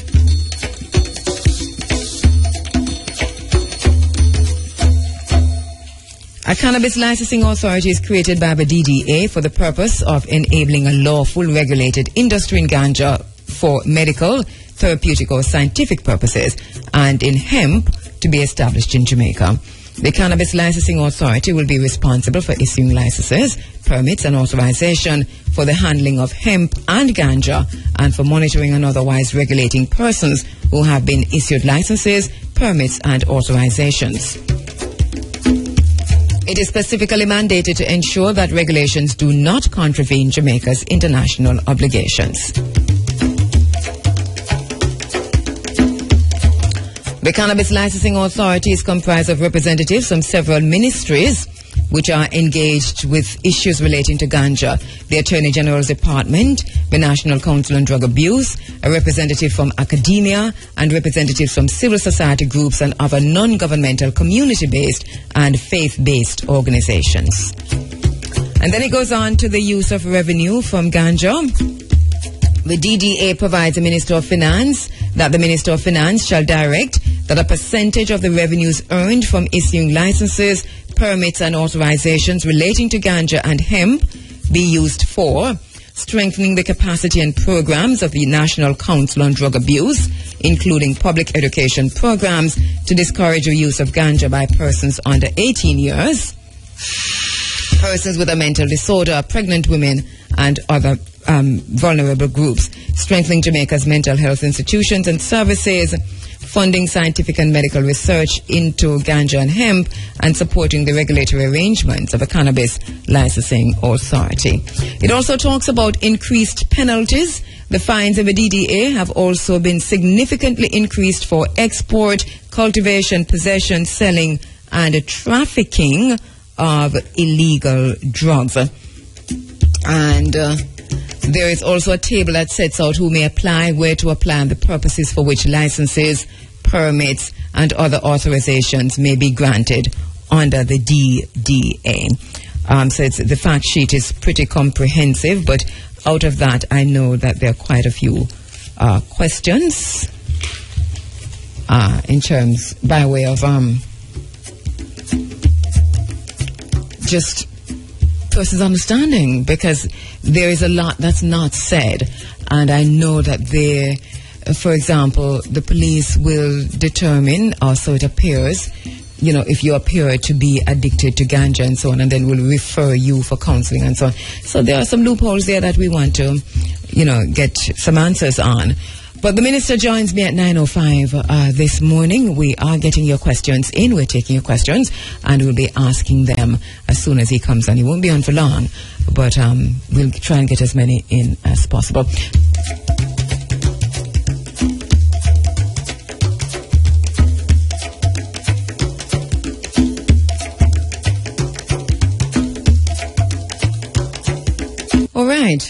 A Cannabis Licensing Authority is created by the DDA for the purpose of enabling a lawful regulated industry in ganja for medical, therapeutic or scientific purposes, and in hemp to be established in Jamaica. The Cannabis Licensing Authority will be responsible for issuing licenses, permits and authorization for the handling of hemp and ganja, and for monitoring and otherwise regulating persons who have been issued licenses, permits and authorizations. It is specifically mandated to ensure that regulations do not contravene Jamaica's international obligations. The Cannabis Licensing Authority is comprised of representatives from several ministries which are engaged with issues relating to ganja: the Attorney General's Department, the National Council on Drug Abuse, a representative from academia, and representatives from civil society groups and other non-governmental community-based and faith-based organizations. And then it goes on to the use of revenue from ganja. The DDA provides the Minister of Finance that the Minister of Finance shall direct that a percentage of the revenues earned from issuing licenses, permits and authorizations relating to ganja and hemp be used for strengthening the capacity and programs of the National Council on Drug Abuse, including public education programs to discourage the use of ganja by persons under 18 years, persons with a mental disorder, pregnant women and other vulnerable groups, strengthening Jamaica's mental health institutions and services, funding scientific and medical research into ganja and hemp, and supporting the regulatory arrangements of a Cannabis Licensing Authority. It also talks about increased penalties. The fines of the DDA have also been significantly increased for export, cultivation, possession, selling, and trafficking of illegal drugs. And there is also a table that sets out who may apply, where to apply, and the purposes for which licenses, permits, and other authorizations may be granted under the DDA. So the fact sheet is pretty comprehensive, but out of that, I know that there are quite a few questions in terms, by way of just person's understanding, because there is a lot that's not said, and I know that for example, the police will determine, or so it appears, if you appear to be addicted to ganja and so on, and then will refer you for counseling and so on. So there are some loopholes there that we want to, get some answers on. But the minister joins me at 9:05 this morning. We are getting your questions in. We're taking your questions, and we'll be asking them as soon as he comes on. He won't be on for long, but we'll try and get as many in as possible. All right.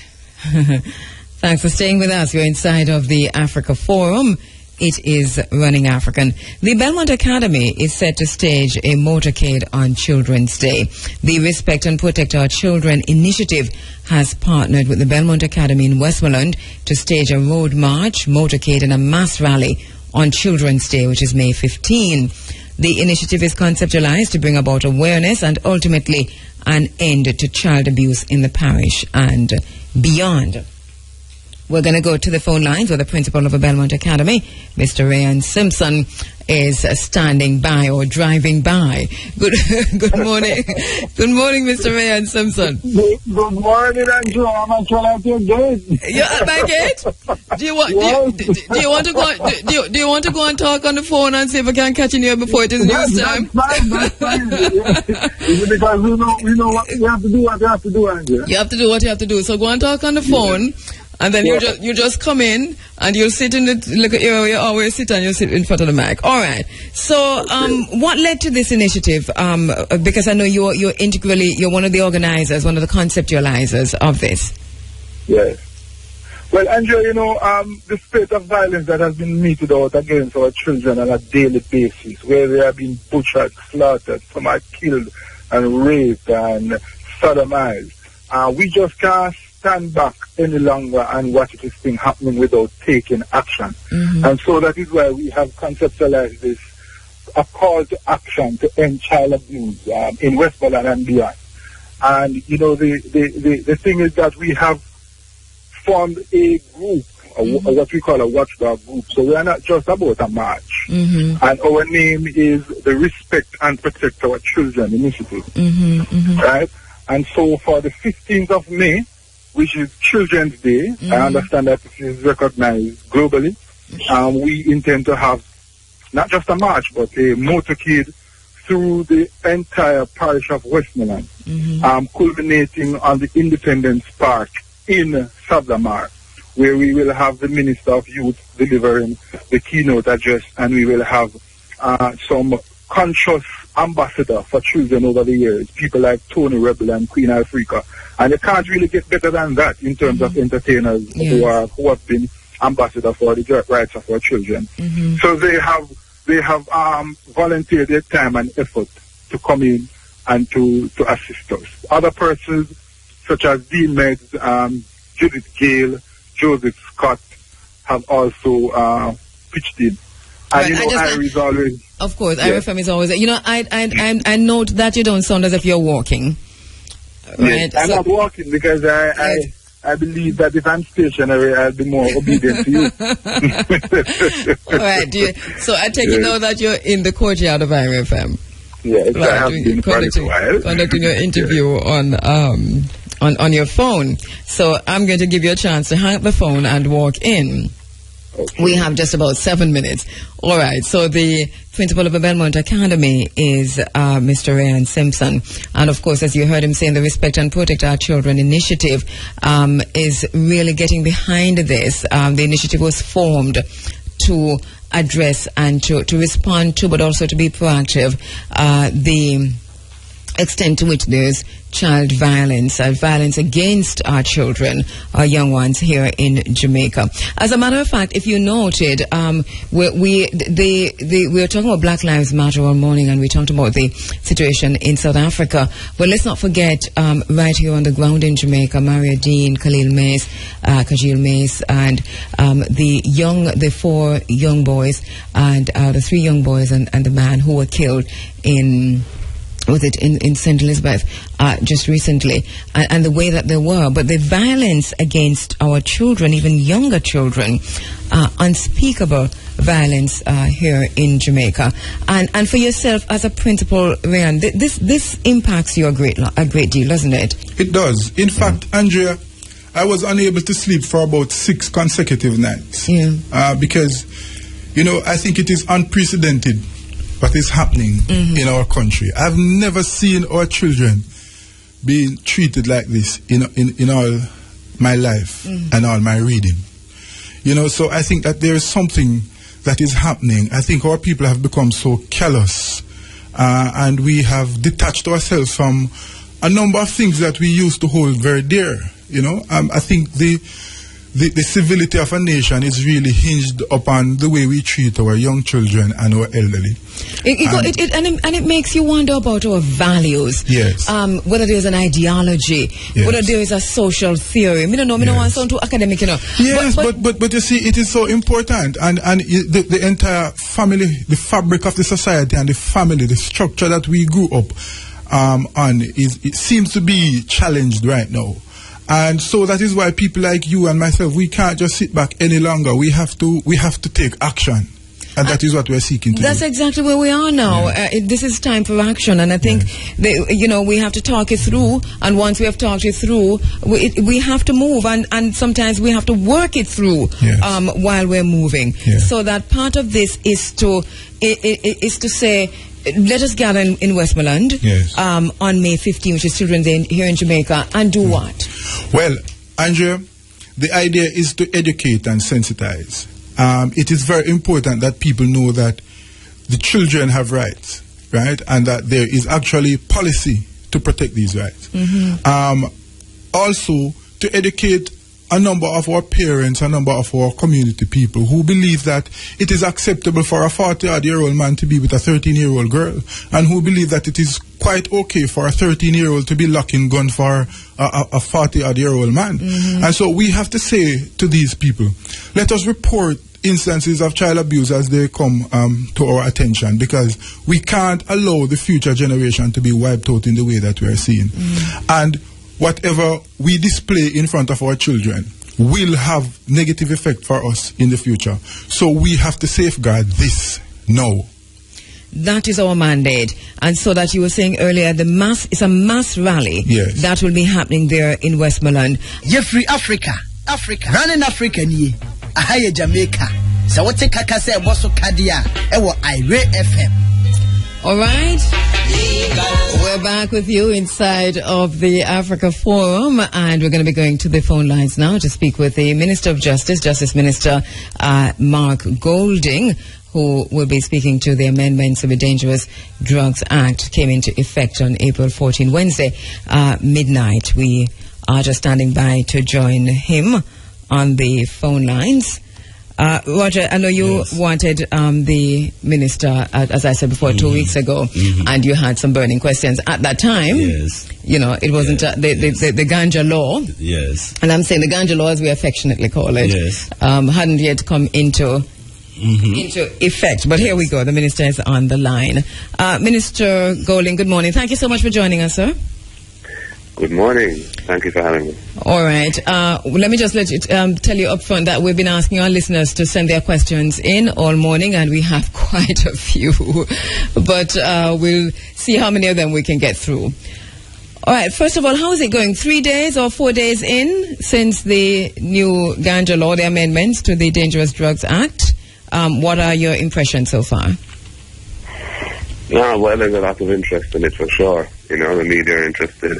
Thanks for staying with us. You're inside of the Africa Forum. It is Running African. The Belmont Academy is set to stage a motorcade on Children's Day. The Respect and Protect Our Children initiative has partnered with the Belmont Academy in Westmoreland to stage a road march, motorcade, and a mass rally on Children's Day, which is May 15. The initiative is conceptualized to bring about awareness and ultimately an end to child abuse in the parish and beyond. We're going to go to the phone lines where the principal of the Belmont Academy, Mr. Rayan Simpson, is standing by or driving by. Good morning. Good morning, Mr. Rayan Simpson. Good morning, Andrew. I'm actually at your gate. You're at my gate? Do you want to go and talk on the phone and see if I can catch in here before it is news time? That's fine. Because we know what we have to do, Andrew. You have to do what you have to do. So go and talk on the phone. And then you just come in and you'll sit in the area you always sit, and you'll sit in front of the mic. All right. So what led to this initiative? Because I know you're one of the organizers, one of the conceptualizers of this. Yes. Well, Andrew, the spate of violence that has been meted out against our children on a daily basis, where they are being butchered, slaughtered, some are killed and raped and sodomized. We just can't stand back any longer and watch this thing happening without taking action. Mm-hmm. And so that is why we have conceptualized this, a call to action to end child abuse in Westmoreland and beyond. And, the thing is that we have formed a group, what we call a watchdog group. So we are not just about a march. Mm-hmm. And our name is the Respect and Protect Our Children initiative. Mm-hmm. Mm-hmm. Right? And so for the 15th of May, which is Children's Day, I understand that it is recognized globally. We intend to have not just a march, but a motorcade through the entire parish of Westmoreland, culminating on the Independence Park in Sablamar, where we will have the Minister of Youth delivering the keynote address, and we will have some conscious ambassador for children over the years, people like Tony Rebel and Queen Africa. And you can't really get better than that in terms of entertainers who have been ambassador for the rights of our children. Mm-hmm. So they have volunteered their time and effort to come in and to assist us. Other persons such as Dean Meds, Judith Gale, Joseph Scott have also pitched in. And Ira is always... Of course, IRFM is always... I note that you don't sound as if you're walking. Right? Yes, I'm not walking because I believe that if I'm stationary, I'll be more obedient to you. All right. So I take it now that you're in the courtyard of IRFM. Yes, I have been for a while. Conducting your interview on your phone. So I'm going to give you a chance to hang up the phone and walk in. Okay. We have just about 7 minutes. All right. So the principal of the Belmont Academy is Mr. Rayan Simpson. And, of course, as you heard him saying, the Respect and Protect Our Children initiative is really getting behind this. The initiative was formed to address and to respond to, but also to be proactive, the extent to which there's child violence, violence against our children, our young ones here in Jamaica. As a matter of fact, if you noted, we were talking about Black Lives Matter all morning, and we talked about the situation in South Africa. But let's not forget, right here on the ground in Jamaica, Maria Dean, Kajil Mace, and the 4 young boys and the 3 young boys and the man who were killed in was it in St. Elizabeth just recently, and the way that they were. But the violence against our children, even younger children, unspeakable violence here in Jamaica. And for yourself as a principal, Ryan, this impacts you a great deal, doesn't it? It does. In fact, Andrea, I was unable to sleep for about 6 consecutive nights. Because, I think it is unprecedented what is happening in our country. I've never seen our children being treated like this in all my life and all my reading. So I think that there is something that is happening. I think our people have become so callous, and we have detached ourselves from a number of things that we used to hold very dear. I think the civility of a nation is really hinged upon the way we treat our young children and our elderly. It makes you wonder about our values. Yes. Whether there's an ideology, whether there is a social theory. I don't want to sound too academic, Yes, but you see, it is so important. And the entire family, the fabric of the society and the family, the structure that we grew up on, it seems to be challenged right now. And so that is why people like you and myself, we can't just sit back any longer. We have to take action. And that is what we're seeking to do. That's exactly where we are now. This is time for action. And I think, we have to talk it through. And once we have talked it through, we have to move. And sometimes we have to work it through while we're moving. Yes. So that part of this is to say, let us gather in Westmoreland on May 15, which is Children's Day here in Jamaica, and do what? Well, Andrea, the idea is to educate and sensitize. It is very important that people know that the children have rights, right? And that there is actually policy to protect these rights. Also, to educate a number of our parents, a number of our community people who believe that it is acceptable for a 40-odd-year-old man to be with a 13-year-old girl, and who believe that it is quite okay for a 13-year-old to be locking gun for a 40-odd-year-old man. And so we have to say to these people, let us report instances of child abuse as they come to our attention, because we can't allow the future generation to be wiped out in the way that we are seeing. And whatever we display in front of our children will have negative effect for us in the future. So we have to safeguard this now. That is our mandate. And so that you were saying earlier, it's a mass rally that will be happening there in Westmoreland. Free Africa. Running Africa ni. Ahaye Jamaica. So what take kakase boso kadia. Ewo Ire FM. All right. We're back with you inside of the Africa Forum, and we're going to be going to the phone lines now to speak with the Minister of Justice Minister Mark Goldyn, who will be speaking to the amendments of the Dangerous Drugs Act. Came into effect on April 14, Wednesday, midnight. We are just standing by to join him on the phone lines. Roger, I know you wanted the minister, as I said before, 2 weeks ago, and you had some burning questions. At that time, it wasn't the Ganja law. Yes. And I'm saying the Ganja law, as we affectionately call it, hadn't yet come into effect. But here we go. The minister is on the line. Minister Goldyn, good morning. Thank you so much for joining us, sir. Good morning. Thank you for having me. All right. Let me just tell you up front that we've been asking our listeners to send their questions in all morning, and we have quite a few. But we'll see how many of them we can get through. All right. First of all, how is it going? 3 days or 4 days in since the new Ganja law, the amendments to the Dangerous Drugs Act? What are your impressions so far? Well, there's a lot of interest in it for sure. The media are interested.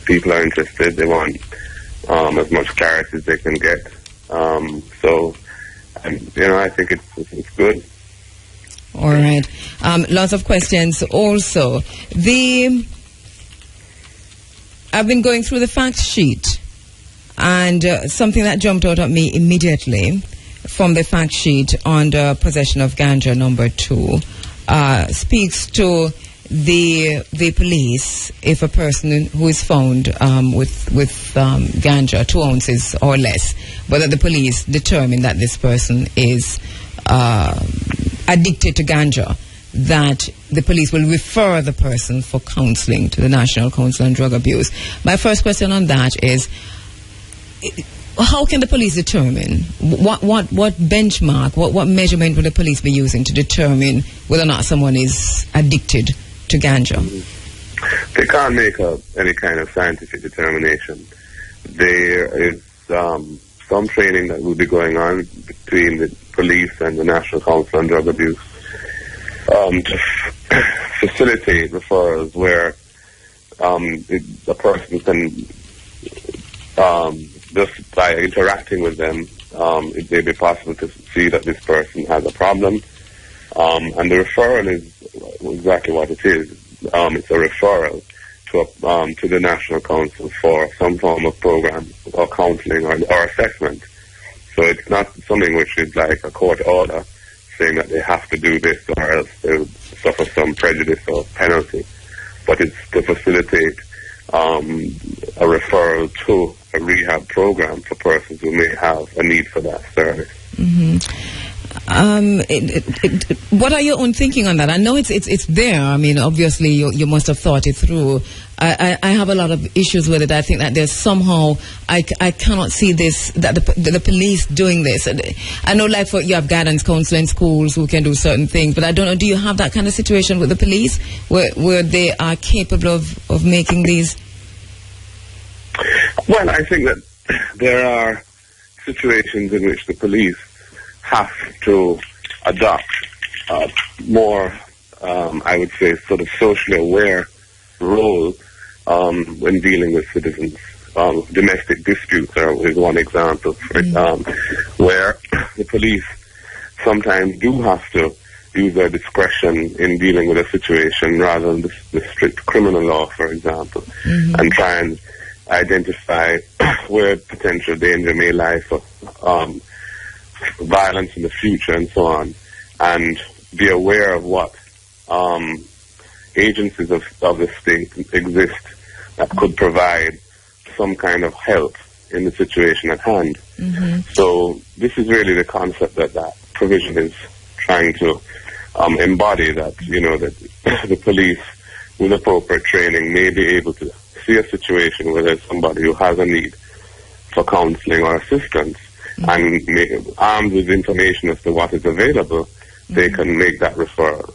People are interested. They want as much clarity as they can get. I think it's good. All right. Lots of questions also. I've been going through the fact sheet, and something that jumped out at me immediately from the fact sheet on the possession of Ganja number 2 speaks to the police, if a person who is found with Ganja, 2 ounces or less, whether the police determine that this person is addicted to Ganja, that the police will refer the person for counseling to the National Council on Drug Abuse. My first question on that is, how can the police determine what benchmark, what measurement will the police be using to determine whether or not someone is addicted to ganja? They can't make any kind of scientific determination. There is some training that will be going on between the police and the National Council on Drug Abuse to facilitate referrals where a person can, just by interacting with them, it may be possible to see that this person has a problem. And the referral is exactly what it is. It's a referral to the National Council for some form of program or counseling or assessment. So it's not something which is like a court order saying that they have to do this or else they will suffer some prejudice or penalty. But it's to facilitate a referral to a rehab program for persons who may have a need for that service. Mm-hmm. What are your own thinking on that? I know it's there. I mean, obviously you must have thought it through. I have a lot of issues with it. I think that there's somehow I cannot see this, that the police doing this. I know, like, you have guidance counselor in schools who can do certain things, but I don't know. Do you have that kind of situation with the police where they are capable of making these? Well, I think that there are situations in which the police have to adopt more, I would say, sort of socially aware role when dealing with citizens. Domestic disputes is one example, where the police sometimes do have to use their discretion in dealing with a situation rather than the strict criminal law, for example, and try and identify where potential danger may lie for violence in the future and so on, and be aware of what agencies of the state exist that could provide some kind of help in the situation at hand. So this is really the concept that provision is trying to embody, that, that the police with appropriate training may be able to see a situation where there's somebody who has a need for counseling or assistance, and armed with information as to what is available, they can make that referral.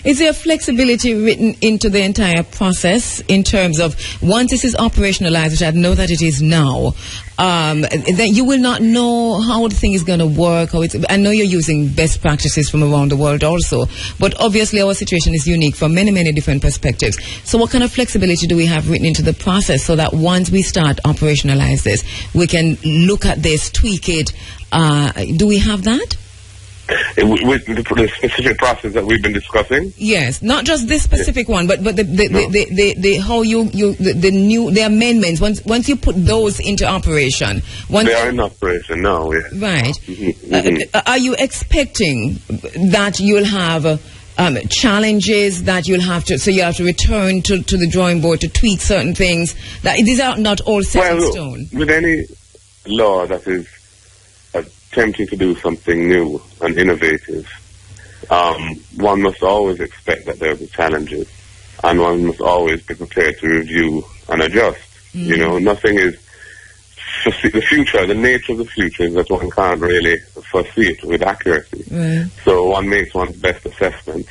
Is there flexibility written into the entire process in terms of, once this is operationalized, which I know that it is now, then you will not know how the thing is going to work? I know you're using best practices from around the world also, but obviously our situation is unique from many, many different perspectives. So what kind of flexibility do we have written into the process so that once we start operationalize this, we can look at this, tweak it? Do we have that? With the specific process that we've been discussing? Yes, not just this specific one, but the how the amendments, once you put those into operation. They are in operation now, yes. Right. Are you expecting that you'll have challenges, that you'll have to, so you have to return to the drawing board to tweak certain things, that these are not all set in stone? With any law that is attempting to do something new and innovative, one must always expect that there will be challenges, and one must always be prepared to review and adjust. Nothing is the future. The nature of the future is that one can't really foresee it with accuracy. So one makes one's best assessment,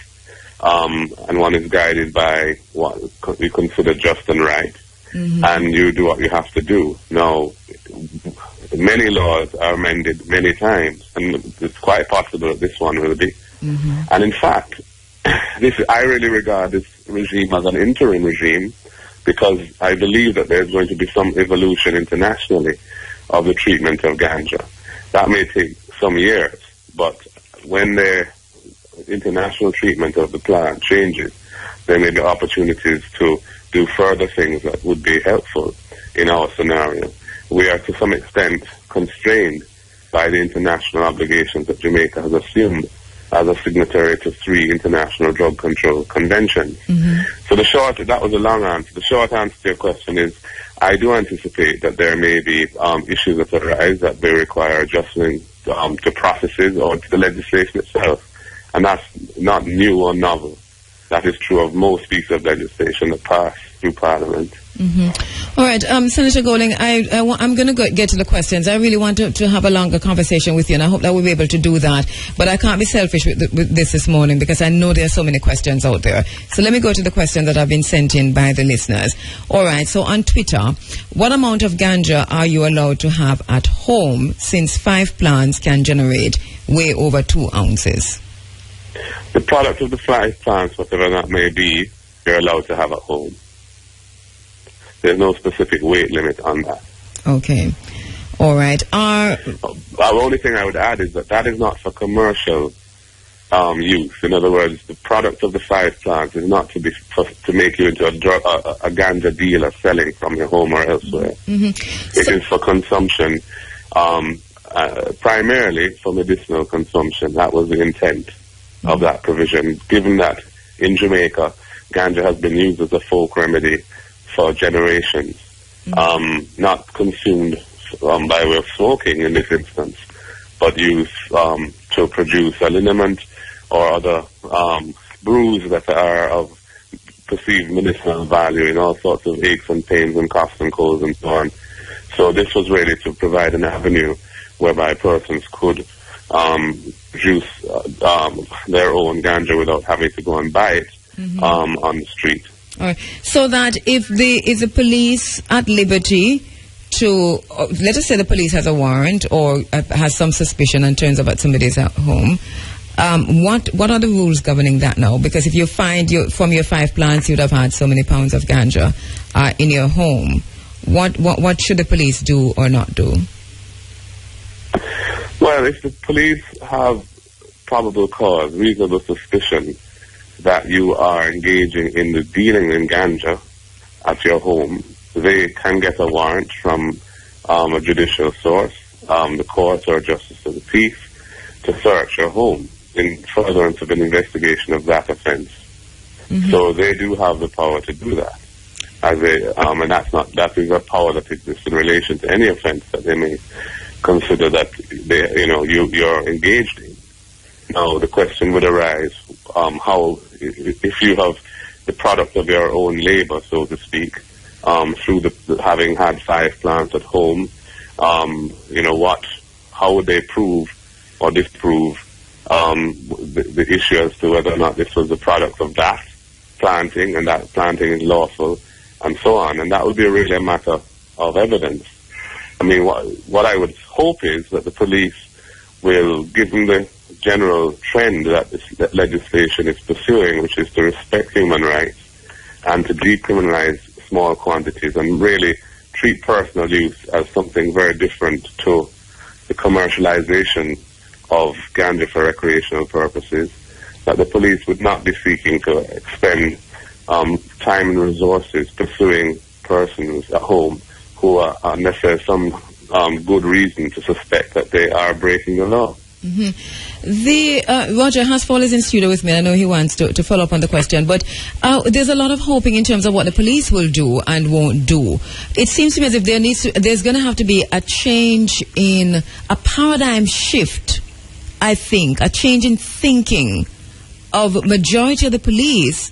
and one is guided by what you consider just and right, and you do what you have to do. Now, many laws are amended many times, and it's quite possible that this one will be. And in fact, I really regard this regime as an interim regime, because I believe that there's going to be some evolution internationally of the treatment of ganja. That may take some years, but when the international treatment of the plant changes, there may be opportunities to do further things that would be helpful in our scenario. We are to some extent constrained by the international obligations that Jamaica has assumed as a signatory to 3 international drug control conventions. So that was a long answer. The short answer to your question is, I do anticipate that there may be issues that arise that may require adjustment to processes or to the legislation itself. And that's not new or novel. That is true of most pieces of legislation that pass through Parliament. All right, Senator Goldyn, I'm going to get to the questions. I really want to have a longer conversation with you, and I hope that we'll be able to do that. But I can't be selfish with this morning, because I know there are so many questions out there. So let me go to the questions that have been sent in by the listeners. All right, so on Twitter, what amount of ganja are you allowed to have at home, since 5 plants can generate way over 2 ounces? The product of the 5 plants, whatever that may be, you're allowed to have at home. There's no specific weight limit on that. Okay. All right. The only thing I would add is that is not for commercial use. In other words, the product of the 5 plants is not to make you into a ganja dealer selling from your home or elsewhere. It is for consumption, primarily for medicinal consumption. That was the intent of that provision, given that in Jamaica, ganja has been used as a folk remedy for generations, not consumed by way of smoking in this instance, but used to produce a liniment or other brews that are of perceived medicinal value in all sorts of aches and pains and coughs and colds and so on. So this was really to provide an avenue whereby persons could produce their own ganja without having to go and buy it on the street. All right. So that if the police at liberty to, let us say the police has a warrant or has some suspicion and turns up at somebody's home, what are the rules governing that now? Because if you find from your 5 plants you'd have had so many pounds of ganja in your home, what should the police do or not do? Well, if the police have probable cause, reasonable suspicion that you are engaging in the dealing in ganja at your home, they can get a warrant from a judicial source, the court or justice of the peace, to search your home in furtherance of an investigation of that offence. So they do have the power to do that. And that is a power that exists in relation to any offence that they may consider that you're engaged in. Now the question would arise, how, if you have the product of your own labour, so to speak, through having had 5 plants at home, how would they prove or disprove the issue as to whether or not this was the product of that planting, and that planting is lawful, and so on. And that would be really a matter of evidence. I mean, what I would hope is that the police will, given the general trend that that legislation is pursuing, which is to respect human rights and to decriminalize small quantities and really treat personal use as something very different to the commercialization of ganja for recreational purposes, that the police would not be seeking to expend time and resources pursuing persons at home who are unless there's some good reason to suspect that they are breaking the law. Roger Hasfall is in studio with me. I know he wants to follow up on the question, but there's a lot of hoping in terms of what the police will do and won't do. It seems to me as if there's going to have to be a change in a paradigm shift, I think, a change in thinking of majority of the police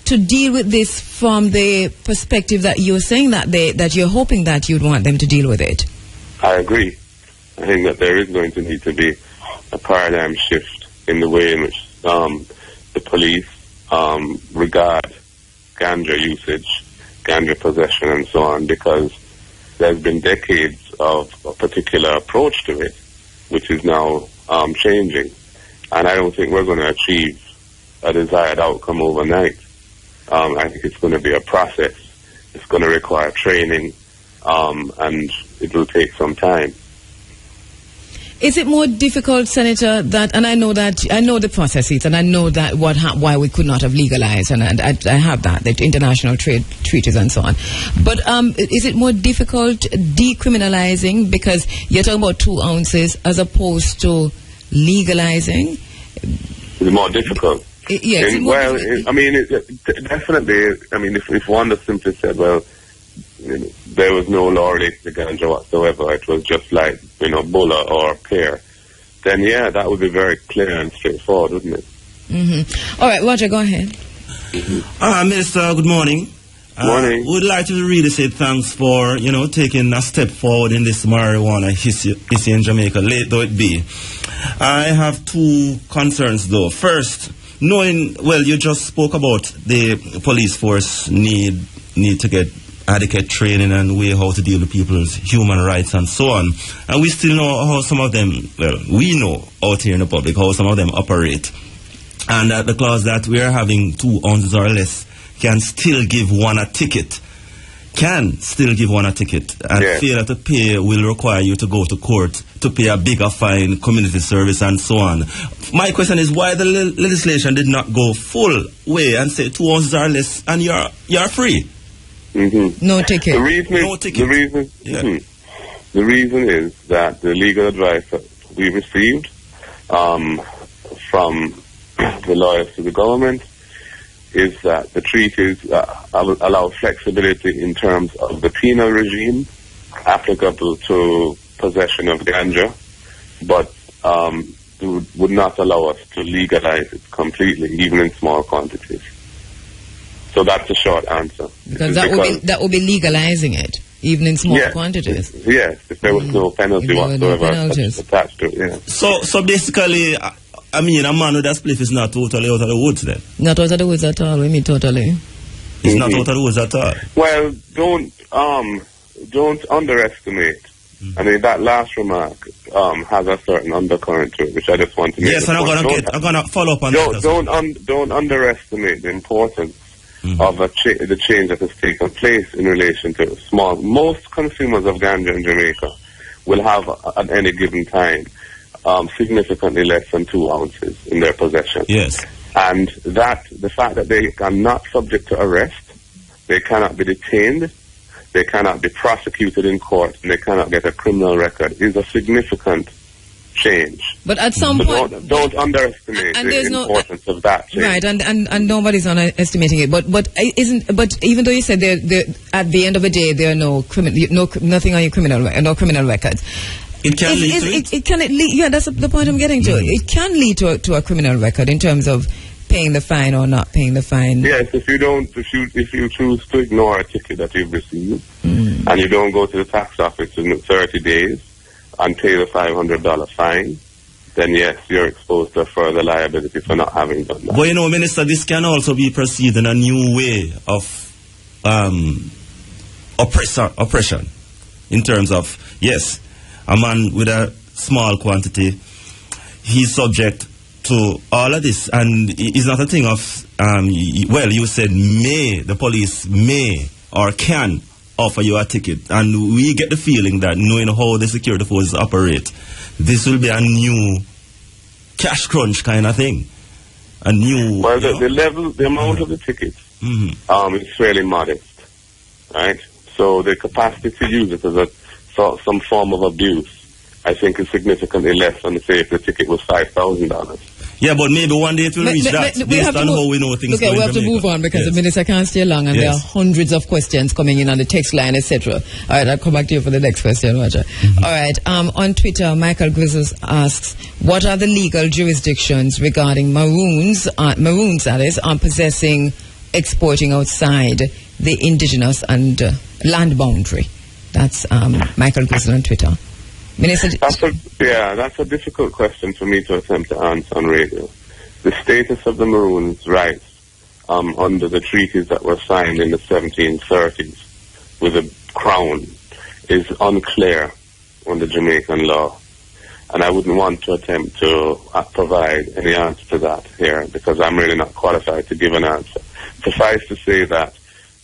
to deal with this from the perspective that you're saying that you're hoping that you'd want them to deal with it. I agree. I think that there is going to need to be a paradigm shift in the way in which the police regard ganja usage, ganja possession, and so on, because there's been decades of a particular approach to it, which is now changing. And I don't think we're going to achieve a desired outcome overnight. I think it's going to be a process. It's going to require training, and it will take some time. Is it more difficult, Senator, and I know the processes, and I know that why we could not have legalized, and I have that, the international trade treaties and so on. But is it more difficult decriminalizing because you're talking about 2 ounces as opposed to legalizing? It's more difficult. Yes. Definitely. I mean, if one just simply said, well, there was no law related to ganja whatsoever, it was just like, bulla or pear, then yeah, that would be very clear and straightforward, wouldn't it? All right, Roger, go ahead. Minister, good morning. Morning. Would like to really say thanks for, taking a step forward in this marijuana issue in Jamaica, late though it be. I have two concerns though. First, you just spoke about the police force need to get adequate training and way how to deal with people's human rights and so on. And we still know how some of them, we know out here in the public how some of them operate. And the clause that we are having 2 ounces or less can still give one a ticket. And failure to pay will require you to go to court to pay a bigger fine, community service and so on. My question is why the legislation did not go full way and say 2 ounces or less and you're free. No ticket. The reason is that the legal advice that we received from the lawyers to the government is that the treaties allow flexibility in terms of the penal regime applicable to possession of ganja, but would not allow us to legalize it completely, even in small quantities. So that's a short answer. Because that would be legalizing it, even in small quantities. Yes, if there was no penalty whatsoever attached to it. Yeah. So basically, a man with a spliff is not totally out of the woods then? Not out of the woods at all. We mean totally. It's not out of the woods at all. Well, don't underestimate. I mean, that last remark has a certain undercurrent to it, which I just want to make. Yes, and I'm gonna follow up on that. Don't underestimate the importance of the change that has taken place in relation to small. Most consumers of ganja in Jamaica will have at any given time significantly less than 2 ounces in their possession. Yes. And the fact that they are not subject to arrest, they cannot be detained, they cannot be prosecuted in court, and they cannot get a criminal record is a significant change. But at some point, don't underestimate the importance of that change. Right, and nobody's underestimating it. But even though you said at the end of the day there are nothing on your no criminal records. It can lead to it. That's the point I'm getting to. It can lead to a criminal record in terms of paying the fine or not paying the fine. Yes, if you choose to ignore a ticket that you've received and you don't go to the tax office in 30 days and pay the $500 fine, then yes, you're exposed to further liability for not having done that. But Minister, this can also be perceived in a new way of oppression in terms of, yes, a man with a small quantity, he's subject to all of this, and it's not a thing of, you said the police may or can offer you a ticket, and we get the feeling that knowing how the security forces operate, this will be a new cash crunch kind of thing. A new... Well, the amount of the tickets is fairly modest, right? So the capacity to use it as some form of abuse, I think, is significantly less than, say, if the ticket was $5,000. Yeah, but maybe one day it will reach that based on how we know things go in we have to move on because the minister can't stay long and there are hundreds of questions coming in on the text line, etc. All right, I'll come back to you for the next question, Roger. All right, on Twitter, Michael Grizzles asks, what are the legal jurisdictions regarding Maroons, that is, on possessing, exporting outside the indigenous and land boundary? That's Michael Grizzles on Twitter. Minister, that's a difficult question for me to attempt to answer on radio. The status of the Maroons' rights under the treaties that were signed in the 1730s with the Crown is unclear under Jamaican law. And I wouldn't want to attempt to provide any answer to that here because I'm really not qualified to give an answer. Suffice to say that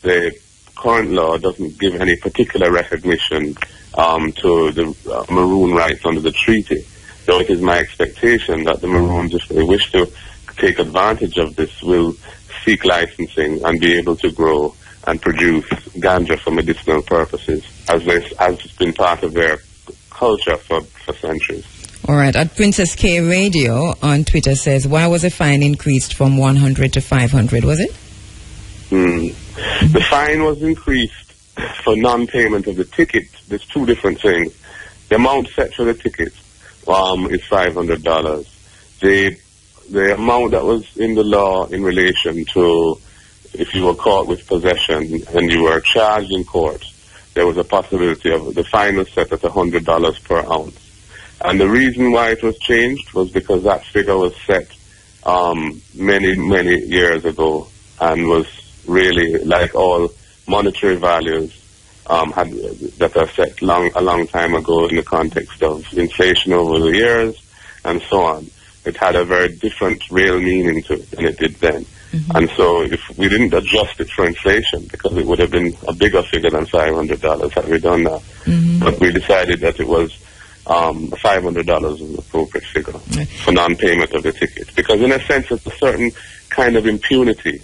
the current law doesn't give any particular recognition to the Maroon rights under the treaty, though it is my expectation that the Maroons, if they wish to take advantage of this, will seek licensing and be able to grow and produce ganja for medicinal purposes, as has been part of their culture for centuries. All right. At Princess K Radio on Twitter says, why was the fine increased from 100 to 500, was it? The fine was increased for non-payment of the ticket. There's two different things. The amount set for the ticket is $500. The amount that was in the law in relation to if you were caught with possession and you were charged in court, there was a possibility of the fine was set at $100 per ounce. And the reason why it was changed was because that figure was set many years ago and was really, like all monetary values that are set a long time ago in the context of inflation over the years and so on. It had a very different real meaning to it than it did then. And so if we didn't adjust it for inflation, because it would have been a bigger figure than $500 had we done that. But we decided that it was $500 was an appropriate figure for non-payment of the ticket. Because in a sense, it's a certain kind of impunity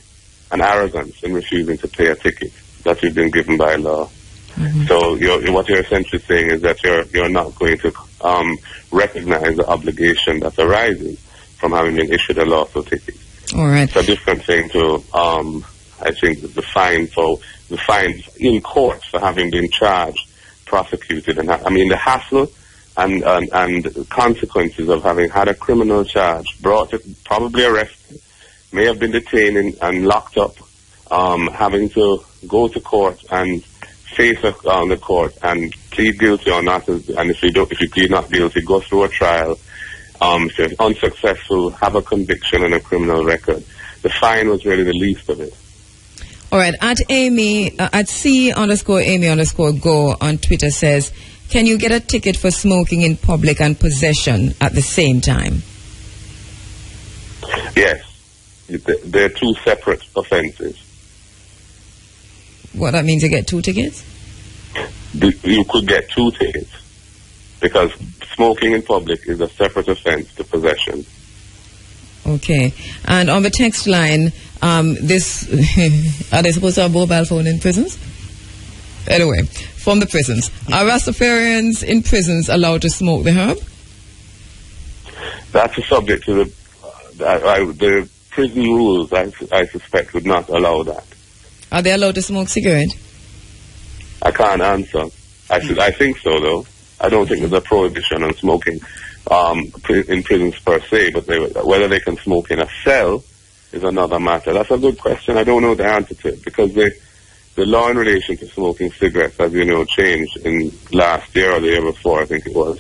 and arrogance in refusing to pay a ticket that you've been given by law. So what you're essentially saying is that you're not going to recognize the obligation that arises from having been issued a lawful ticket. All right. It's a different thing to, I think, the fine in court for having been charged, prosecuted, and the hassle and consequences of having had a criminal charge, brought to, probably arrested, may have been detained and locked up, having to go to court and face the court and plead guilty or not, and if you plead not guilty, go through a trial. If you're unsuccessful, have a conviction and a criminal record. The fine was really the least of it. All right. At C_Amy_Go on Twitter says, can you get a ticket for smoking in public and possession at the same time? Yes. They're two separate offenses. What that means, you get two tickets? You could get two tickets. Because smoking in public is a separate offense to possession. Okay. And on the text line, are they supposed to have mobile phone in prisons? Anyway, from the prisons. Are Rastafarians in prisons allowed to smoke the herb? That's a subject to the prison rules, I suspect, would not allow that. Are they allowed to smoke cigarette? I can't answer. I think so, though. I don't think there's a prohibition on smoking in prisons per se, but whether they can smoke in a cell is another matter. That's a good question. I don't know the answer to it, because the law in relation to smoking cigarettes, as you know, changed in last year or the year before, I think it was,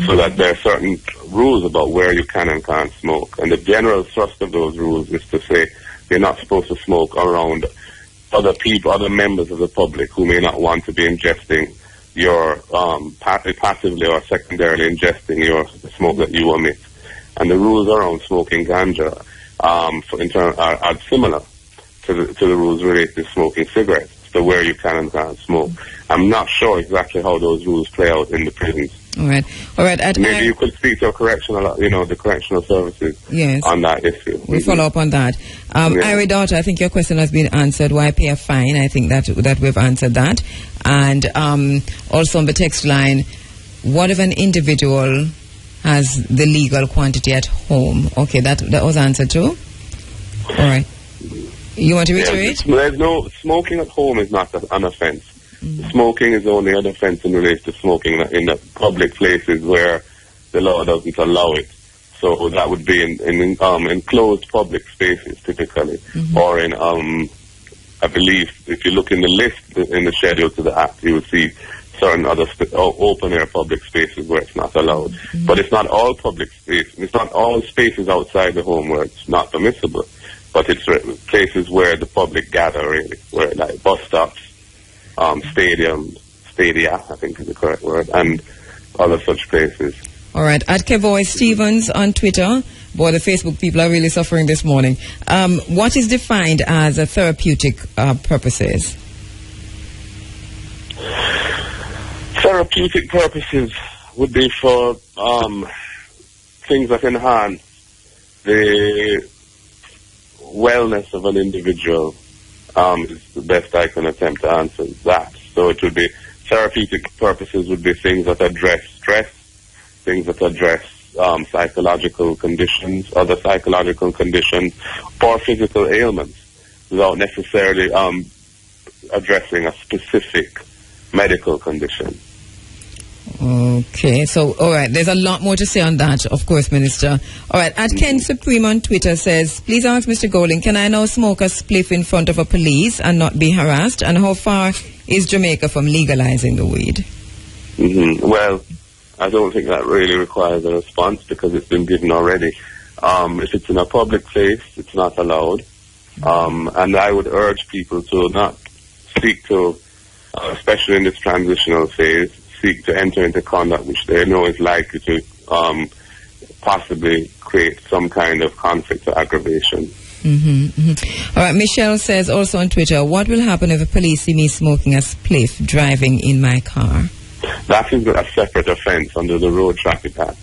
so that there are certain rules about where you can and can't smoke. And the general thrust of those rules is to say you're not supposed to smoke around other people, other members of the public who may not want to be ingesting your passively or secondarily ingesting your smoke that you emit. And the rules around smoking ganja are similar to the rules related to smoking cigarettes, so where you can and can't smoke. I'm not sure exactly how those rules play out in the prisons. All right. Maybe you could speak to the correctional services on that issue. We'll follow up on that. Air.4.19.15, I think your question has been answered. Why pay a fine? I think that we've answered that. And also on the text line, what if an individual has the legal quantity at home? Okay, that was answered too. All right. You want to reiterate? There's no smoking at home is not an offense. Smoking is only an offense in relation to smoking in the public places where the law doesn't allow it. So that would be in enclosed public spaces typically, or in I believe if you look in the list in the schedule to the Act, you will see certain other open air public spaces where it's not allowed. But it's not all public spaces. It's not all spaces outside the home where it's not permissible. But it's places where the public gather, really, where like bus stops, stadia, I think is the correct word, and other such places. All right. At Kevoy Stevens on Twitter, boy, the Facebook people are really suffering this morning. What is defined as a therapeutic purposes? Therapeutic purposes would be for things that enhance the wellness of an individual. Is the best I can attempt to answer that. So it would be therapeutic purposes would be things that address stress, things that address psychological conditions, other psychological conditions, or physical ailments, without necessarily addressing a specific medical condition. Okay, so, all right, there's a lot more to say on that, of course, Minister. All right, at Ken Supreme on Twitter says, please ask Mr. Goldyn, can I now smoke a spliff in front of a police and not be harassed? And how far is Jamaica from legalizing the weed? Well, I don't think that really requires a response because it's been given already. If it's in a public place, it's not allowed. And I would urge people to not seek to, especially in this transitional phase, seek to enter into conduct which they know is likely to possibly create some kind of conflict or aggravation. All right, Michelle says also on Twitter, what will happen if the police see me smoking a spliff driving in my car? That is a separate offence under the Road Traffic Act.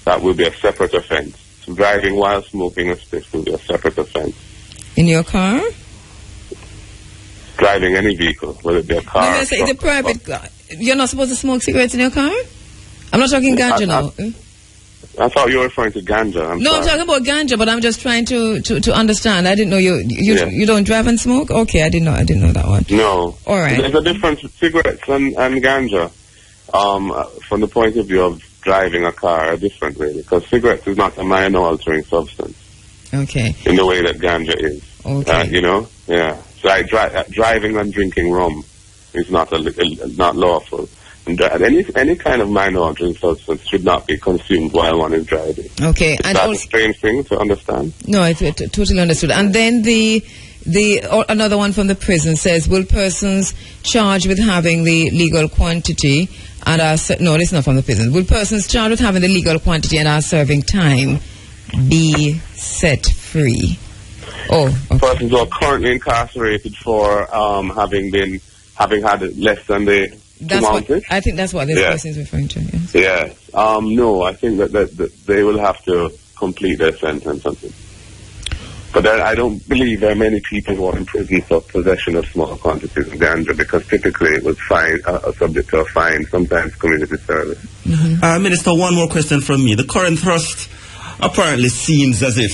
That will be a separate offence. So driving while smoking a spliff will be a separate offence. In your car? Driving any vehicle, whether it be a car. No, I say the private car. You're not supposed to smoke cigarettes in your car? I'm not talking ganja now. I thought you were referring to ganja. I'm talking about ganja, but I'm just trying to understand. I didn't know you don't drive and smoke? Okay, I didn't know that one. No. All right. There's a difference with cigarettes and ganja. From the point of view of driving a car are different, really, because cigarettes is not a minor-altering substance. Okay. In the way that ganja is. Okay. Yeah. So driving and drinking rum is not lawful. And any kind of minor-altering substance should not be consumed while one is driving. Okay. Is that a strange thing to understand? No, I totally understood. And then another one from the prison says, will persons charged with having the legal quantity and no, this is not from the prison. Will persons charged with having the legal quantity and are serving time be set free? Oh, okay. Persons who are currently incarcerated for having had less than the I think that's what this person is referring to. Yes. Yes. No, I think that they will have to complete their sentence. But I don't believe there are many people who are in prison for possession of small quantities of ganja because typically it was subject to a fine, sometimes community service. Minister, one more question from me. The current thrust apparently seems as if,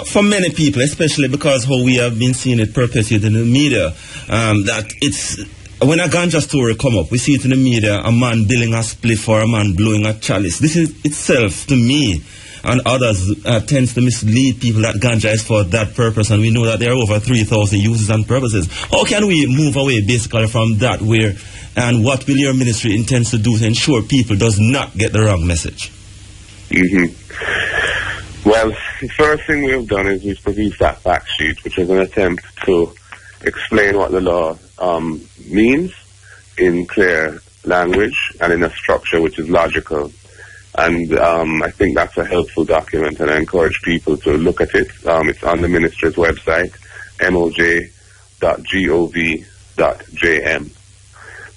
for many people, especially because how we have been seeing it perpetuated in the media, that it's when a ganja story come up, we see it in the media, a man billing a spliff or a man blowing a chalice. This is itself, to me, and others tends to mislead people that ganja is for that purpose, and we know that there are over 3,000 uses and purposes. How can we move away basically from that? And what will your ministry intend to do to ensure people does not get the wrong message? Well, the first thing we've done is we've produced that fact sheet, which is an attempt to explain what the law means in clear language and in a structure which is logical. And I think that's a helpful document, and I encourage people to look at it. It's on the Minister's website, moj.gov.jm.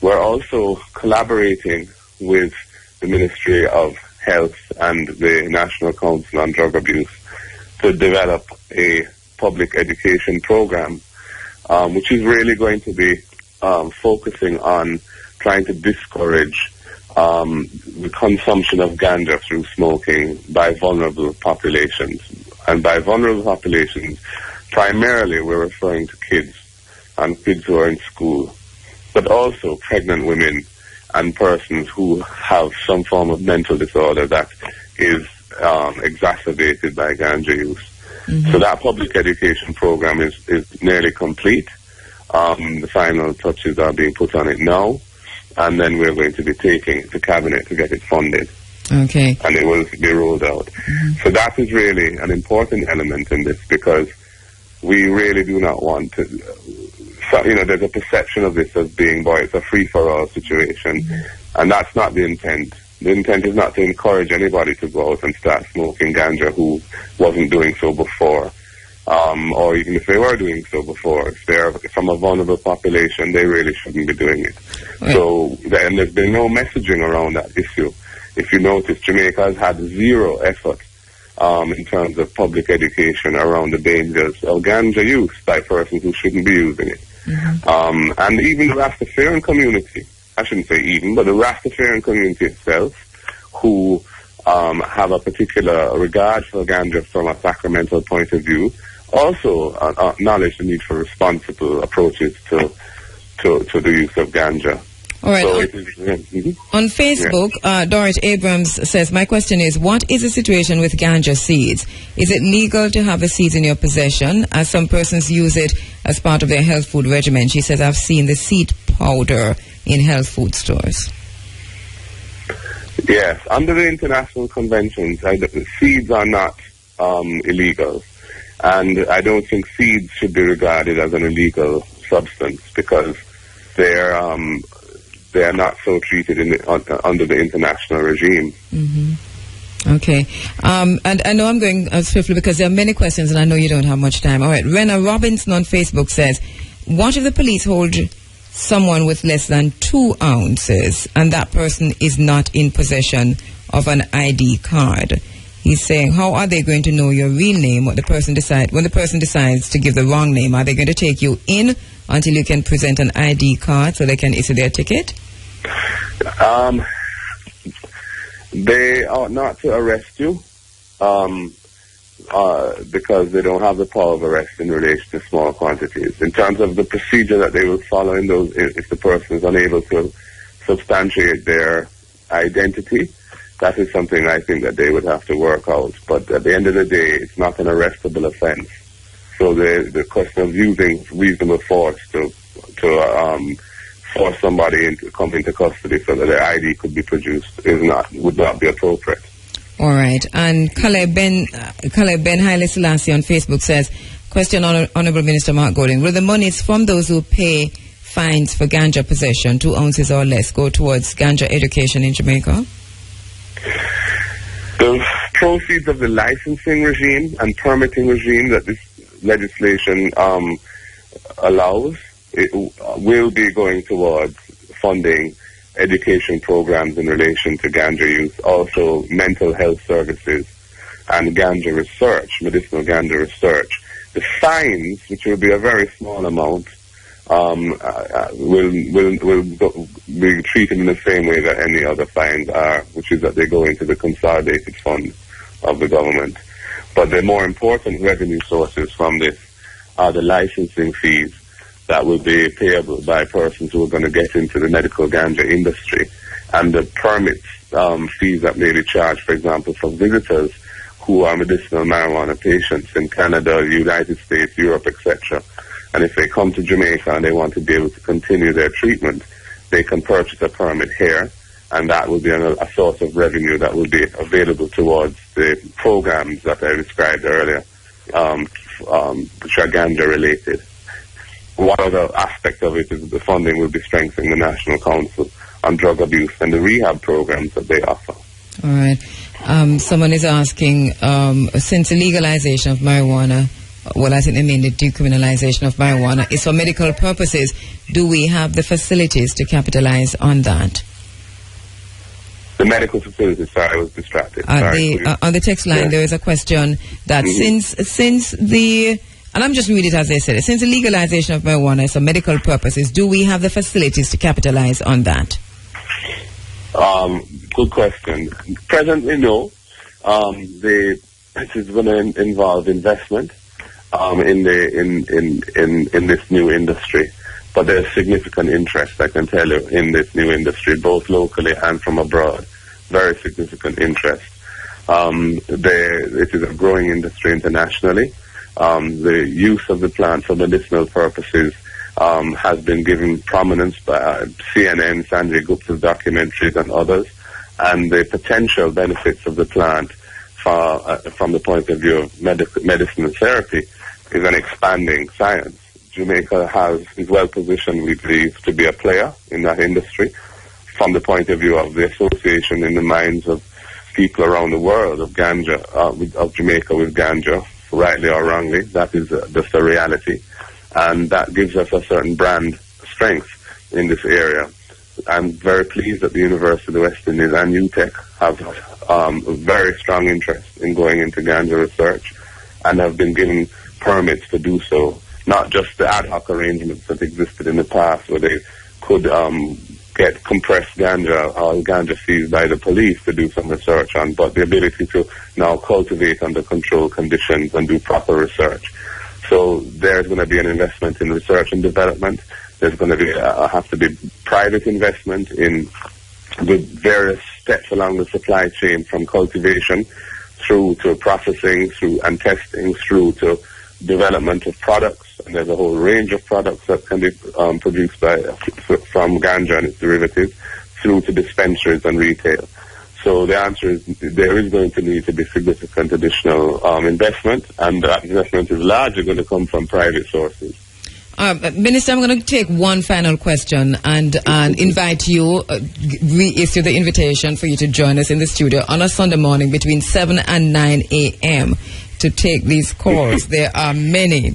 We're also collaborating with the Ministry of Health and the National Council on Drug Abuse to develop a public education program, which is really going to be focusing on trying to discourage the consumption of ganja through smoking by vulnerable populations. And by vulnerable populations, primarily we're referring to kids and kids who are in school, but also pregnant women and persons who have some form of mental disorder that is exacerbated by ganja use. So that public education program is nearly complete. The final touches are being put on it now, and then we're going to be taking it to Cabinet to get it funded. Okay. And it will be rolled out. So that is really an important element in this, because we really do not want to, there's a perception of this as being, it's a free-for-all situation, and that's not the intent. The intent is not to encourage anybody to go out and start smoking ganja who wasn't doing so before. Or even if they were doing so before, if they're from a vulnerable population, they really shouldn't be doing it. Right. So, and there's been no messaging around that issue. If you notice, Jamaica has had zero effort in terms of public education around the dangers of ganja use by persons who shouldn't be using it. And even the Rastafarian community, I shouldn't say even, but the Rastafarian community itself, who have a particular regard for ganja from a sacramental point of view, also acknowledge the need for responsible approaches to the use of ganja. All right. So it is, On Facebook, Dorrit Abrams says, my question is, what is the situation with ganja seeds? Is it legal to have the seeds in your possession, as some persons use it as part of their health food regimen? She says, I've seen the seed powder in health food stores. Yes, under the international conventions, seeds are not illegal. And I don't think seeds should be regarded as an illegal substance because they are not so treated under the international regime. Mm-hmm. Okay. And I know I'm going swiftly because there are many questions and I know you don't have much time. All right. Rena Robinson on Facebook says, what if the police hold someone with less than 2 ounces and that person is not in possession of an ID card? He's saying, how are they going to know your real name when the person decides to give the wrong name? Are they going to take you in until you can present an ID card so they can issue their ticket? They ought not to arrest you because they don't have the power of arrest in relation to small quantities. In terms of the procedure that they will follow in those, if the person is unable to substantiate their identity, that is something I think that they would have to work out. But at the end of the day, it's not an arrestable offense. So the question of using reasonable force to force somebody to come into custody so that their ID could be produced would not be appropriate. All right. And Caleb Ben Haile Selassie on Facebook says, question, Honorable Minister Mark Goldyn, will the monies from those who pay fines for ganja possession, 2 ounces or less, go towards ganja education in Jamaica? The proceeds of the licensing regime and permitting regime that this legislation allows will be going towards funding education programs in relation to ganja use, also mental health services and ganja research, medicinal ganja research. The fines, which will be a very small amount, will be treated in the same way that any other fines are, which is that they go into the consolidated fund of the government. But the more important revenue sources from this are the licensing fees that will be payable by persons who are going to get into the medical ganja industry, and the permits fees that may be charged, for example, for visitors who are medicinal marijuana patients in Canada, the United States, Europe, etc. And if they come to Jamaica and they want to be able to continue their treatment, they can purchase a permit here, and that will be a source of revenue that will be available towards the programs that I described earlier, which are ganja related. One other aspect of it is that the funding will be strengthening the National Council on Drug Abuse and the rehab programs that they offer. All right. Someone is asking, since the legalization of marijuana, well, I think they mean the decriminalization of marijuana, is for medical purposes, do we have the facilities to capitalize on that? The medical facilities, sorry, I was distracted. On the text line, there is a question that since the, and I'm just reading it as they said it, since the legalization of marijuana is for medical purposes, do we have the facilities to capitalize on that? Good question. Presently, no. This is going to involve investment in this new industry, but there's significant interest, I can tell you, in this new industry, both locally and from abroad. Very significant interest. It is a growing industry internationally. The use of the plant for medicinal purposes has been given prominence by CNN, Sanjay Gupta's documentaries and others, and the potential benefits of the plant from the point of view of medicine and therapy is an expanding science. Jamaica is well positioned, we believe, to be a player in that industry from the point of view of the association in the minds of people around the world of ganja, of Jamaica with ganja, rightly or wrongly. That is just a reality. And that gives us a certain brand strength in this area. I'm very pleased that the University of the West Indies and UTEC have a very strong interest in going into ganja research and have been given permits to do so, not just the ad hoc arrangements that existed in the past where they could get compressed ganja or ganja seized by the police to do some research on, but the ability to now cultivate under controlled conditions and do proper research. So there's going to be an investment in research and development. There's going to be have to be private investment in the various steps along the supply chain, from cultivation through to processing, through and testing, through to development of products. And there's a whole range of products that can be produced from ganja and its derivatives, through to dispensaries and retail. So the answer is there is going to need to be significant additional investment, and that investment is largely going to come from private sources. Minister, I'm going to take one final question and invite you, reissue the invitation for you to join us in the studio on a Sunday morning between 7 and 9 a.m. to take these calls. There are many.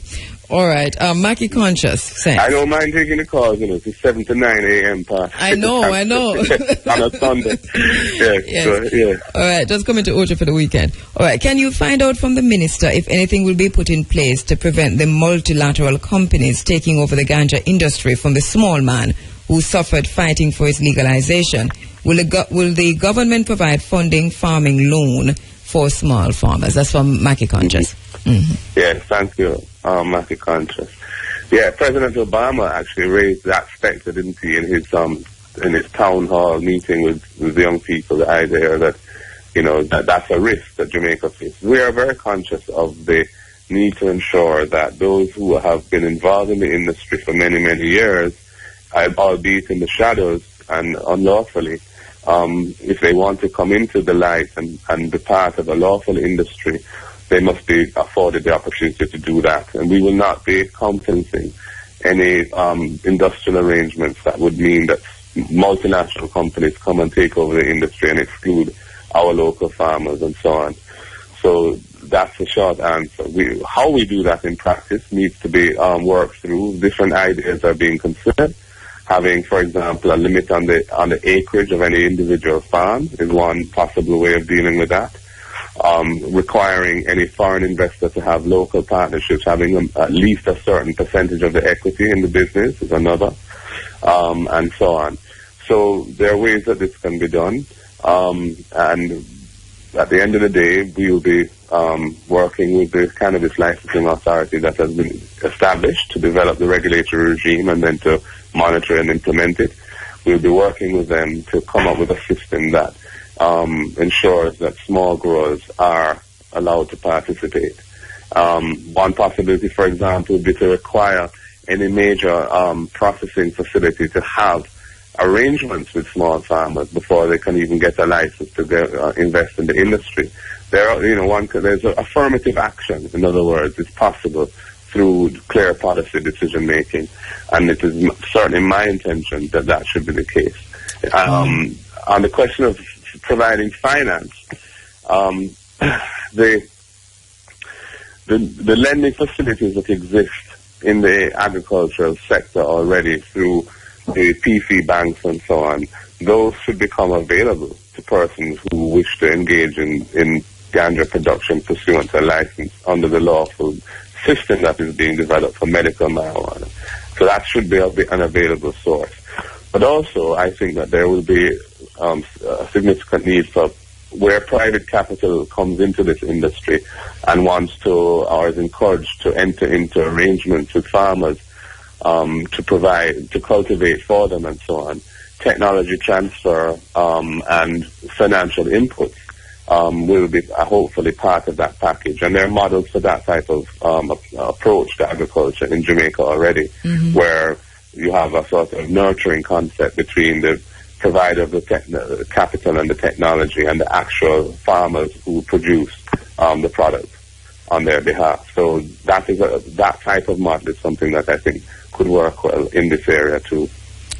All right. Mackie Conscious, thanks. I don't mind taking the calls, it's 7 to 9 a.m. past. I know. On a Sunday. Yes. All right. Just coming to Ocho for the weekend. All right. Can you find out from the minister if anything will be put in place to prevent the multilateral companies taking over the ganja industry from the small man who suffered fighting for its legalization? Will the government provide funding farming loan for small farmers? That's from Mackie Conscious. Yes, thank you, Mackie Conscious. Yeah, President Obama actually raised that specter, didn't he, in his town hall meeting with the young people, the idea that, that's a risk that Jamaica faces. We are very conscious of the need to ensure that those who have been involved in the industry for many, many years, albeit in the shadows and unlawfully, if they want to come into the light and be part of a lawful industry, they must be afforded the opportunity to do that. And we will not be countenancing any industrial arrangements that would mean that multinational companies come and take over the industry and exclude our local farmers and so on. So that's the short answer. How we do that in practice needs to be worked through. Different ideas are being considered. Having, for example, a limit on the acreage of any individual farm is one possible way of dealing with that. Requiring any foreign investor to have local partnerships, having at least a certain percentage of the equity in the business is another, and so on. So there are ways that this can be done, and at the end of the day, we will be working with the Cannabis Licensing Authority that has been established to develop the regulatory regime and then to monitor and implement it. We'll be working with them to come up with a system that ensures that small growers are allowed to participate. One possibility, for example, would be to require any major processing facility to have arrangements with small farmers before they can even get a license to invest in the industry. There's affirmative action, in other words, is possible through clear policy decision making, and it is certainly my intention that that should be the case. On the question of providing finance, the lending facilities that exist in the agricultural sector already through the PC banks and so on, those should become available to persons who wish to engage in ganja production pursuant to a license under the lawful system that is being developed for medical marijuana. So that should be an available source. But also, I think that there will be a significant need for where private capital comes into this industry and wants to, or is encouraged to enter into arrangements with farmers to cultivate for them and so on. Technology transfer and financial inputs will be hopefully part of that package. And there are models for that type of approach to agriculture in Jamaica already, where you have a sort of nurturing concept between the provider of the capital and the technology and the actual farmers who produce the product on their behalf. So that type of model is something that I think could work well in this area too.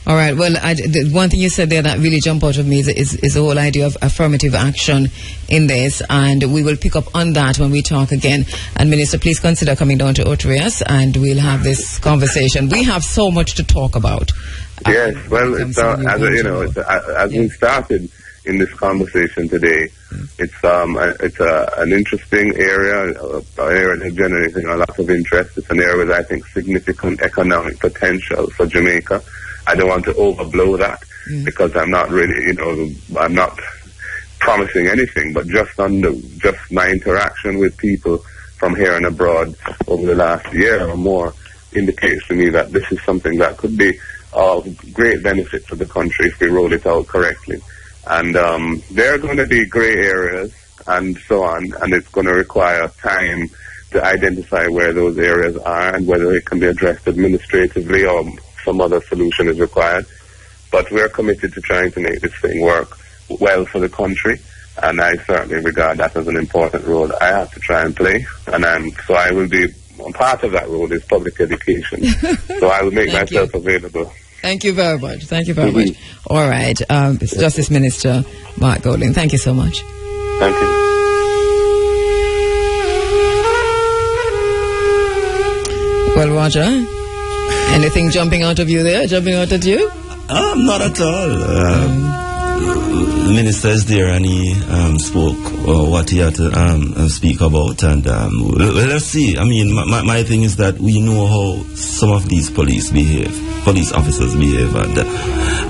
All right. Well, the one thing you said there that really jumped out of me is the whole idea of affirmative action in this, and we will pick up on that when we talk again. And Minister, please consider coming down to Otrias, and we'll have this conversation. We have so much to talk about. Yes. Well, as we started in this conversation today, it's an interesting area, an area that's generating a lot of interest. It's an area with, I think, significant economic potential for Jamaica. I don't want to overblow that because I'm not really, I'm not promising anything, but just my interaction with people from here and abroad over the last year or more, indicates to me that this is something that could be of great benefit for the country if we roll it out correctly. And there are going to be gray areas and so on, and it's going to require time to identify where those areas are and whether it can be addressed administratively or some other solution is required. But we're committed to trying to make this thing work well for the country, and I certainly regard that as an important role I have to try and play. And so I will be, part of that role is public education. So I will make myself available. Thank you very much. Thank you very much. All right. Justice Minister Mark Goldyn, thank you so much. Thank you. Well, Roger, anything jumping out of you there? Jumping out at you? Not at all. The minister is there and he spoke what he had to speak about, and well, let's see. I mean, my thing is that we know how some of these police officers behave, and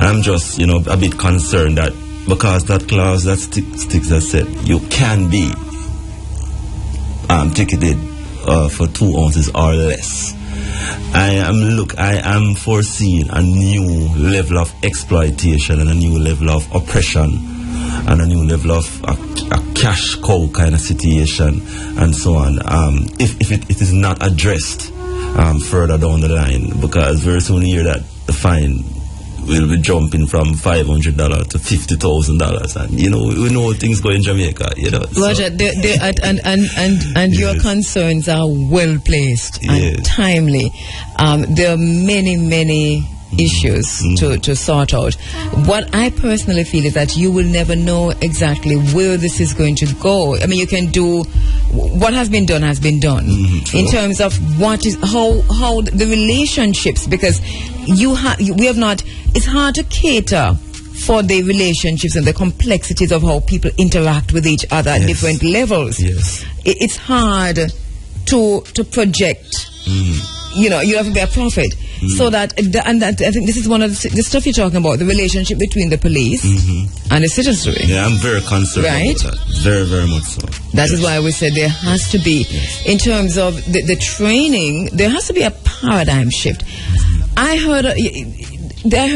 I'm just, a bit concerned that because that clause that sticks that said you can be ticketed for 2 ounces or less. I am foreseeing a new level of exploitation and a new level of oppression and a new level of a cash cow kind of situation and so on. If it is not addressed further down the line, because very soon you hear that the fine will be jumping from $500 to $50,000, and we know things go in Jamaica. Roger, and your concerns are well placed and timely. There are many issues to sort out. What I personally feel is that you will never know exactly where this is going to go. I mean, you can do what has been done in terms of what is how the relationships, because we have not. It's hard to cater for the relationships and the complexities of how people interact with each other at different levels. Yes. It's hard to project. You have to be a prophet. So that I think this is one of the stuff you're talking about, the relationship between the police and the citizenry. Yeah, I'm very concerned about that. Very, very much so. That is why we said there has to be, in terms of the training, there has to be a paradigm shift. I heard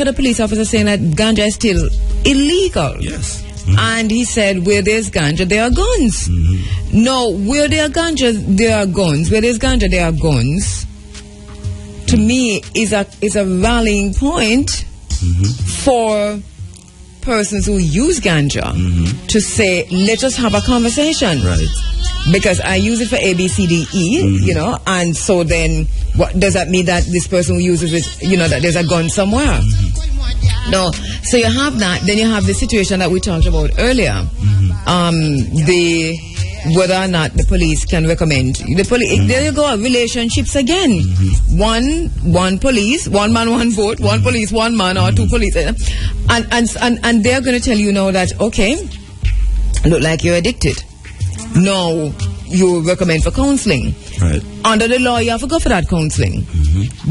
a police officer saying that ganja is still illegal. Yes. And he said, where there's ganja, there are guns. No, where there are ganja, there are guns. Where there's ganja, there are guns. To me, is a rallying point for persons who use ganja to say, let us have a conversation. Right. Because I use it for A, B, C, D, E, and so then what does that mean that this person who uses it, that there's a gun somewhere? No. So you have that. Then you have the situation that we talked about earlier. Whether or not the police can recommend the police. There you go, relationships again. One police, one man, one vote. One police, one man, or two police, and they're going to tell you now that look like you're addicted. No, you recommend for counseling. Right. Under the law, you have to go for that counseling.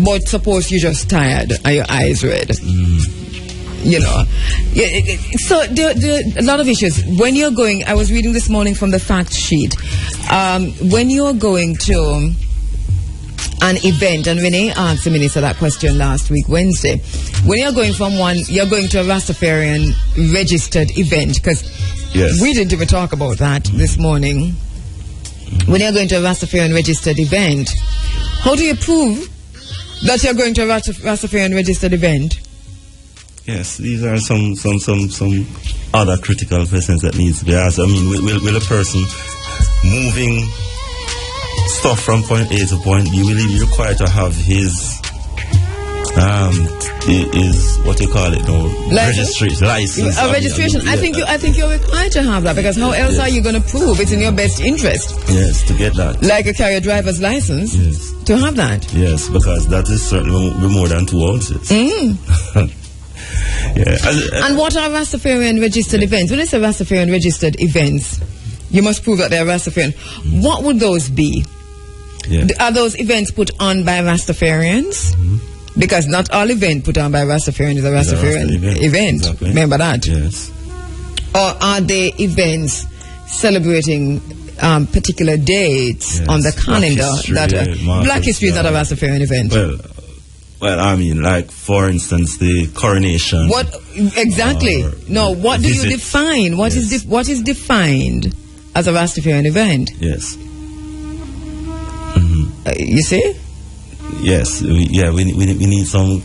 But suppose you're just tired and your eyes red. So there are a lot of issues. When you're going, I was reading this morning from the fact sheet, when you're going to an event, and Renee asked the minister that question last week, Wednesday, when you're going from you're going to a Rastafarian registered event, because we didn't even talk about that this morning. When you're going to a Rastafarian registered event, how do you prove that you're going to a Rastafarian registered event? Yes, these are some other critical questions that needs to be asked. I mean, will a person moving stuff from point A to point B, will he be required to have his what you call it now? License. A registration. I think you're required to have that, because how else are you going to prove it's in your best interest? Yes, to get that. Like a carrier driver's license. Yes. To have that. Yes, because that is certainly more than 2 ounces. And what are Rastafarian registered events? When I say Rastafarian registered events, you must prove that they're Rastafarian. What would those be? Are those events put on by Rastafarians? Because not all event put on by Rastafarian is a Rastafarian event. Exactly. Remember that? Yes. Or are they events celebrating particular dates on the calendar. Black History is not a Rastafarian event. Well, I mean, like, for instance, the coronation. What exactly? No, what do you define? What is what is defined as a Rastafarian event? Yes. You see? Yes. We need some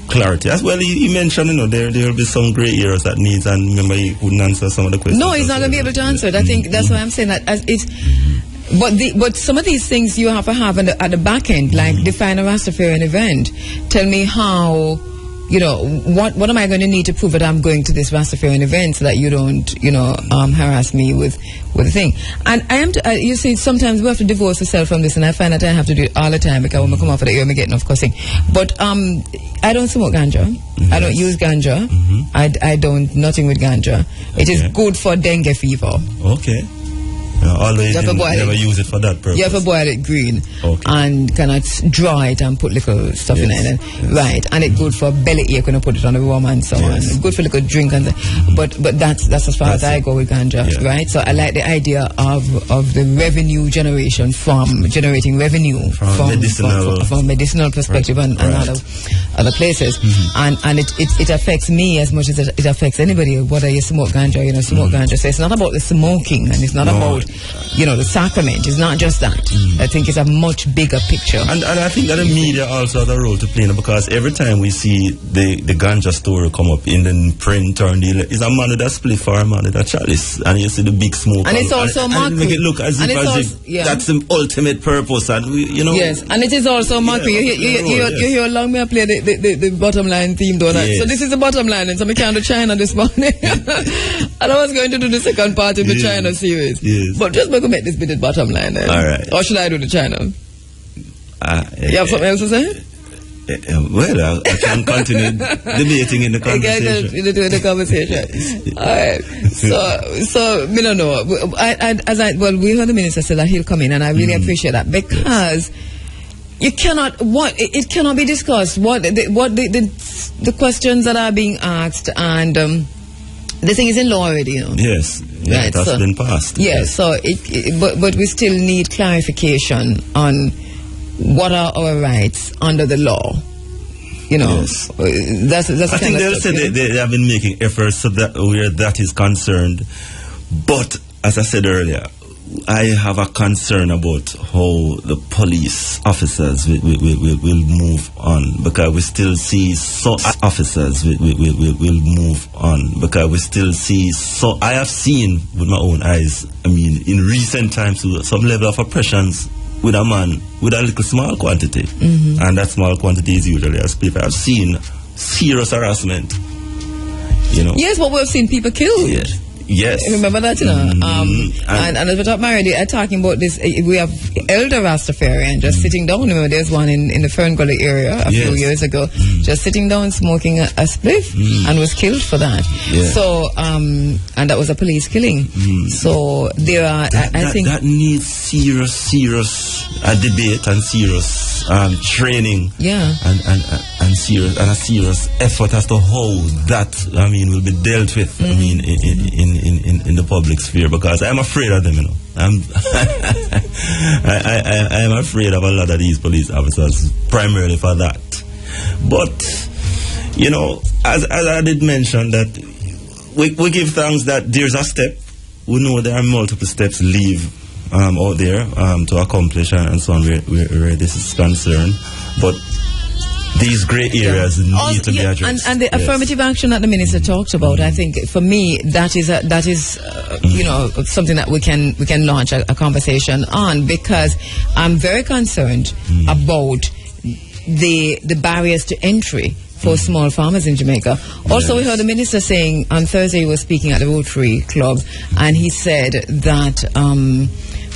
clarity. As well, he mentioned, there will be some grey areas that needs, and remember, he couldn't answer some of the questions. No, he's not going to be able to answer it. I think that's why I'm saying that it's. But some of these things you have to have at the back end, like define a Rastafarian event. Tell me how, what am I going to need to prove that I'm going to this Rastafarian event so that you don't, harass me with the thing. And I am, you see, sometimes we have to divorce ourselves from this, and I find that I have to do it all the time because when I come off of the air, I get enough cussing. But I don't smoke ganja. I don't use ganja. I don't, nothing with ganja. It is good for dengue fever. Okay. Although you never use it for that purpose. You have to boil it green and kind of dry it and put little stuff in it. Right. And it's good for belly ache when you put it on a rum and so on. It's good for little drink and but that's as far as I go with ganja, right? So I like the idea of the revenue generation from generating revenue from a medicinal perspective and other places. And it affects me as much as it affects anybody, whether you smoke ganja, smoke ganja. So it's not about the smoking, and it's not about the sacrament. It's not just that. I think it's a much bigger picture. And I think that the media also has a role to play, because every time we see the ganja story come up in the print or is a man with a spliff or a man with a chalice, and you see the big smoke. And it's also mockery. Make it look as if that's the ultimate purpose, and Yes, and it is also mockery. You hear long me I play the bottom line theme though. Yes. So this is the bottom line, and so we can't do China this morning. And I was going to do the second part of the China series. Yes. But just make this bit the bottom line then. All right. Or should I do the China? You have something else to say? Well, I can continue debating in the conversation. The conversation. All right. So we don't know. We heard the minister say that he'll come in, and I really appreciate that, because you cannot. It cannot be discussed. The questions that are being asked, and the thing is in law already, Yes. Yeah, right, that's been passed. Yes. So but we still need clarification on what are our rights under the law. Yes. I think they'll say they have been making efforts so that where that is concerned. But as I said earlier, I have a concern about how the police officers will move on, because we still see I have seen with my own eyes, in recent times, some level of oppressions with a man with a little small quantity, and that small quantity is usually a spliff. I've seen serious harassment. Yes, but we've seen people killed. Yes. Remember that, and as we talk already, talking about this, we have elder Rastafarian just sitting down. Remember, there's one in the Fern Gully area a few years ago, just sitting down smoking a spliff, and was killed for that. So, and that was a police killing. So there are, I think that needs serious debate and serious training. And a serious effort as to how that will be dealt with. In the public sphere, because I'm afraid of them. I'm afraid of a lot of these police officers, primarily for that. But as I did mention, that we give thanks that there's a step. We know there are multiple steps out there to accomplish and so on where this is concerned, but these grey areas need to be addressed. And the affirmative action that the minister talked about, I think for me that is something that we can launch a conversation on, because I'm very concerned about the barriers to entry for small farmers in Jamaica. Also, we heard the minister saying on Thursday, he was speaking at the Rotary Club, and he said that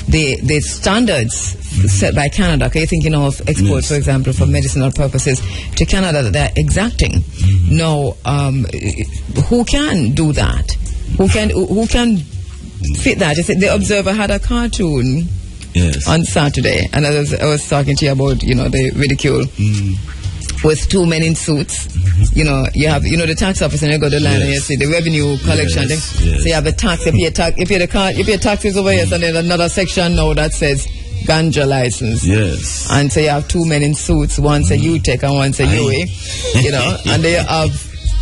the standards set by Canada, okay, thinking of exports, for example, for medicinal purposes to Canada, that they're exacting. Now, who can do that? Who can fit that? The Observer had a cartoon on Saturday, and I was talking to you about, the ridicule with two men in suits. You know, you have the tax office, and you go to the line and you see the revenue collection thing. So you have a tax. If your tax is over here, so there's another section now that says Ganja license. Yes. And so you have two men in suits. One's a UTEC and one's a UE. You know, and they have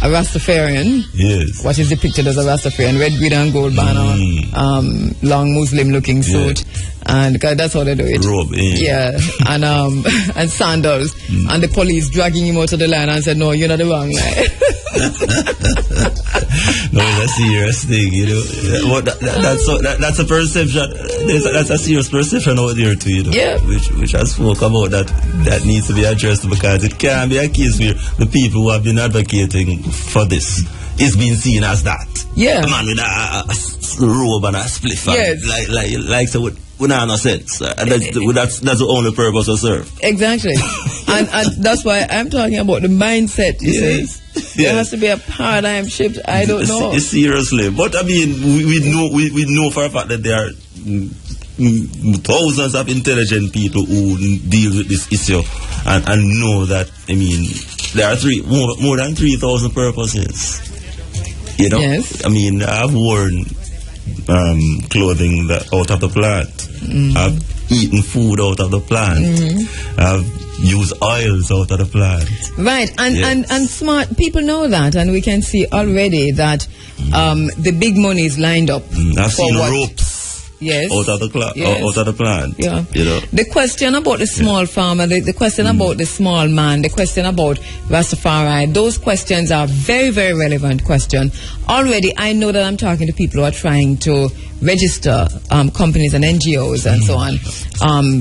a Rastafarian. Yes. What is depicted as a Rastafarian, red, green, and gold banner, long Muslim-looking suit, and that's how they do it. Robe, yeah, and sandals, and the police dragging him out of the line and said, "No, you're not the wrong line." No, it's a serious thing, you know. That's a perception. That's a serious perception out there too, you know. Yeah. Which I spoke about that needs to be addressed, because it can't be a case where the people who have been advocating for this is being seen as that. Yeah. A man with a robe and a spliff. Yes. Like so with no sense. That's the only purpose to serve. Exactly. and that's why I'm talking about the mindset, you see. There has to be a paradigm shift. I don't know. Seriously. But I mean, we know for a fact that there are thousands of intelligent people who deal with this issue and know that, I mean, there are more than 3,000 purposes. You know? Yes. I mean, I've worn clothing out of the plant. I've eaten food out of the plant. I've used oils out of the plant. Right, and smart people know that, and we can see already that the big money is lined up. I've seen ropes. Yes. Out of the plant. Yeah. You know. The question about the small farmer, the question about the small man, the question about Rastafari, those questions are very, very relevant questions. Already, I know that I'm talking to people who are trying to register companies and NGOs and so on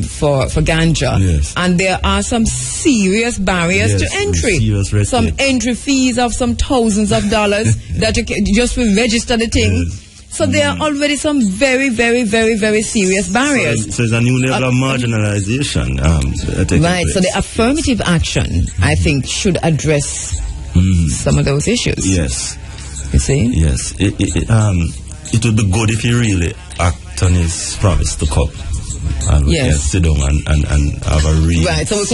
for Ganja. Yes. And there are some serious barriers to entry. Some entry fees of some thousands of dollars that you can just register the thing. Yes. So there are already some very, very, very, very serious barriers. So there's a new level of marginalization. Right, so the affirmative action, I think, should address some of those issues. Yes. You see? Yes. It would be good if he really act on his promise to come. And we can sit down and have a real so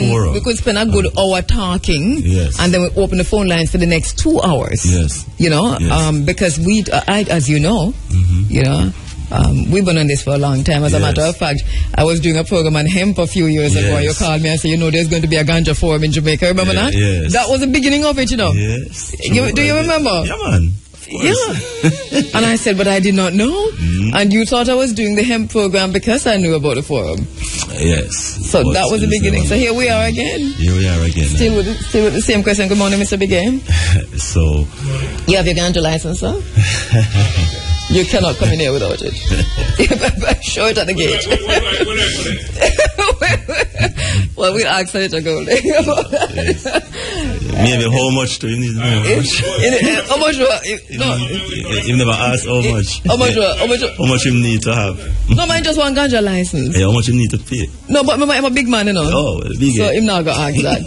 forum. we could spend a good hour talking, and then we open the phone lines for the next 2 hours. Yes. You know, because as you know, you know, we've been on this for a long time. As a matter of fact, I was doing a program on hemp a few years ago. You called me and said, you know, there's going to be a Ganja forum in Jamaica. Remember that? Yes. That was the beginning of it, you know. Yes. Do you remember? Yeah, man. Yeah. And I said, but I did not know. And you thought I was doing the hemp program because I knew about the forum. Yes. So that was the beginning. So here we are again. Still with the same question. Good morning, Mr. Bigay. So you have your Ganja license, sir? You cannot come in here without it. Show it at the gate. Well, we'll ask Senator Goldyn about that. Maybe how much do you need? How much? You never asked how much. How much you need to have? No, man, just one Ganja license. How much you need to pay? No, but I'm a big man, you know. Oh, big. So I'm not going to ask that.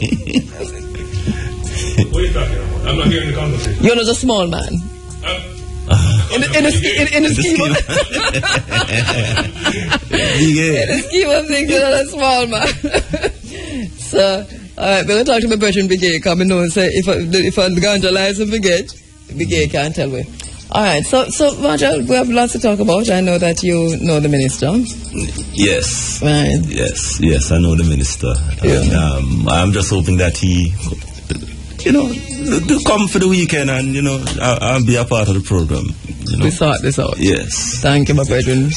What are you talking about? I'm not hearing the conversation. You're not a small man. In the scheme of things, you're not a small man. So, alright, we'll talk to my brethren Bigay, come and know and say if a Ganja license Bigay can't tell me. Alright, so Roger, we have lots to talk about. I know that you know the minister. Yes. Right. Yes, I know the minister. And, I'm just hoping that he, you know, to come for the weekend and, you know, I'll be a part of the program. You know? We sort this out. Yes. Thank you, my brethren.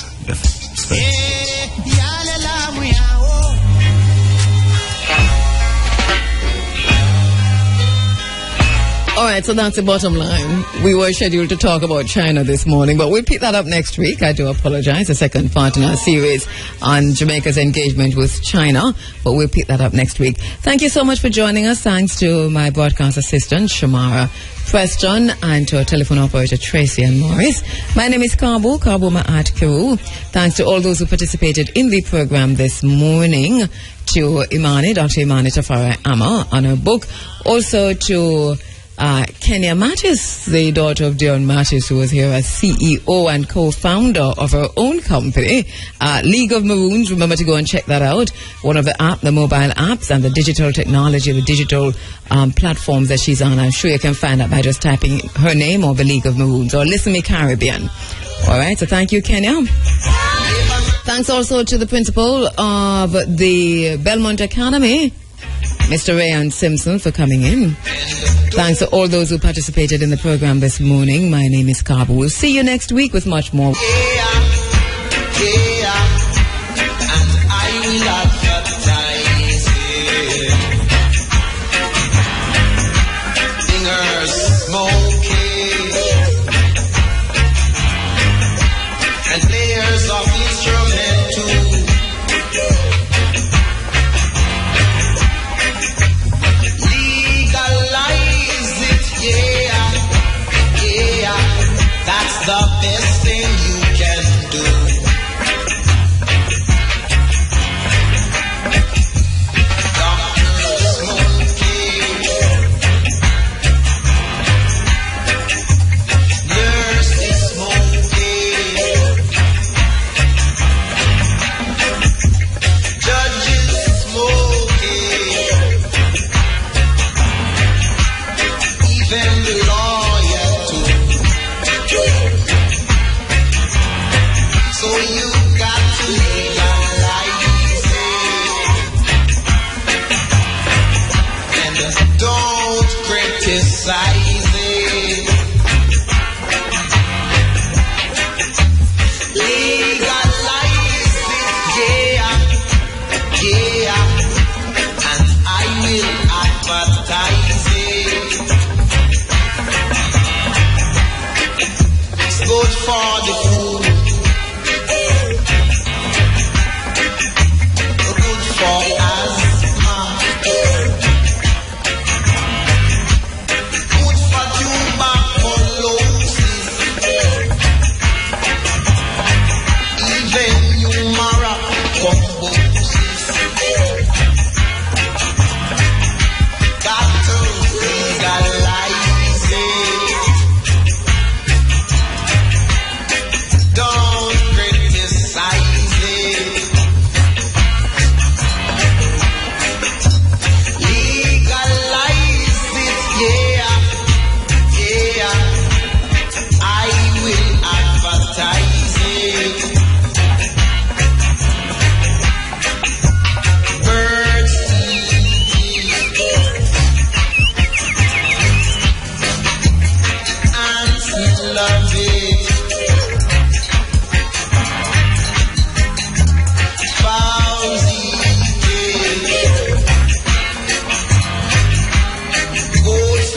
All right, so that's the bottom line. We were scheduled to talk about China this morning, but we'll pick that up next week. I do apologize. The second part in our series on Jamaica's engagement with China, but we'll pick that up next week. Thank you so much for joining us. Thanks to my broadcast assistant, Shamara Preston, and to our telephone operator, Tracy and Morris. My name is Kheru Kheru. Thanks to all those who participated in the program this morning, to Imani, Dr. Imani Tafari on her book, also to Kenya Mattis, the daughter of Dion Mattis, who was here as CEO and co-founder of her own company, League of Maroons. Remember to go and check that out. One of the mobile apps and the digital technology, the digital platforms that she's on. I'm sure you can find that by just typing her name or the League of Maroons or Listen Me Caribbean. All right, so thank you, Kenya. Thanks also to the principal of the Belmont Academy, Mr. Rayan Simpson, for coming in. Thanks to all those who participated in the program this morning. My name is Kabu. We'll see you next week with much more. And I will advertise it. Singers smoking and players of instrument too. The best thing you can do. Doctor smoking, nurses smoking, judges smoking, even the lawyer too. So you got to legalize it and don't criticize it. Legalize it, yeah, and I will advertise it. It's good for the food.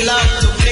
Love to